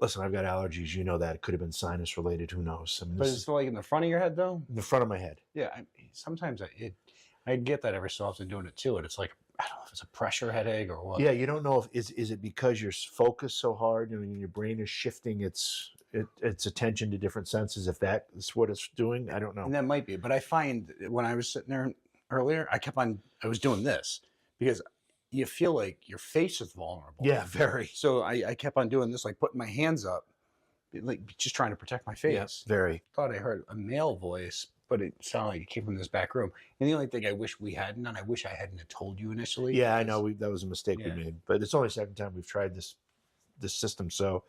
Listen, I've got allergies. You know that. It could have been sinus related. Who knows? I mean, But it's like in the front of your head, though? in the front of my head. Yeah, sometimes I get that every so often doing it too, and it's like, I don't know if it's a pressure headache or what. Yeah, you don't know if is it because you're focused so hard and your brain is shifting its attention to different senses. If that is what it's doing, I don't know. And that might be, but I find when I was sitting there earlier, I was doing this because you feel like your face is vulnerable. Yeah, very. So I kept on doing this, like putting my hands up, like just trying to protect my face. Yes, very. Thought I heard a male voice, but it sounded like it came from this back room. And the only thing I wish we hadn't done, I wish I hadn't have told you initially. Yeah, I know that was a mistake Yeah. we made, but it's only the second time we've tried this system. So,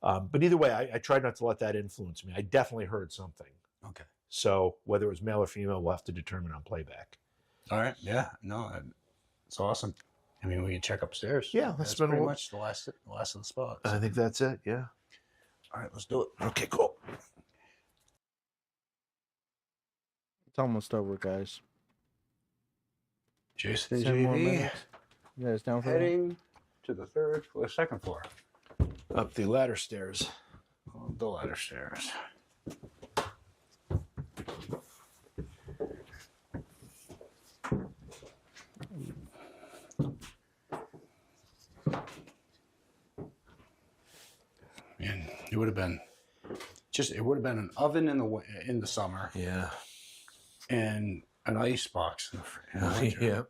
but either way, I tried not to let that influence me. I definitely heard something. Okay. So whether it was male or female, we'll have to determine on playback. All right. Yeah. No, it's awesome. I mean, we can check upstairs. Yeah, that's been pretty much the last of the spots. I think that's it. Yeah. All right, let's do it. Okay, cool. It's almost over, guys. Jason and 10 more JV minutes. You guys down for that? heading to the second floor. Up the ladder stairs. The ladder stairs. And it would have been an oven in the summer. Yeah. And an ice box in the winter. Yeah.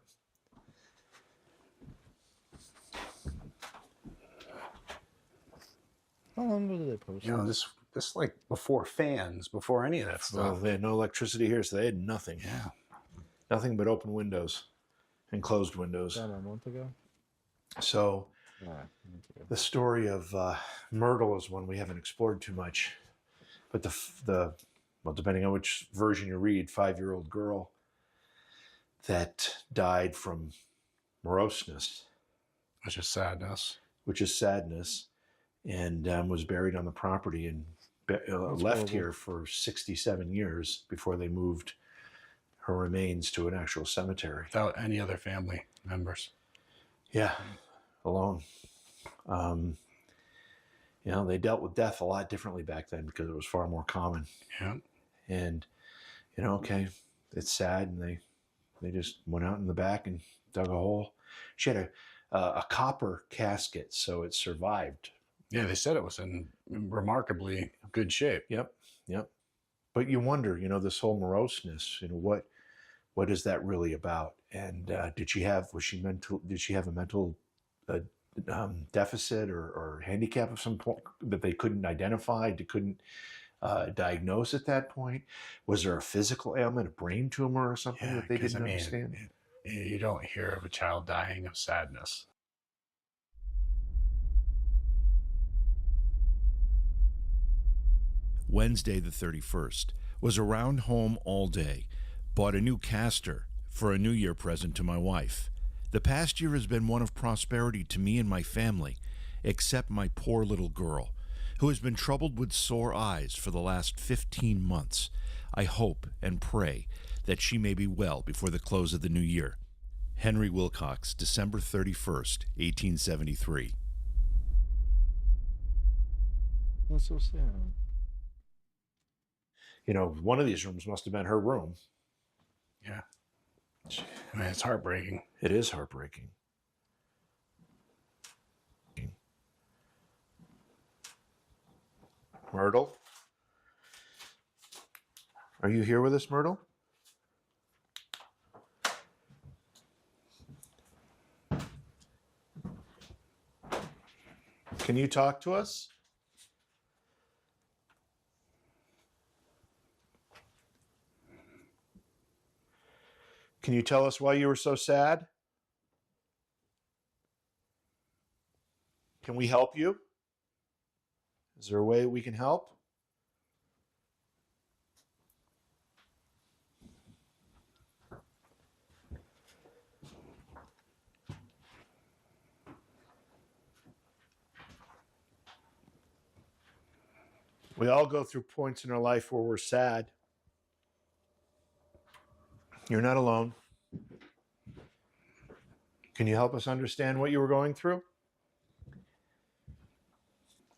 How long ago did they post? You know, this like before fans, before any of that Well, stuff. they had no electricity here, so they had nothing. Yeah. Nothing but open windows and closed windows. About a month ago. So All right, a month ago. the story of Myrtle is one we haven't explored too much. But well, depending on which version you read, 5-year-old girl that died from moroseness Which is sadness. Which is sadness, and was buried on the property and left here for 67 years before they moved her remains to an actual cemetery. Without any other family members. Yeah, alone. You know, they dealt with death a lot differently back then because it was far more common. Yeah. And, you know, okay, it's sad, and they just went out in the back and dug a hole. She had a copper casket, so it survived. Yeah, they said it was in remarkably good shape. Yep. But you wonder, you know, this whole moroseness, you know, what is that really about? And did she have a mental deficit or handicap of some point that they couldn't identify, couldn't diagnose at that point? Was there a physical ailment, a brain tumor or something that they didn't understand? You don't hear of a child dying of sadness. Wednesday the 31st was around home all day. Bought a new caster for a New Year present to my wife. The past year has been one of prosperity to me and my family, except my poor little girl, who has been troubled with sore eyes for the last 15 months. I hope and pray that she may be well before the close of the new year. Henry Wilcox, December 31st, 1873. That's so sad. You know, one of these rooms must have been her room. Yeah. I mean, it's heartbreaking. It is heartbreaking. Myrtle? Are you here with us, Myrtle? Can you talk to us? Can you tell us why you were so sad? Can we help you? Is there a way we can help? We all go through points in our life where we're sad. You're not alone. Can you help us understand what you were going through?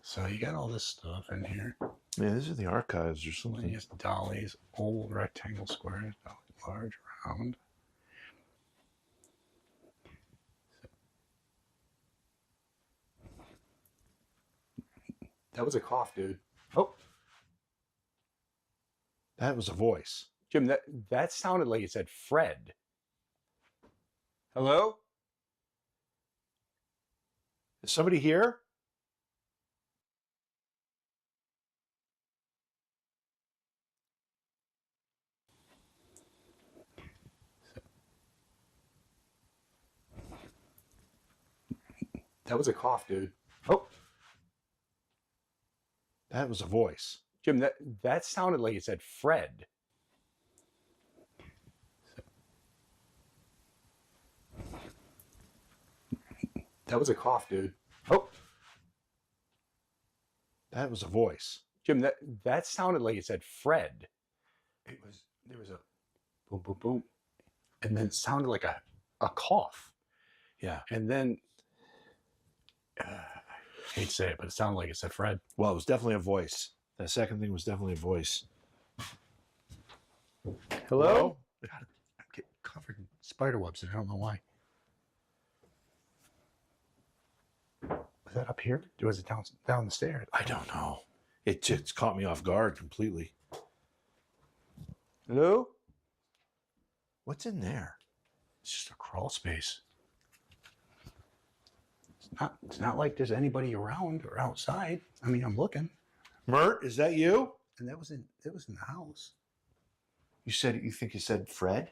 So you got all this stuff in here. Yeah, these are the archives or something. Yes, dollies, old rectangle squares, large, round. That was a cough, dude. Oh. That was a voice. Jim, that sounded like it said Fred. Hello? Is somebody here? That was a cough, dude. Oh. That was a voice. Jim, that sounded like it said Fred. That was a cough, dude. Oh. That was a voice. Jim, that sounded like it said Fred. There was a boom, boom, boom. And then it sounded like a cough. Yeah. And then, I hate to say it, but it sounded like it said Fred. Well, it was definitely a voice. That second thing was definitely a voice. Hello? God, I'm getting covered in spider webs, and I don't know why. Was that up here? Or was it down the stairs? I don't know. It just caught me off guard completely. Hello? What's in there? It's just a crawl space. It's not like there's anybody around or outside. I mean, I'm looking. Mert, is that you? And it was in the house. You think you said Fred?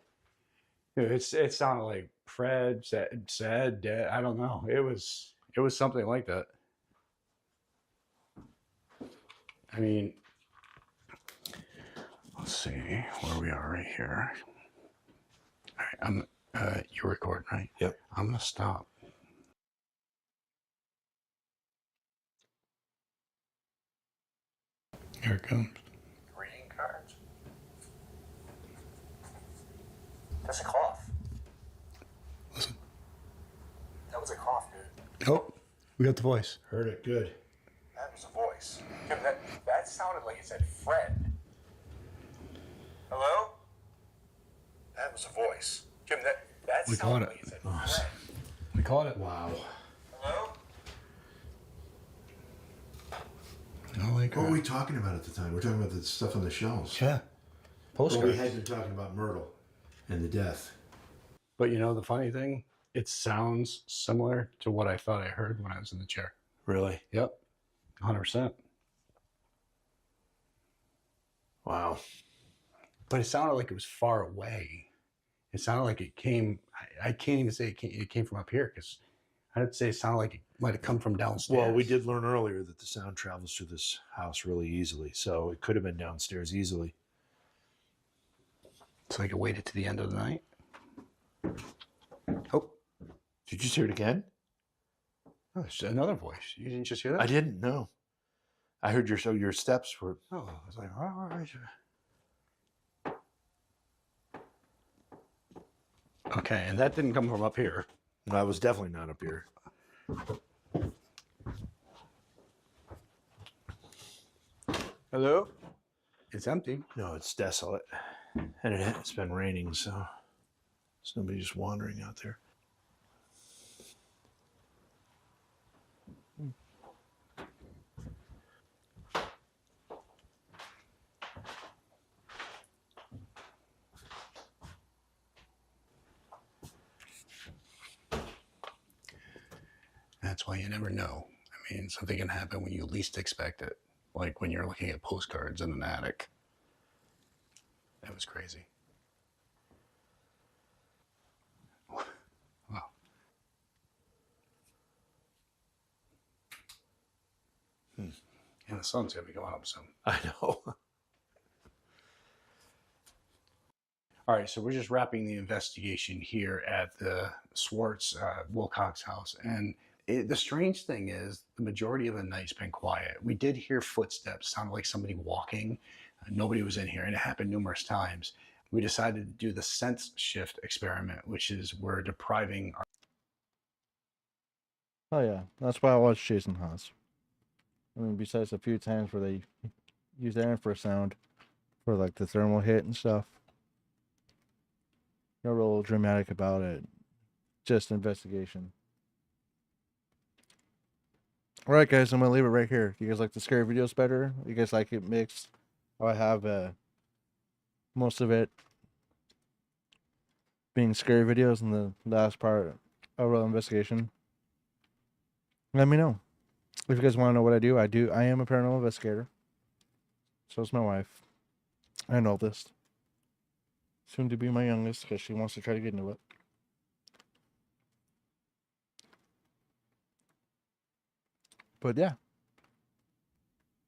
It sounded like Fred said Dad. I don't know. It was something like that. I mean, let's see where we are right here. All right, you're recording, right? Yep. I'm gonna stop. Here it comes. Reading cards. That's a cough. Listen. That was a cough, dude. Oh, we got the voice. Heard it. Good. That was a voice. Jim, that sounded like it said Fred. Hello? That was a voice. Jim, that We sounded caught like it. it said Fred. We caught it. Wow. Hello? What were we talking about at the time? We're talking about the stuff on the shelves. Yeah. Well, we Postcards. had been talking about Myrtle and the death. But you know the funny thing? It sounds similar to what I thought I heard when I was in the chair. Really? Yep. 100%. Wow. But it sounded like it was far away. It sounded like it came, I can't even say it came from up here because I'd say it sounded like it might have come from downstairs. Well, we did learn earlier that the sound travels through this house really easily, so it could have been downstairs easily. So I could wait it to the end of the night. Oh. Did you hear it again? Oh, there's another voice. You didn't just hear that? I didn't know. I heard your steps were. Oh, I was like, all right. Okay, and that didn't come from up here. No, I was definitely not up here. Hello? It's empty. No, it's desolate. And it's been raining, so there's nobody just wandering out there. That's why you never know. I mean, something can happen when you least expect it. Like when you're looking at postcards in an attic. That was crazy. Wow. Yeah, the sun's gonna be going up soon. I know. All right, so we're just wrapping the investigation here at the Swartz Wilcox house. And the strange thing is the majority of the night's been quiet. We did hear footsteps, sounded like somebody walking. Nobody was in here, and it happened numerous times. We decided to do the sense shift experiment, which is we're depriving our... Oh yeah, that's why I watch Jason Haas. I mean, besides a few times where they use the infrasound for like the thermal hit and stuff. No real dramatic about it. Just investigation. Alright guys, I'm going to leave it right here. You guys like the scary videos better? You guys like it mixed? I have most of it being scary videos and the last part a real investigation. Let me know. If you guys want to know what I do, I am a paranormal investigator. So is my wife. And oldest. Soon to be my youngest, because she wants to try to get into it. But yeah.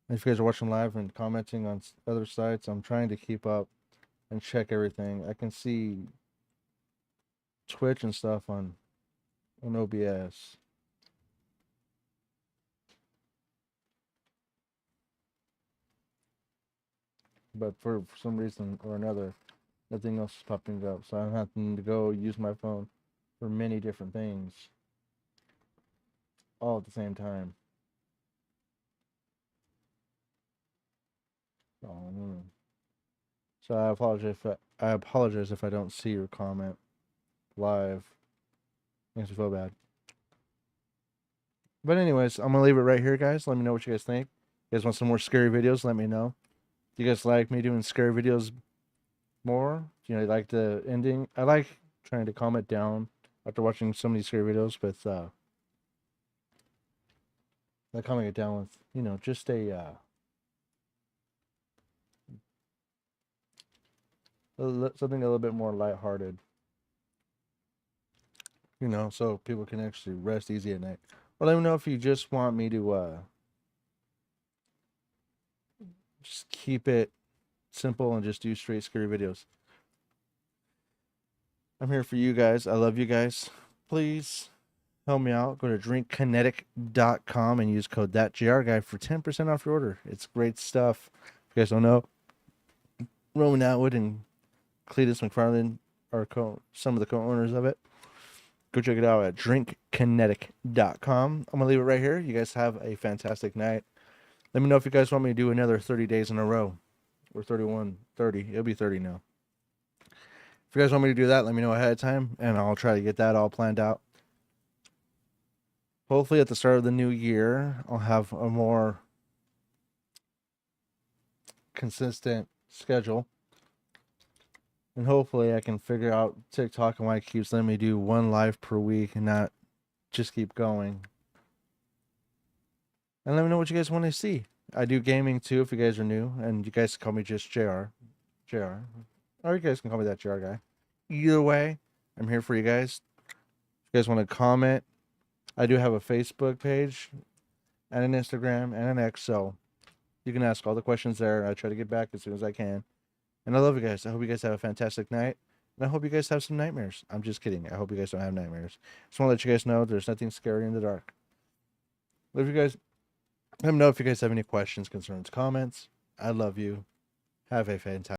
If you guys are watching live and commenting on other sites, I'm trying to keep up and check everything. I can see Twitch and stuff on OBS. But for some reason or another, nothing else is popping up. So I'm having to go use my phone for many different things all at the same time. So I apologize if I don't see your comment live. Makes me feel bad. But anyways, I'm gonna leave it right here, guys. Let me know what you guys think. You guys want some more scary videos? Let me know. Do you guys like me doing scary videos more? You know, you like the ending? I like trying to calm it down after watching so many scary videos, but like calming it down with, you know, just a something a little bit more lighthearted. You know, so people can actually rest easy at night. Or let me know if you just want me to just keep it simple and just do straight scary videos. I'm here for you guys. I love you guys. Please help me out. Go to drinkkinetic.com and use code ThatJRGuy for 10% off your order. It's great stuff. If you guys don't know, Roman Atwood and Cletus McFarland are some of the co-owners of it. Go check it out at drinkkinetic.com. I'm going to leave it right here. You guys have a fantastic night. Let me know if you guys want me to do another 30 days in a row. Or 31, 30. It'll be 30 now. If you guys want me to do that, let me know ahead of time, and I'll try to get that all planned out. Hopefully at the start of the new year, I'll have a more consistent schedule. And hopefully I can figure out TikTok and why it keeps letting me do one live per week and not just keep going. And let me know what you guys want to see. I do gaming too if you guys are new, and you guys can call me just JR. Or you guys can call me that JR guy. Either way, I'm here for you guys. If you guys want to comment, I do have a Facebook page and an Instagram and an X, so you can ask all the questions there. I try to get back as soon as I can. And I love you guys. I hope you guys have a fantastic night. And I hope you guys have some nightmares. I'm just kidding. I hope you guys don't have nightmares. Just want to let you guys know there's nothing scary in the dark. Love you guys. Let me know if you guys have any questions, concerns, comments. I love you. Have a fantastic